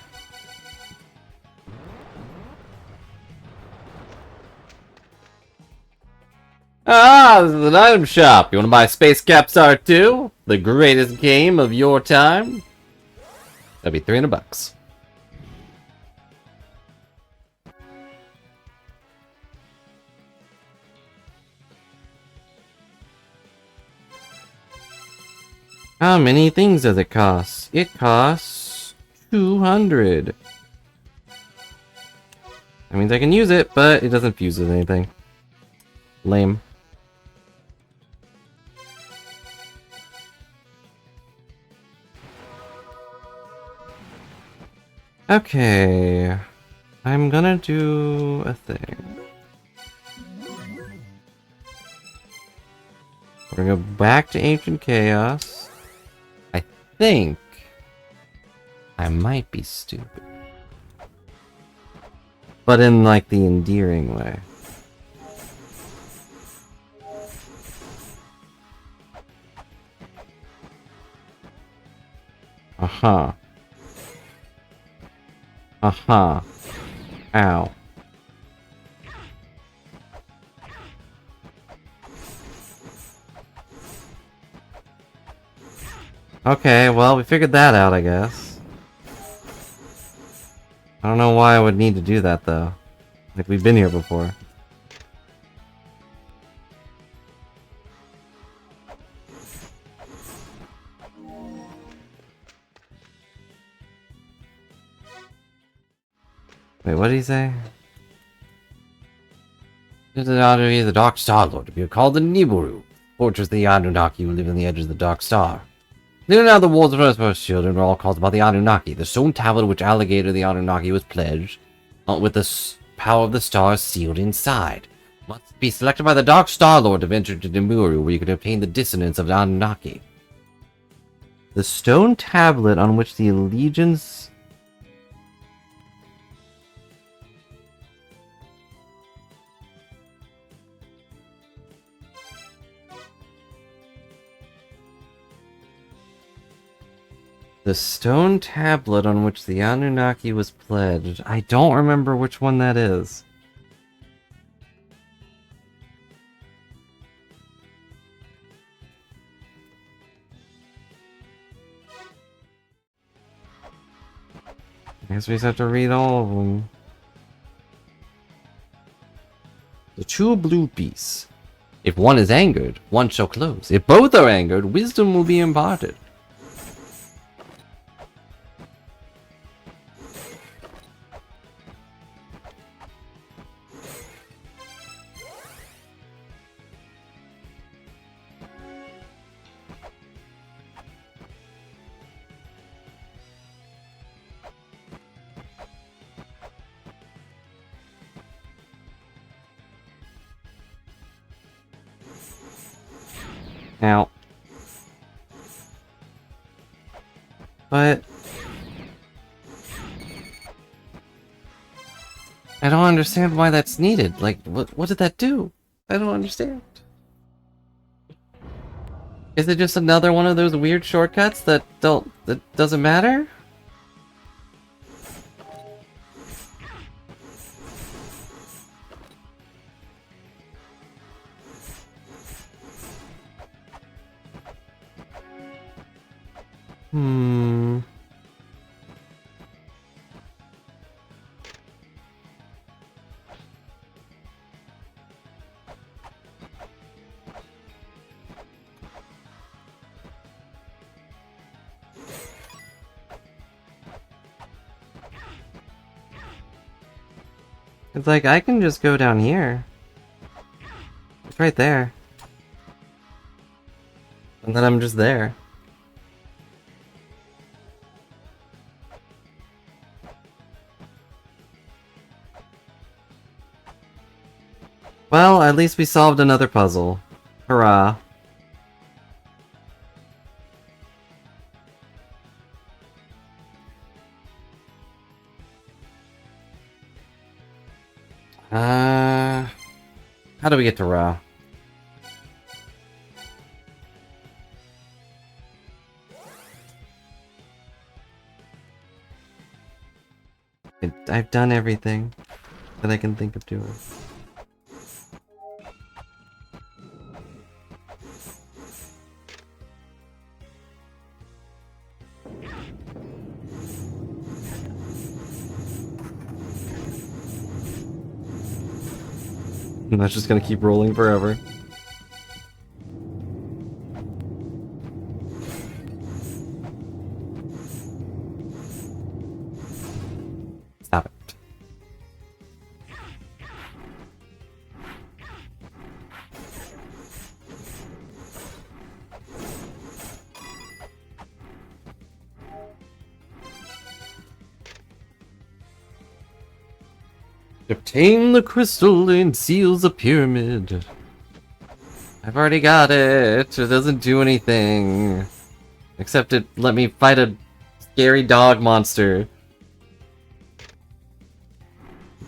Ah, this is an item shop. You want to buy Space Capstar 2? The greatest game of your time? That'd be 300 bucks. How many things does it cost? It costs 200. That means I can use it, but it doesn't fuse with anything. Lame. Okay. I'm gonna do a thing. We're gonna go back to Ancient Chaos. I think I might be stupid. But in like the endearing way. Uh-huh. Uh-huh. Ow. Okay, well, we figured that out, I guess. I don't know why I would need to do that, though. Like, we've been here before. Wait, what did he say? This is Anunnaki, the Dark Star Lord, to be called the Nibiru, fortress of the Anunnaki who live on the edges of the Dark Star. Near now, the walls of Earth's children were all caused by the Anunnaki. The stone tablet which Alligator the Anunnaki was pledged, with the power of the stars sealed inside, must be selected by the Dark Star Lord to enter to Nibiru, where you can obtain the dissonance of the Anunnaki. The stone tablet on which the allegiance... The stone tablet on which the Anunnaki was pledged. I don't remember which one that is. I guess we just have to read all of them. The true blue piece. If one is angered, one shall close. If both are angered, wisdom will be imparted. Now, but I don't understand why that's needed. Like, what did that do? I don't understand. Is it just another one of those weird shortcuts that doesn't matter? Hmm. It's like, I can just go down here. It's right there. And then I'm just there. Well, at least we solved another puzzle. Hurrah. How do we get to Ra? I've done everything that I can think of doing. And that's just gonna keep rolling forever. Stop it. Obtain the crystal and seals the pyramid. I've already got it. It doesn't do anything. Except it let me fight a scary dog monster.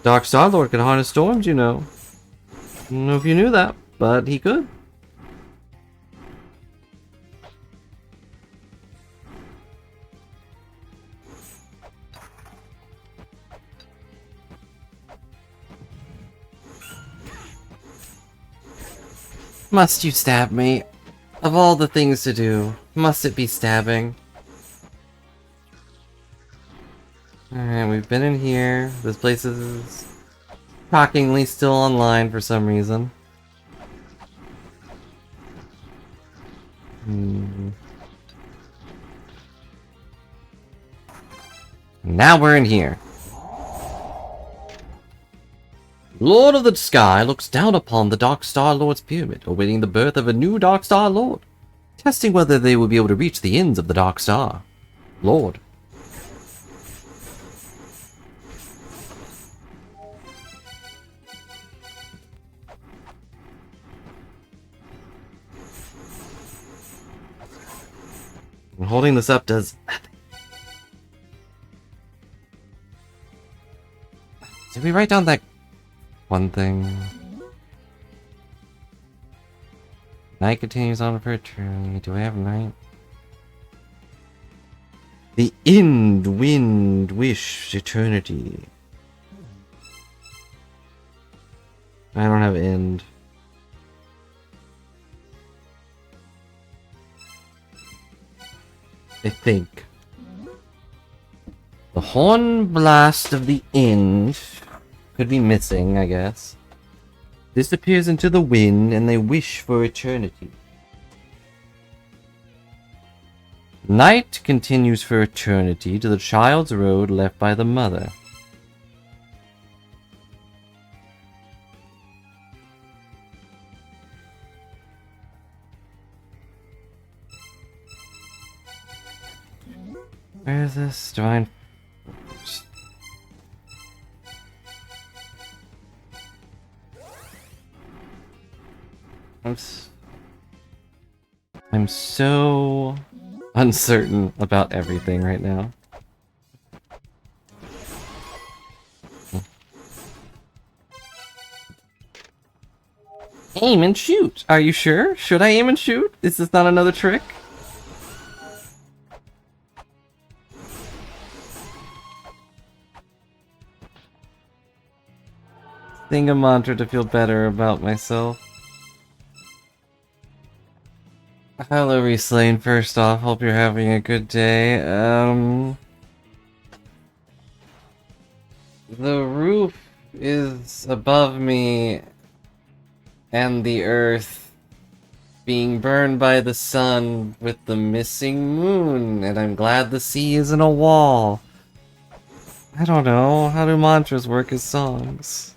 Dark Star-Lord can harness storms, you know. I don't know if you knew that, but he could. Must you stab me? Of all the things to do, must it be stabbing? Alright, we've been in here. This place is shockingly still online for some reason. Now we're in here. Lord of the Sky looks down upon the Dark Star Lord's pyramid, awaiting the birth of a new Dark Star Lord, testing whether they will be able to reach the ends of the Dark Star. Lord. And holding this up does nothing. Did we write down that one thing? Night continues on for eternity. Do I have night? The end wind wish eternity. I don't have end. I think. The horn blast of the end could be missing, I guess. Disappears into the wind and they wish for eternity. Night continues for eternity to the child's road left by the mother. Where is this? Divine... I'm so uncertain about everything right now. Aim and shoot! Are you sure? Should I aim and shoot? Is this not another trick? Sing a mantra to feel better about myself. Hello, Reslane. First off, hope you're having a good day. The roof is above me, and the earth being burned by the sun with the missing moon, and I'm glad the sea isn't a wall. I don't know. How do mantras work as songs?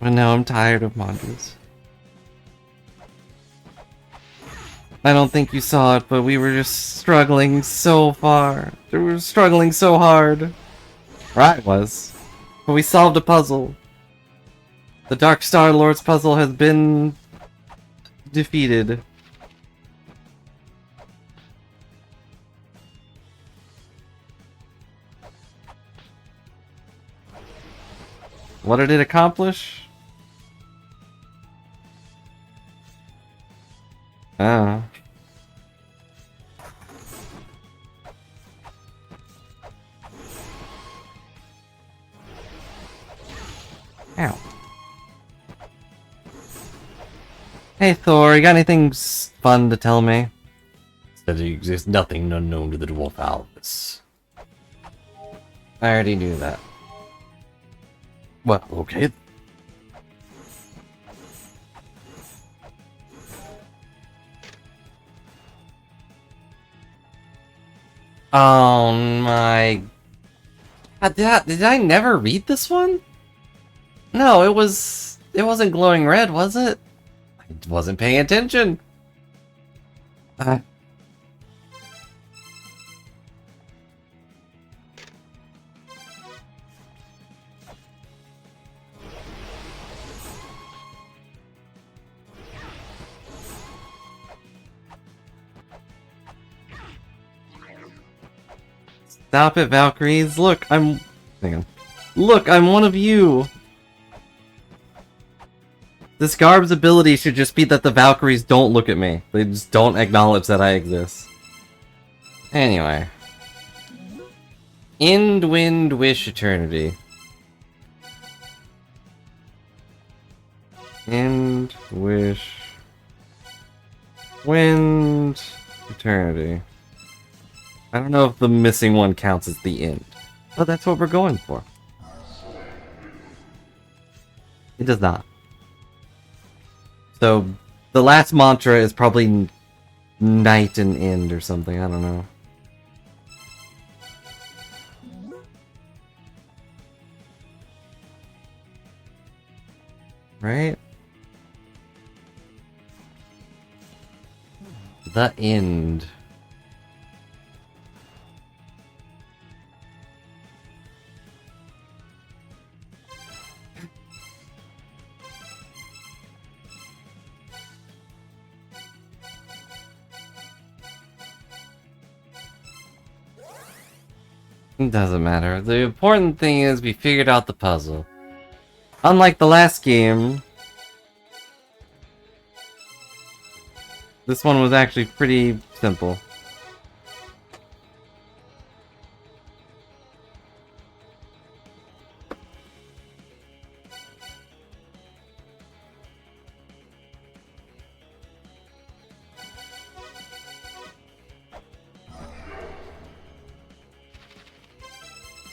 But now I'm tired of mantras. I don't think you saw it, but we were just struggling so far. We were struggling so hard. Or I was. But we solved a puzzle. The Dark Star Lord's puzzle has been defeated. What did it accomplish? Ah. Ow. Hey Thor, you got anything fun to tell me? Said there exists nothing unknown to the dwarf Albus. I already knew that. Well, okay. Oh my... Did I never read this one? No, it wasn't glowing red, was it? I wasn't paying attention. Stop it, Valkyries. Look, hang on. Look, I'm one of you. This Garb's ability should just be that the Valkyries don't look at me. They just don't acknowledge that I exist. Anyway. End Wind Wish Eternity. End Wish Wind Eternity. I don't know if the missing one counts as the end, but that's what we're going for. It does not. So, the last mantra is probably night and end or something, I don't know. Right? The end. It doesn't matter. The important thing is we figured out the puzzle. Unlike the last game, This one was actually pretty simple.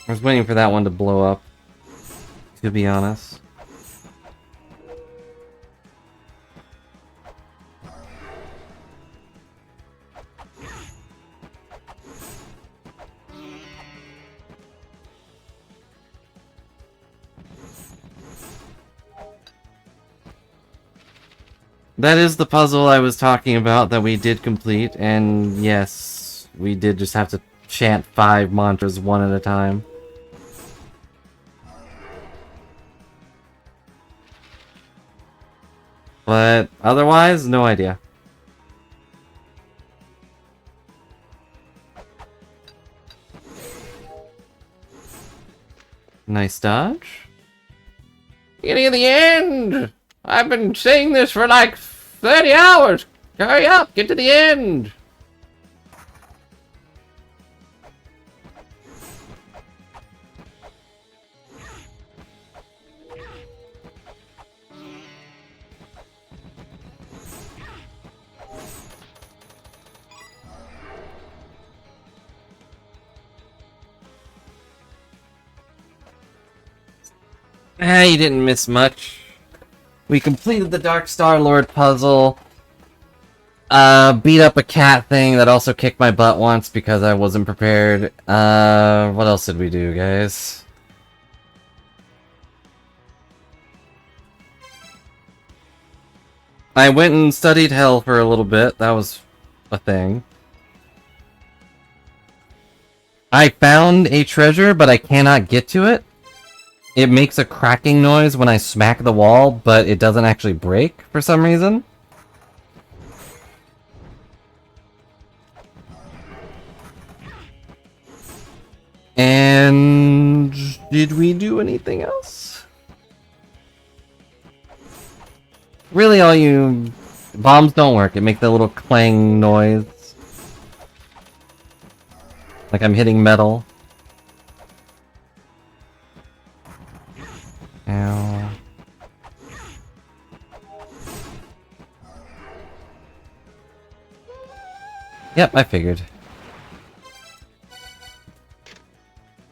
I was waiting for that one to blow up, to be honest. That is the puzzle I was talking about that we did complete, and yes, we did just have to chant 5 mantras one at a time. But otherwise, no idea. Nice dodge. Getting to the end! I've been saying this for like 30 hours! Hurry up, get to the end! You didn't miss much. We completed the Dark Star Lord puzzle. Beat up a cat thing that also kicked my butt once because I wasn't prepared. What else did we do, guys? I went and studied hell for a little bit. That was a thing. I found a treasure, but I cannot get to it. It makes a cracking noise when I smack the wall, but it doesn't actually break for some reason. And did we do anything else? Really, all you bombs don't work. It makes the little clang noise. Like I'm hitting metal. Ow. Yep, I figured.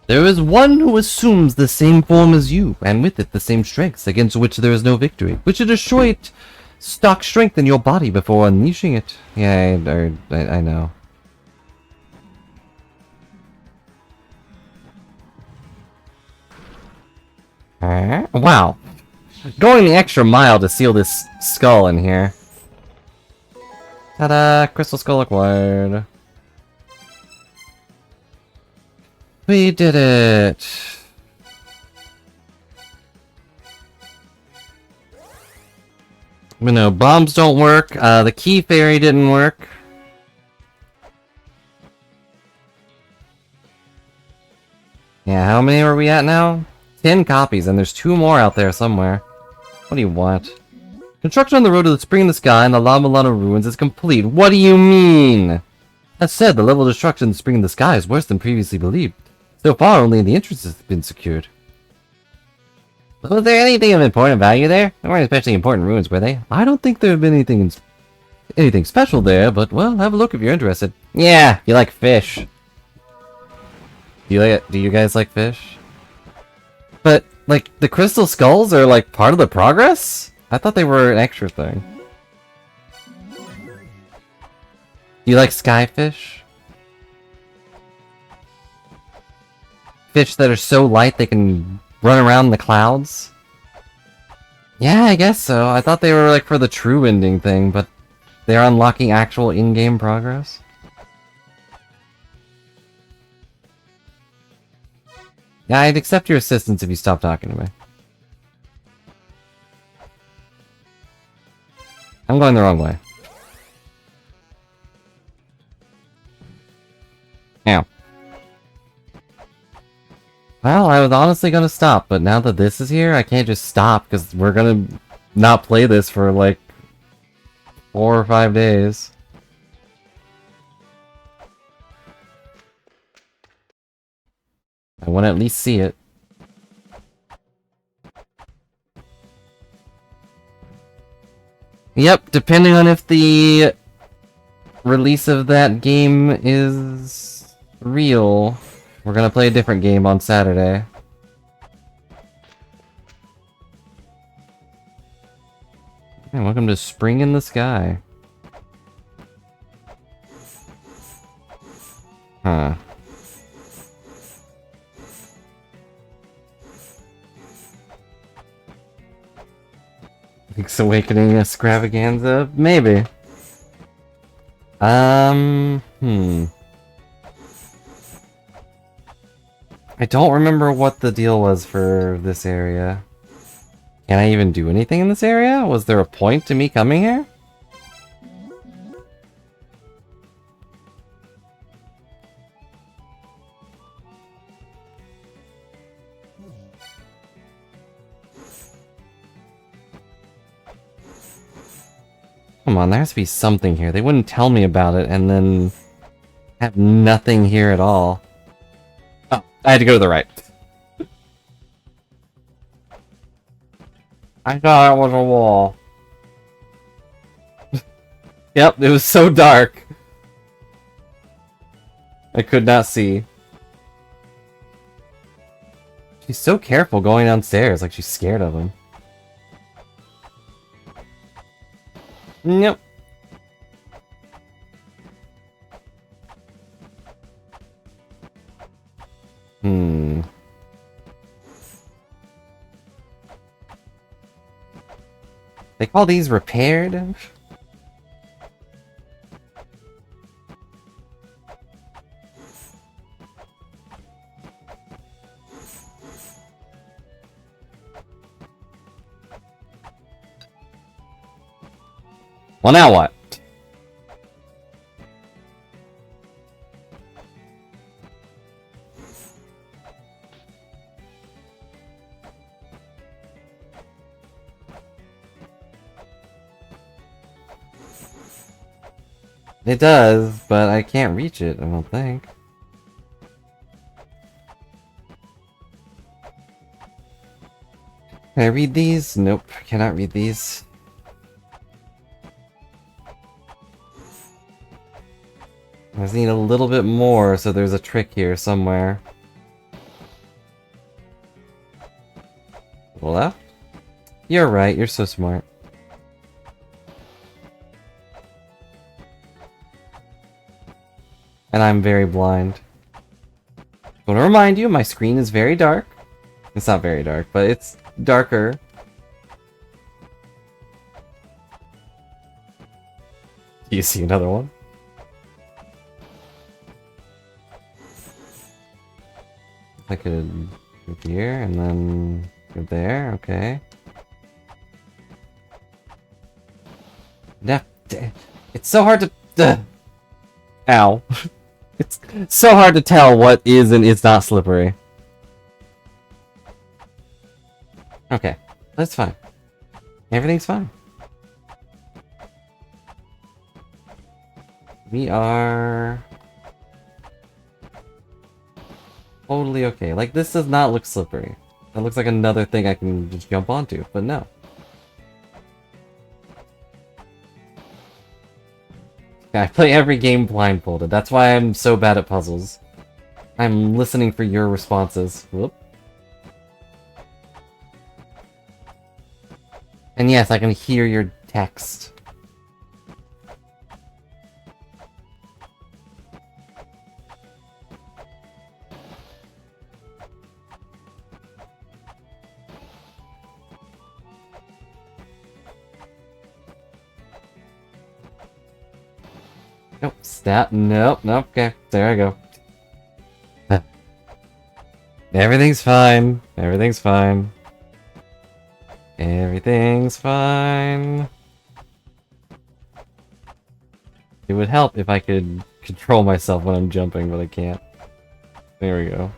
There is one who assumes the same form as you, and with it the same strengths, against which there is no victory. Which should assure it stock strength in your body before unleashing it. Yeah, I know. Wow. Going the extra mile to seal this skull in here. Ta-da! Crystal skull acquired. We did it! But no, bombs don't work. The key fairy didn't work. Yeah, how many are we at now? 10 copies, and there's 2 more out there somewhere. What do you want? Construction on the road to the Spring in the Sky and the La-Mulana ruins is complete. What do you mean? That said, the level of destruction in the Spring in the Sky is worse than previously believed. So far, only the entrance has been secured. Was there anything of important value there? They weren't especially important ruins, were they? I don't think there have been anything special there, but, well, have a look if you're interested. Yeah, you like fish. Do you guys like fish? But, like, the crystal skulls are, like, part of the progress? I thought they were an extra thing. You like skyfish? Fish that are so light they can run around in the clouds? Yeah, I guess so. I thought they were, like, for the true ending thing, but they're unlocking actual in-game progress? Yeah, I'd accept your assistance if you stop talking to me. I'm going the wrong way. Ow. Well, I was honestly gonna stop, but now that this is here, I can't just stop, because we're gonna not play this for, like, 4 or 5 days. I want to at least see it. Yep, depending on if the release of that game is real, we're gonna play a different game on Saturday. Hey, welcome to Spring in the Sky. Huh. Link's Awakening extravaganza? Maybe. I don't remember what the deal was for this area. Can I even do anything in this area? Was there a point to me coming here? Come on, there has to be something here. They wouldn't tell me about it and then have nothing here at all. Oh, I had to go to the right. I thought it was a wall. Yep, it was so dark. I could not see. She's so careful going downstairs, like she's scared of him. Yep. They call these repaired? Well, now what? It does, but I can't reach it, I don't think. Can I read these? Nope, cannot read these. I just need a little bit more, so there's a trick here somewhere. Left? You're right, you're so smart. And I'm very blind. I want to remind you, my screen is very dark. It's not very dark, but it's darker. Do you see another one? I could go here and then go there, okay. Yeah, it's so hard to... Ow. It's so hard to tell what is and is not slippery. Okay, that's fine. Everything's fine. We are... totally okay. Like, this does not look slippery. That looks like another thing I can just jump onto, but no. I play every game blindfolded. That's why I'm so bad at puzzles. I'm listening for your responses. Whoop. And yes, I can hear your text. Nope, stat. Nope, nope, okay. There I go. Everything's fine. Everything's fine. Everything's fine. It would help if I could control myself when I'm jumping, but I can't. There we go.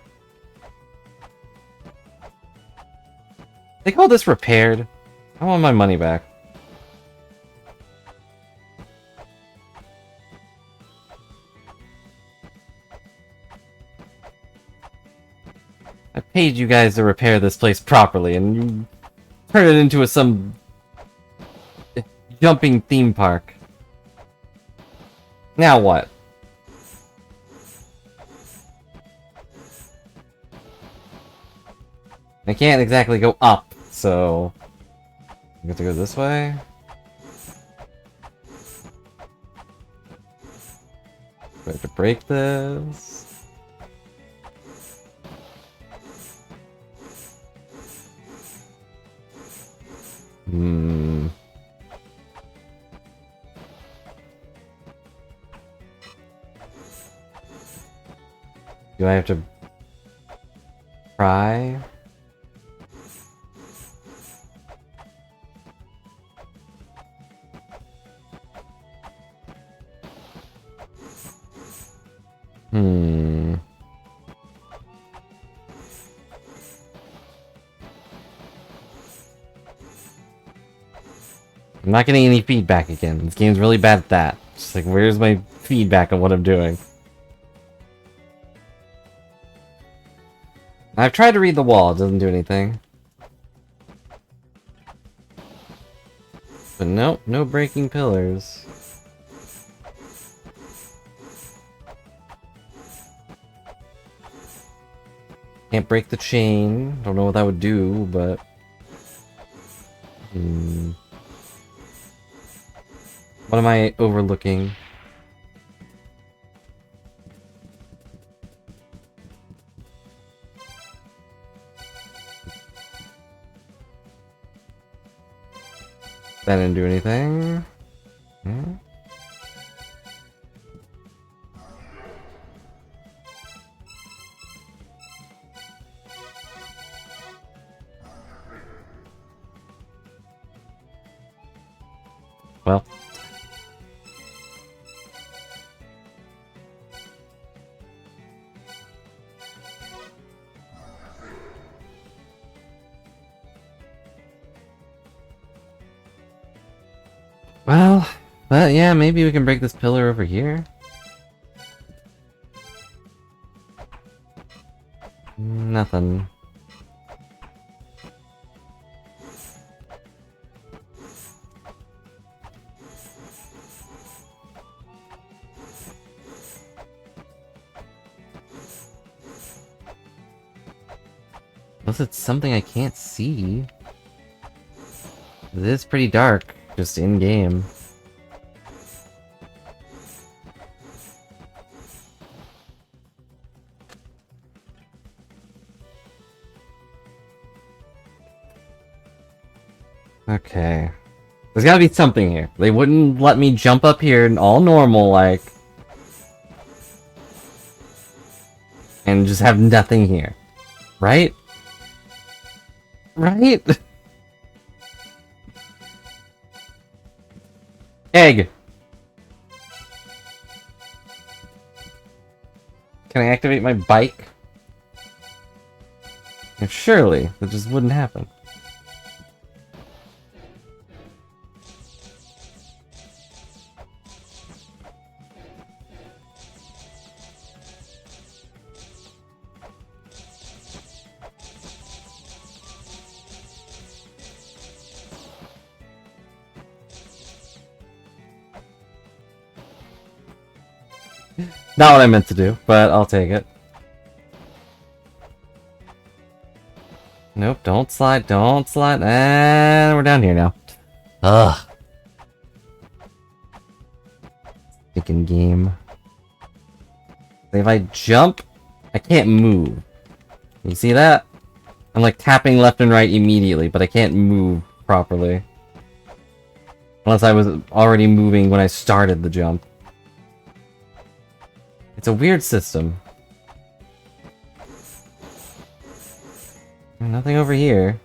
They call this repaired. I want my money back. paid you guys to repair this place properly, and you turn it into some jumping theme park. Now what? I can't exactly go up, so I have to go this way. Do I have to break this? Hmm. Do I have to try? Hmm. I'm not getting any feedback again. This game's really bad at that. Just like, where's my feedback on what I'm doing? I've tried to read the wall, it doesn't do anything. But nope, no breaking pillars. Can't break the chain. Don't know what that would do, but... What am I overlooking? That didn't do anything. Hmm? Well. Well, but yeah, maybe we can break this pillar over here. Nothing. Unless it's something I can't see. It is pretty dark, just in-game. Okay. There's gotta be something here. They wouldn't let me jump up here and all normal, like... and just have nothing here. Right? Right? Egg! Can I activate my bike? Yeah, surely, that just wouldn't happen. Not what I meant to do, but I'll take it. Nope, don't slide, don't slide. And we're down here now. Ugh. Stinking game. If I jump, I can't move. You see that? I'm like tapping left and right immediately, but I can't move properly. Unless I was already moving when I started the jump. It's a weird system. Nothing over here.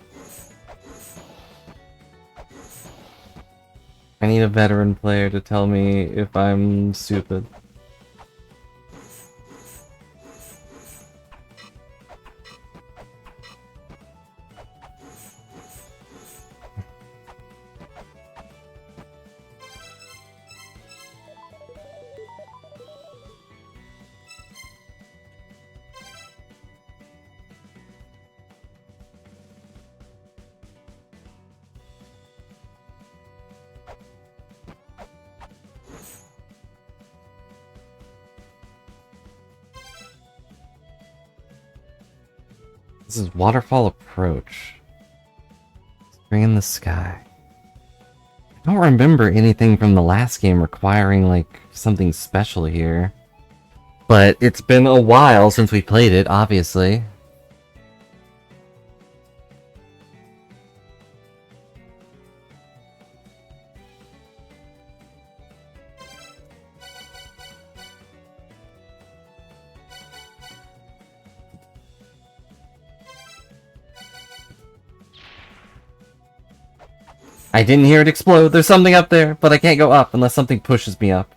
I need a veteran player to tell me if I'm stupid. This is Waterfall Approach. Spring in the Sky. I don't remember anything from the last game requiring, like, something special here. But it's been a while since we played it, obviously. I didn't hear it explode. There's something up there, but I can't go up unless something pushes me up.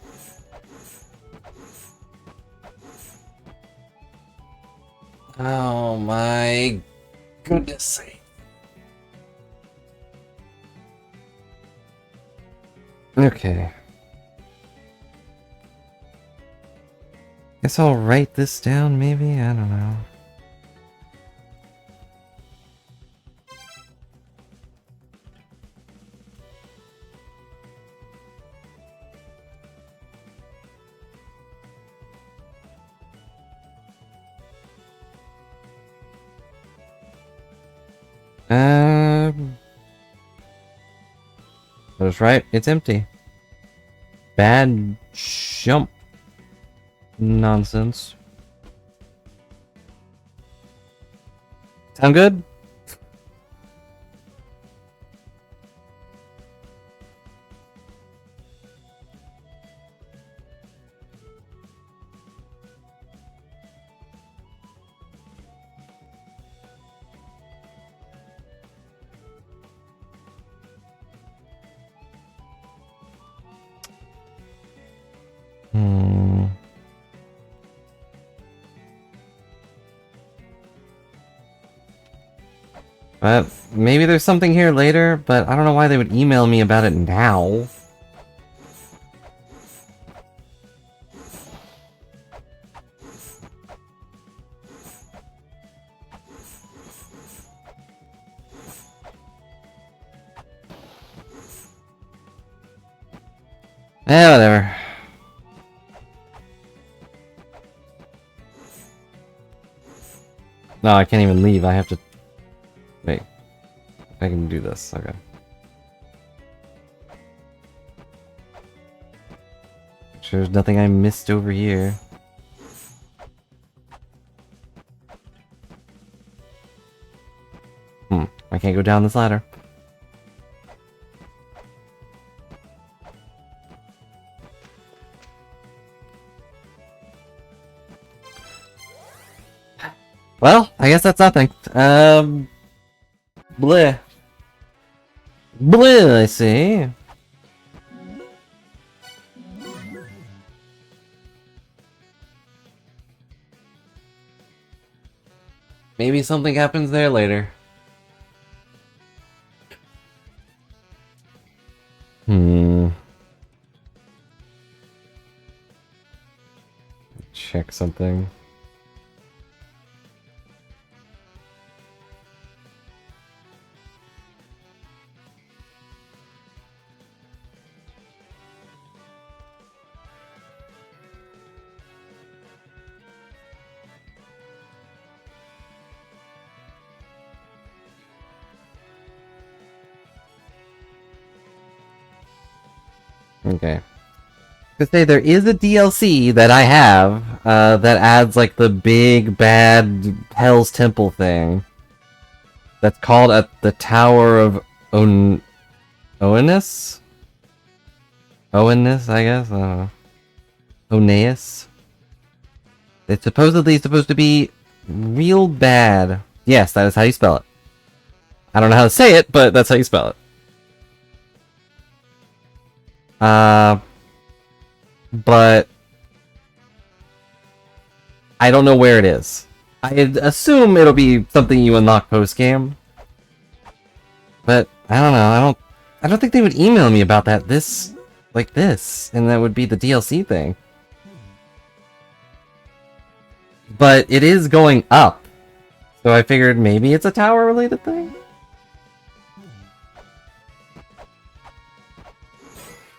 Oh my goodness sake. Okay. Guess I'll write this down, maybe? I don't know. I was right, it's empty. Bad jump nonsense. Sound good? Maybe there's something here later, but I don't know why they would email me about it now. Whatever. No, I can't even leave. I have to... Wait. I can do this. Okay. Sure there's nothing I missed over here. I can't go down this ladder. Well, I guess that's nothing. Bleh. Bleh, I see. Maybe something happens there later. Check something. Okay. To say there is a DLC that I have that adds like the big bad Hell's Temple thing. That's called at the Tower of Oenus? Oenus, I guess. I don't know. Oeneus. It's supposedly supposed to be real bad. Yes, that is how you spell it. I don't know how to say it, but that's how you spell it. But I don't know where it is. I assume it'll be something you unlock post-game. But I don't know. I don't think they would email me about that like this, and that would be the DLC thing. But it is going up. So I figured maybe it's a tower related thing.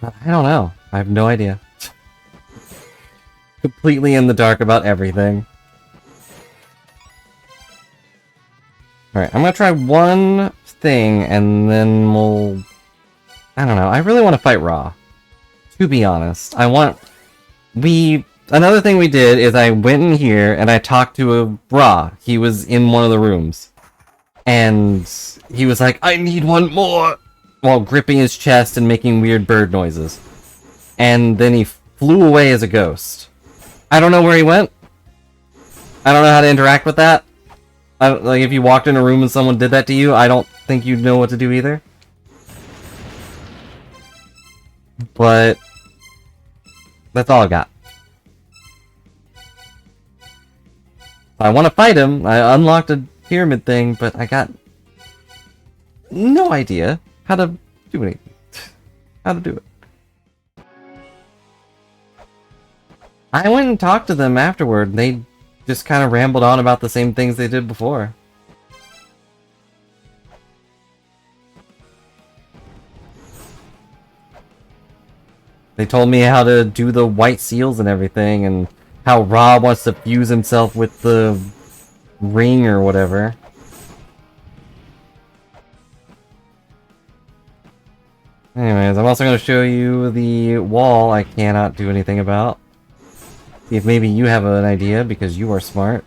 I don't know. I have no idea. Completely in the dark about everything. Alright, I'm gonna try one thing, and then we'll... I don't know, I really want to fight Ra. To be honest. Another thing we did is I went in here, and I talked to a Ra. He was in one of the rooms. And he was like, I need one more! While gripping his chest and making weird bird noises. And then he flew away as a ghost. I don't know where he went. I don't know how to interact with that. Like, if you walked in a room and someone did that to you, I don't think you'd know what to do either. But that's all I got. I want to fight him. I unlocked a pyramid thing, but I got no idea how to do anything. How to do it. I went and talked to them afterward, and they just kind of rambled on about the same things they did before. They told me how to do the white seals and everything, and how Rob wants to fuse himself with the ring or whatever. Anyways, I'm also going to show you the wall I cannot do anything about. See if maybe you have an idea, because you are smart.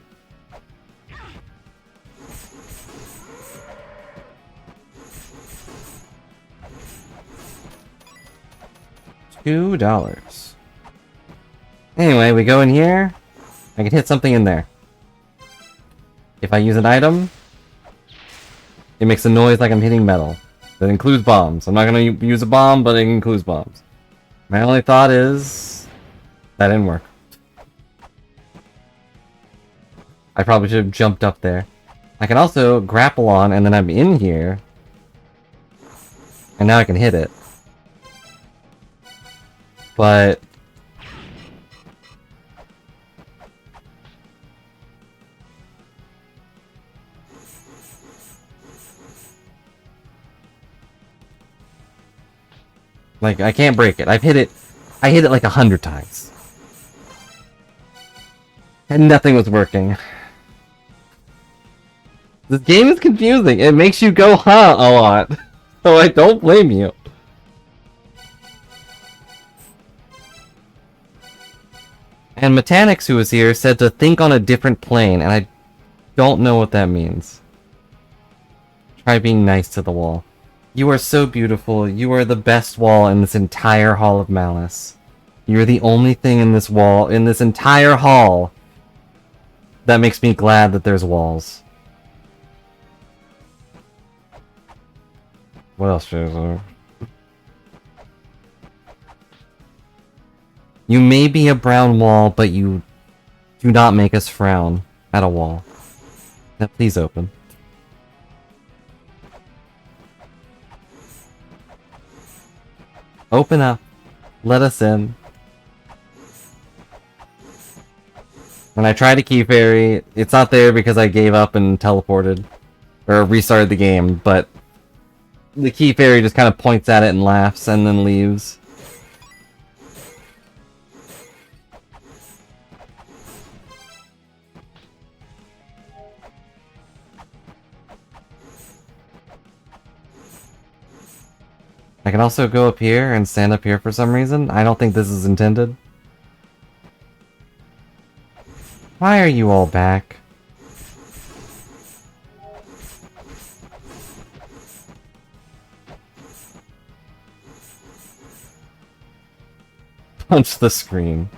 $2. Anyway, we go in here. I can hit something in there. If I use an item, it makes a noise like I'm hitting metal. That includes bombs. I'm not gonna use a bomb, but it includes bombs. My only thought is... that didn't work. I probably should have jumped up there. I can also grapple on, and then I'm in here. And now I can hit it. But... like, I can't break it. I hit it like 100 times. And nothing was working. This game is confusing. It makes you go, huh, a lot. So I don't blame you. And Metanix, who was here, said to think on a different plane, and I don't know what that means. Try being nice to the wall. You are so beautiful. You are the best wall in this entire Hall of Malice. You're the only thing in this wall, in this entire hall, that makes me glad that there's walls. What else should I say? You may be a brown wall, but you do not make us frown at a wall. Now please open. Open up. Let us in. When I tried a key fairy, it's not there because I gave up and teleported. Or restarted the game, but the key fairy just kind of points at it and laughs and then leaves. I can also go up here and stand up here for some reason. I don't think this is intended. Why are you all back? Punch the screen.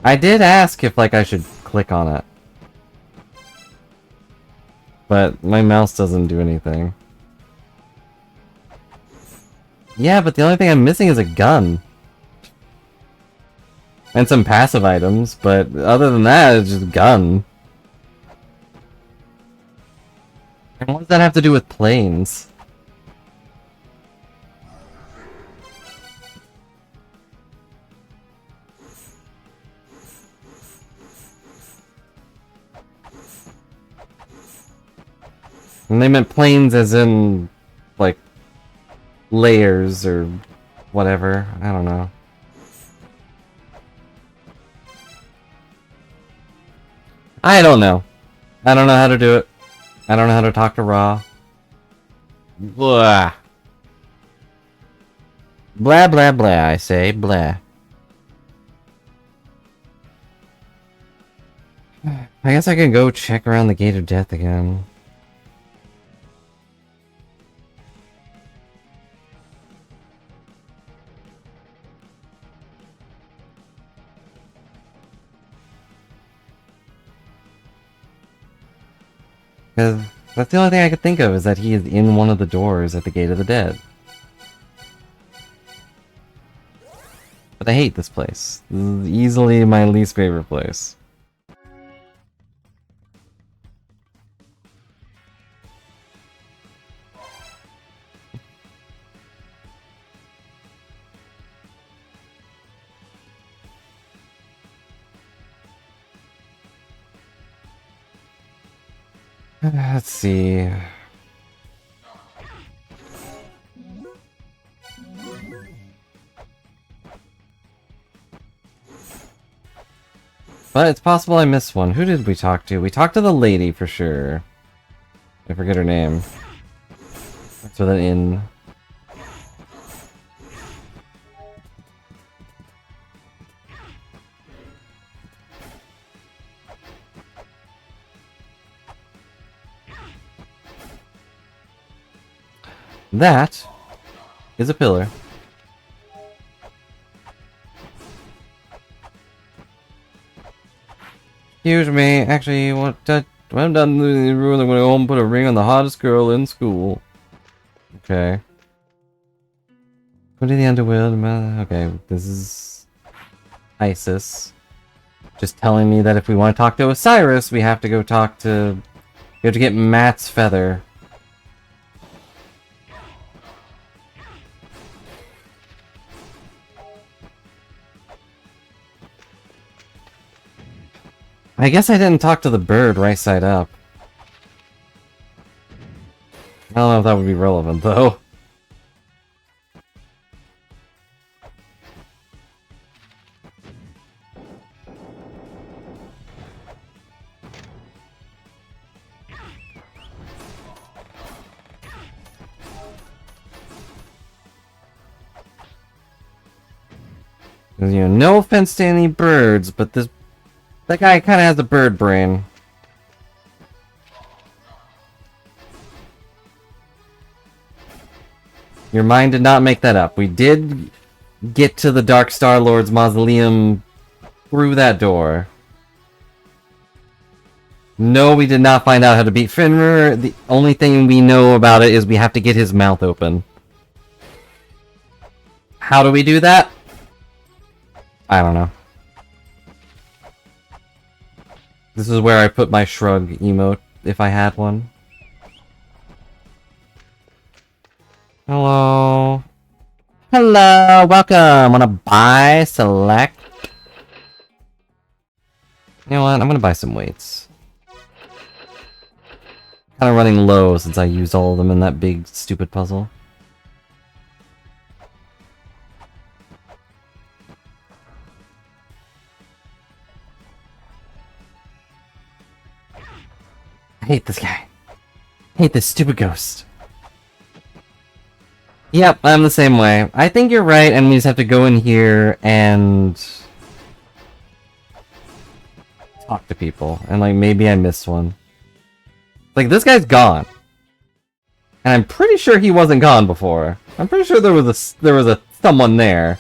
I did ask if, like, I should click on it. But my mouse doesn't do anything. Yeah, but the only thing I'm missing is a gun. And some passive items, but other than that, it's just a gun. And what does that have to do with planes? And they meant planes as in, like, layers or whatever. I don't know. I don't know. I don't know how to do it. I don't know how to talk to Ra. Blah. Blah, blah, blah, I say. Blah. I guess I can go check around the Gate of Death again. Because that's the only thing I could think of, is that he is in one of the doors at the Gate of the Dead. But I hate this place. This is easily my least favorite place. Let's see. But it's possible I missed one. Who did we talk to? We talked to the lady for sure. I forget her name. That's with an N. That is a pillar. Excuse me, actually, when I'm done in the room, I'm gonna go home and put a ring on the hottest girl in school. Okay. Go to the underworld. Okay, this is Isis. Just telling me that if we want to talk to Osiris, we have to go talk to... We have to get Matt's feather. I guess I didn't talk to the bird right side up. I don't know if that would be relevant, though. You know, no offense to any birds, but that guy kind of has a bird brain. Your mind did not make that up. We did get to the Dark Star Lord's mausoleum through that door. No, we did not find out how to beat Fenrir. The only thing we know about it is we have to get his mouth open. How do we do that? I don't know. This is where I put my shrug emote, if I had one. Hello. Hello, welcome. Wanna buy, select? You know what, I'm gonna buy some weights. Kinda running low since I used all of them in that big, stupid puzzle. I hate this guy. I hate this stupid ghost. Yep, I'm the same way. I think you're right, and we just have to go in here and talk to people. And like, maybe I missed one. Like, this guy's gone. And I'm pretty sure he wasn't gone before. I'm pretty sure there was a someone there.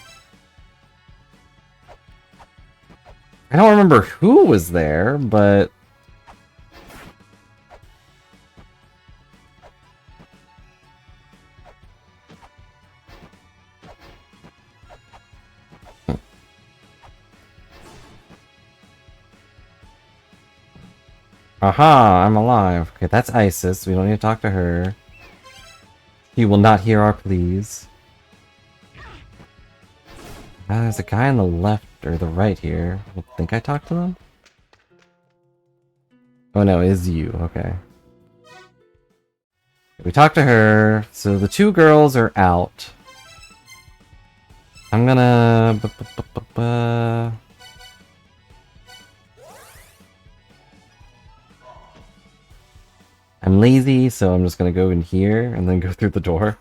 I don't remember who was there, but... Aha, I'm alive. Okay, that's Isis. We don't need to talk to her. He will not hear our pleas. There's a guy on the left, or the right here. I think I talked to them? Oh no, it is you. Okay. We talked to her, so the two girls are out. I'm gonna... I'm lazy, so I'm just gonna go in here and then go through the door.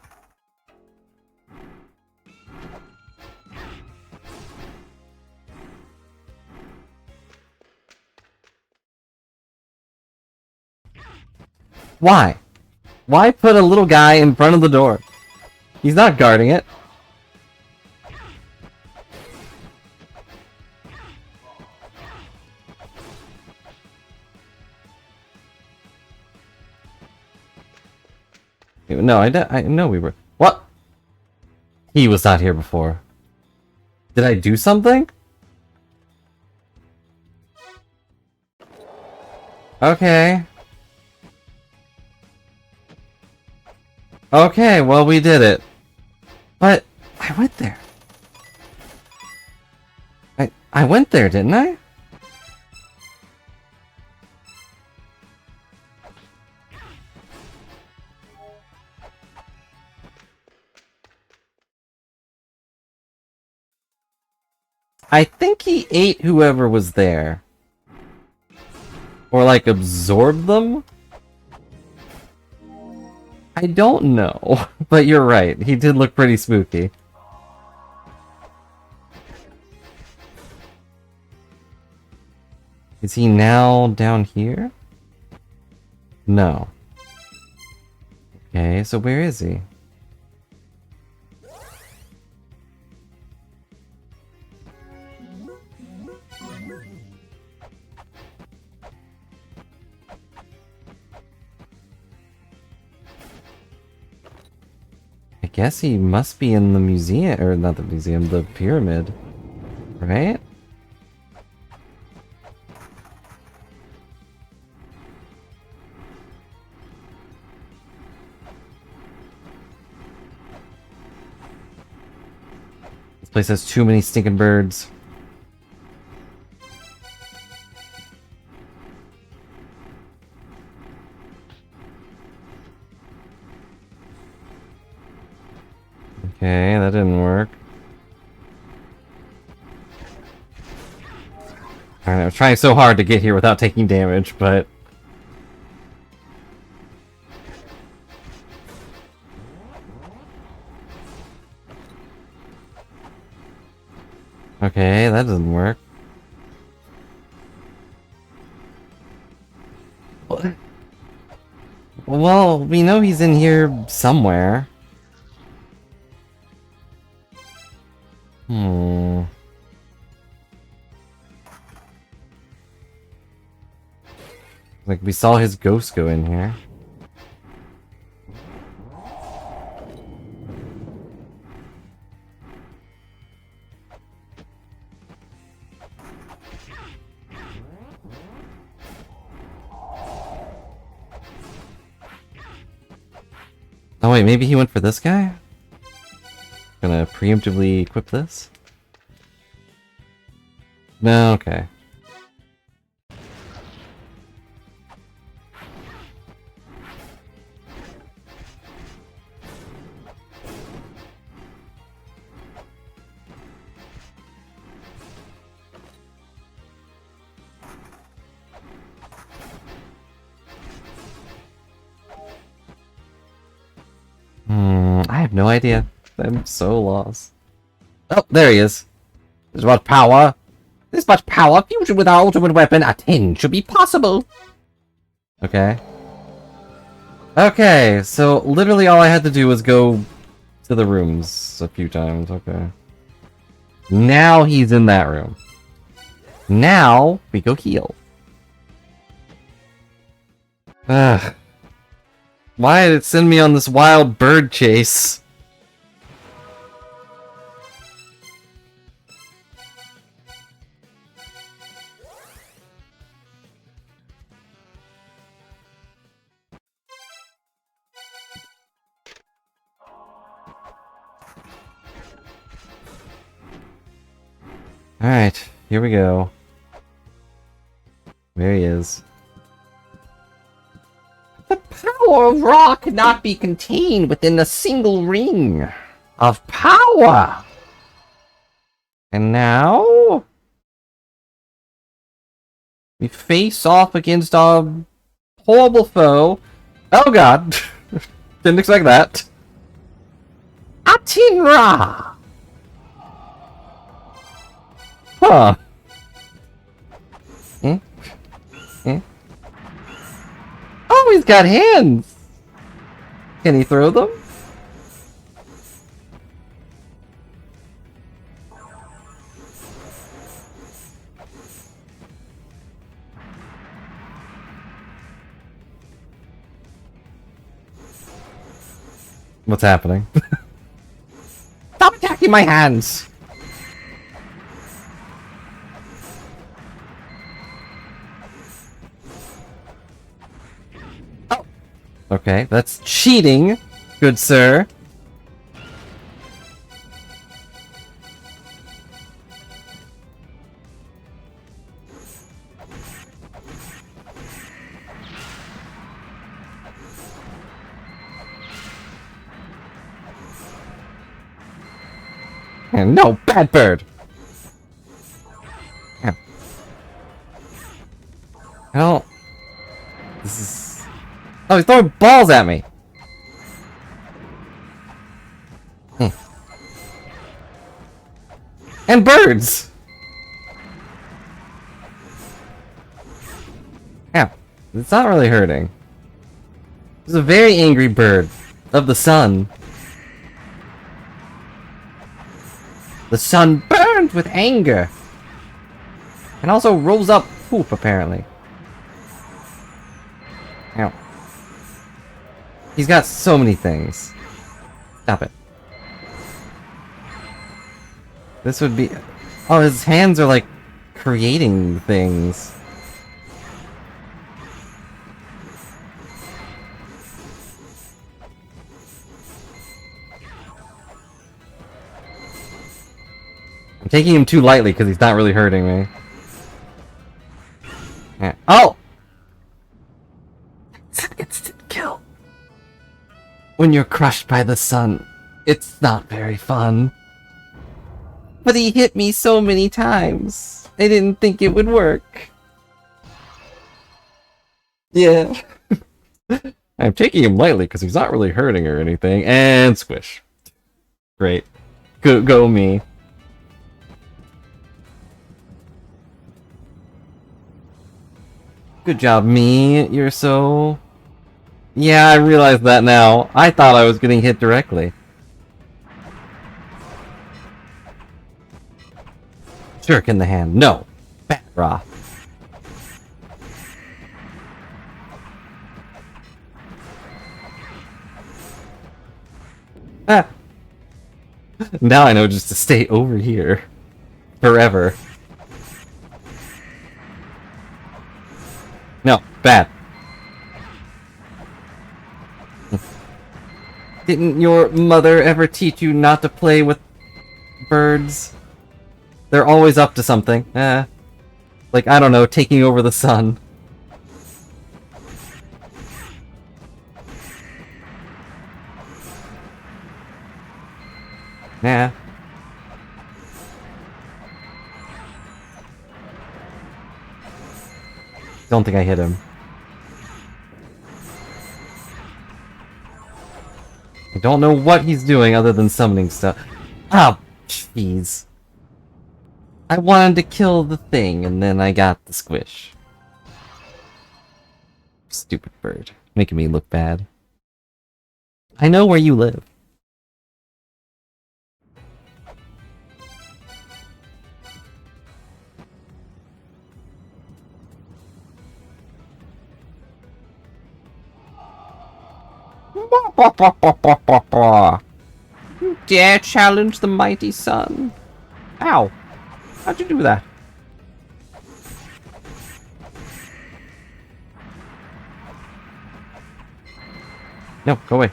Why? Why put a little guy in front of the door? He's not guarding it. No, I know we were... What? He was not here before. Did I do something? Okay. Okay, well, we did it. But I went there. I went there, didn't I? I think he ate whoever was there. Or, like, absorbed them? I don't know. But you're right. He did look pretty spooky. Is he now down here? No. Okay, so where is he? I guess he must be in the museum, or not the museum, the pyramid, right? This place has too many stinking birds. Okay, that didn't work. Alright, I was trying so hard to get here without taking damage, but... Okay, that doesn't work. What? Well, we know he's in here somewhere. Like, we saw his ghost go in here. Oh wait, maybe he went for this guy? Gonna preemptively equip this? No, okay. I have no idea. I'm so lost. Oh, there he is. This much power. This much power. Fusion with our ultimate weapon. A 10 should be possible. Okay. Okay, so literally all I had to do was go to the rooms a few times. Okay. Now he's in that room. Now we go heal. Ugh. Why did it send me on this wild bird chase? Alright, here we go. There he is. The power of Ra cannot be contained within a single ring of power. And now we face off against a horrible foe. Oh god! Didn't expect that. Atinra! Huh. Oh, he's got hands! Can he throw them? What's happening? Stop attacking my hands! Oh! Okay, that's cheating, good sir. And no, bad bird! Yeah. I don't... This is... Oh, he's throwing balls at me! And birds! Yeah, it's not really hurting. It's a very angry bird of the sun. The sun burns with anger. And also rolls up poop, apparently. Ow. He's got so many things. Stop it. This would be... Oh, his hands are like creating things. I'm taking him too lightly because he's not really hurting me. Yeah. Oh! It's an instant kill. When you're crushed by the sun, it's not very fun. But he hit me so many times. I didn't think it would work. Yeah. I'm taking him lightly because he's not really hurting or anything. And squish. Great. Go me. Good job, me. You're so... Yeah, I realize that now. I thought I was getting hit directly. Jerk in the hand. No. Bat raw. Ah. Now I know just to stay over here. Forever. No, bad. Didn't your mother ever teach you not to play with birds? They're always up to something. Like, I don't know, taking over the sun. Nah. Don't think I hit him. I don't know what he's doing other than summoning stuff. Oh, jeez. I wanted to kill the thing, and then I got the squish. Stupid bird. Making me look bad. I know where you live. You dare challenge the mighty sun? Ow. How'd you do that? No, go away.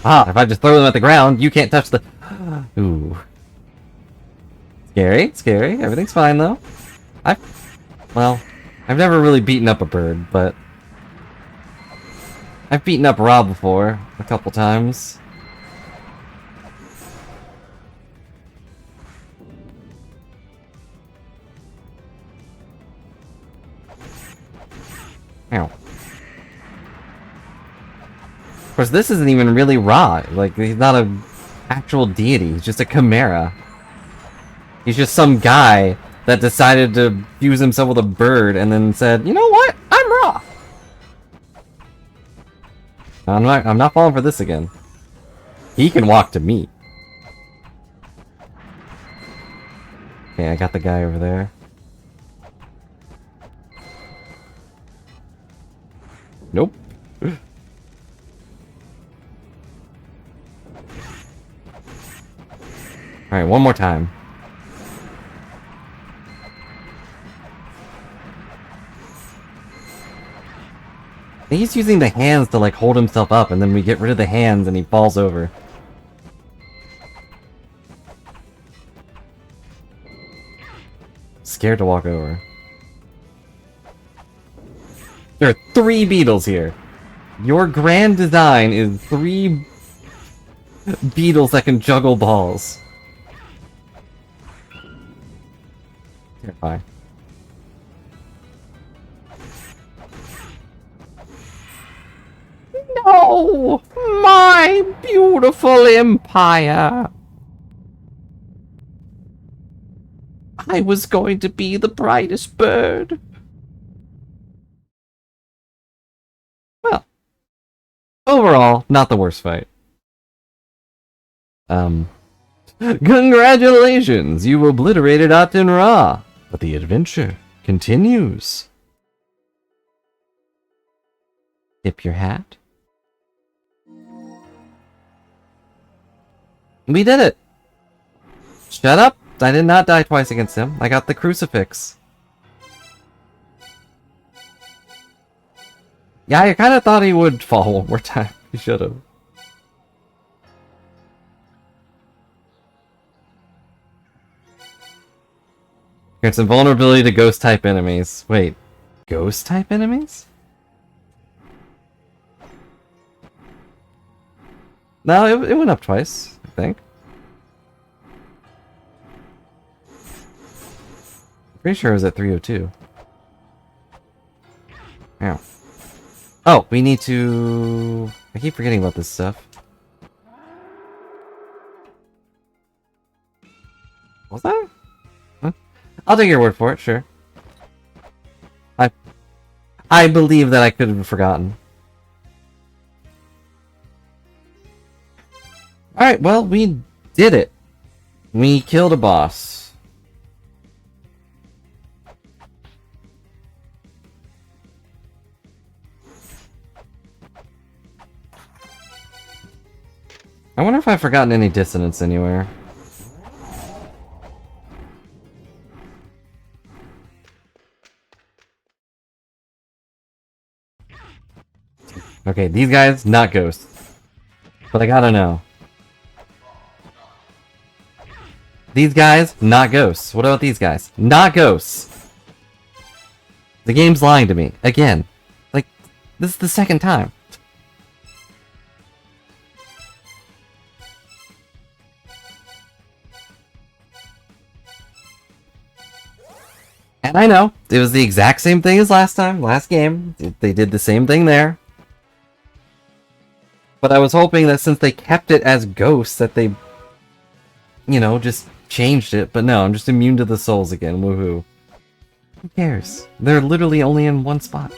Ah, if I just throw them at the ground, you can't touch the... Ooh. Scary, scary. Everything's fine, though. Well, I've never really beaten up a bird, but... I've beaten up Rob before, a couple times. Ow. Of course, this isn't even really Ra. Like, he's not an actual deity. He's just a chimera. He's just some guy that decided to fuse himself with a bird and then said, you know what? I'm Ra. I'm not falling for this again. He can walk to me. Okay, I got the guy over there. Nope. Alright, one more time. He's using the hands to, like, hold himself up, and then we get rid of the hands and he falls over. Scared to walk over. There are 3 beetles here. Your grand design is 3 beetles that can juggle balls. Terrifying. No! My beautiful empire! I was going to be the brightest bird. Well, overall, not the worst fight. Congratulations! You obliterated Aten Ra! But the adventure continues. Tip your hat. We did it! Shut up! I did not die twice against him. I got the crucifix. Yeah, I kind of thought he would fall one more time. He should have. It's invulnerability to ghost-type enemies. Wait, ghost-type enemies? No, it went up twice, I think. Pretty sure it was at 302. Ow. Oh, we need to... I keep forgetting about this stuff. Was that? Huh? I'll take your word for it, sure. I believe that I could have forgotten. Alright, well, we did it. We killed a boss. I wonder if I've forgotten any dissonance anywhere. Okay, these guys, not ghosts. But I gotta know. These guys, not ghosts. What about these guys? Not ghosts! The game's lying to me. Again. Like, this is the second time. And I know, it was the exact same thing as last time, last game. They did the same thing there. But I was hoping that since they kept it as ghosts, that they, you know, just changed it. But no, I'm just immune to the souls again, woohoo. Who cares? They're literally only in one spot.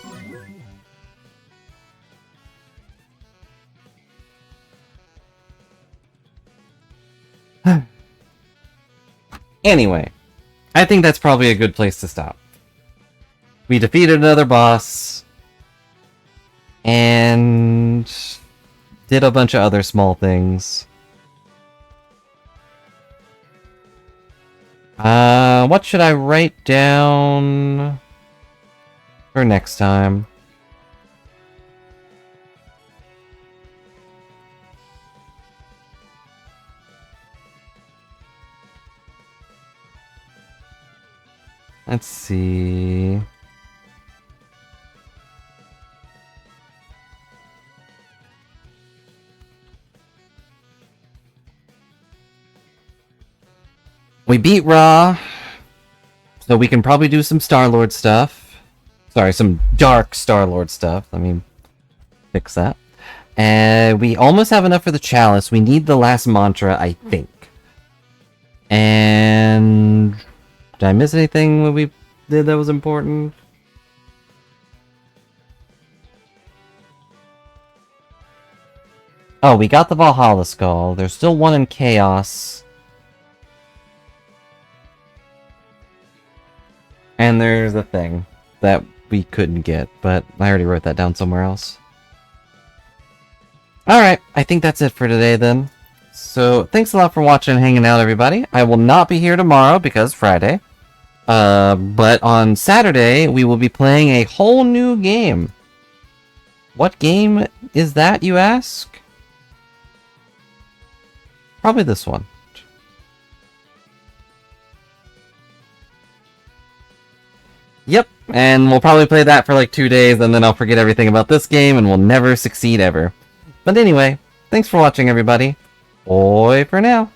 Anyway. I think that's probably a good place to stop. We defeated another boss. And did a bunch of other small things. What should I write down for next time? Let's see. We beat Ra, so we can probably do some Star-Lord stuff. Sorry, some dark Star-Lord stuff. Let me fix that. And we almost have enough for the chalice. We need the last mantra, I think. And... did I miss anything that we did that was important? Oh, we got the Valhalla Skull. There's still one in Chaos. And there's a thing that we couldn't get, but I already wrote that down somewhere else. Alright, I think that's it for today then. So, thanks a lot for watching and hanging out, everybody. I will not be here tomorrow because Friday. But on Saturday, we will be playing a whole new game. What game is that, you ask? Probably this one. Yep, and we'll probably play that for like 2 days, and then I'll forget everything about this game, and we'll never succeed ever. But anyway, thanks for watching, everybody. Bye for now.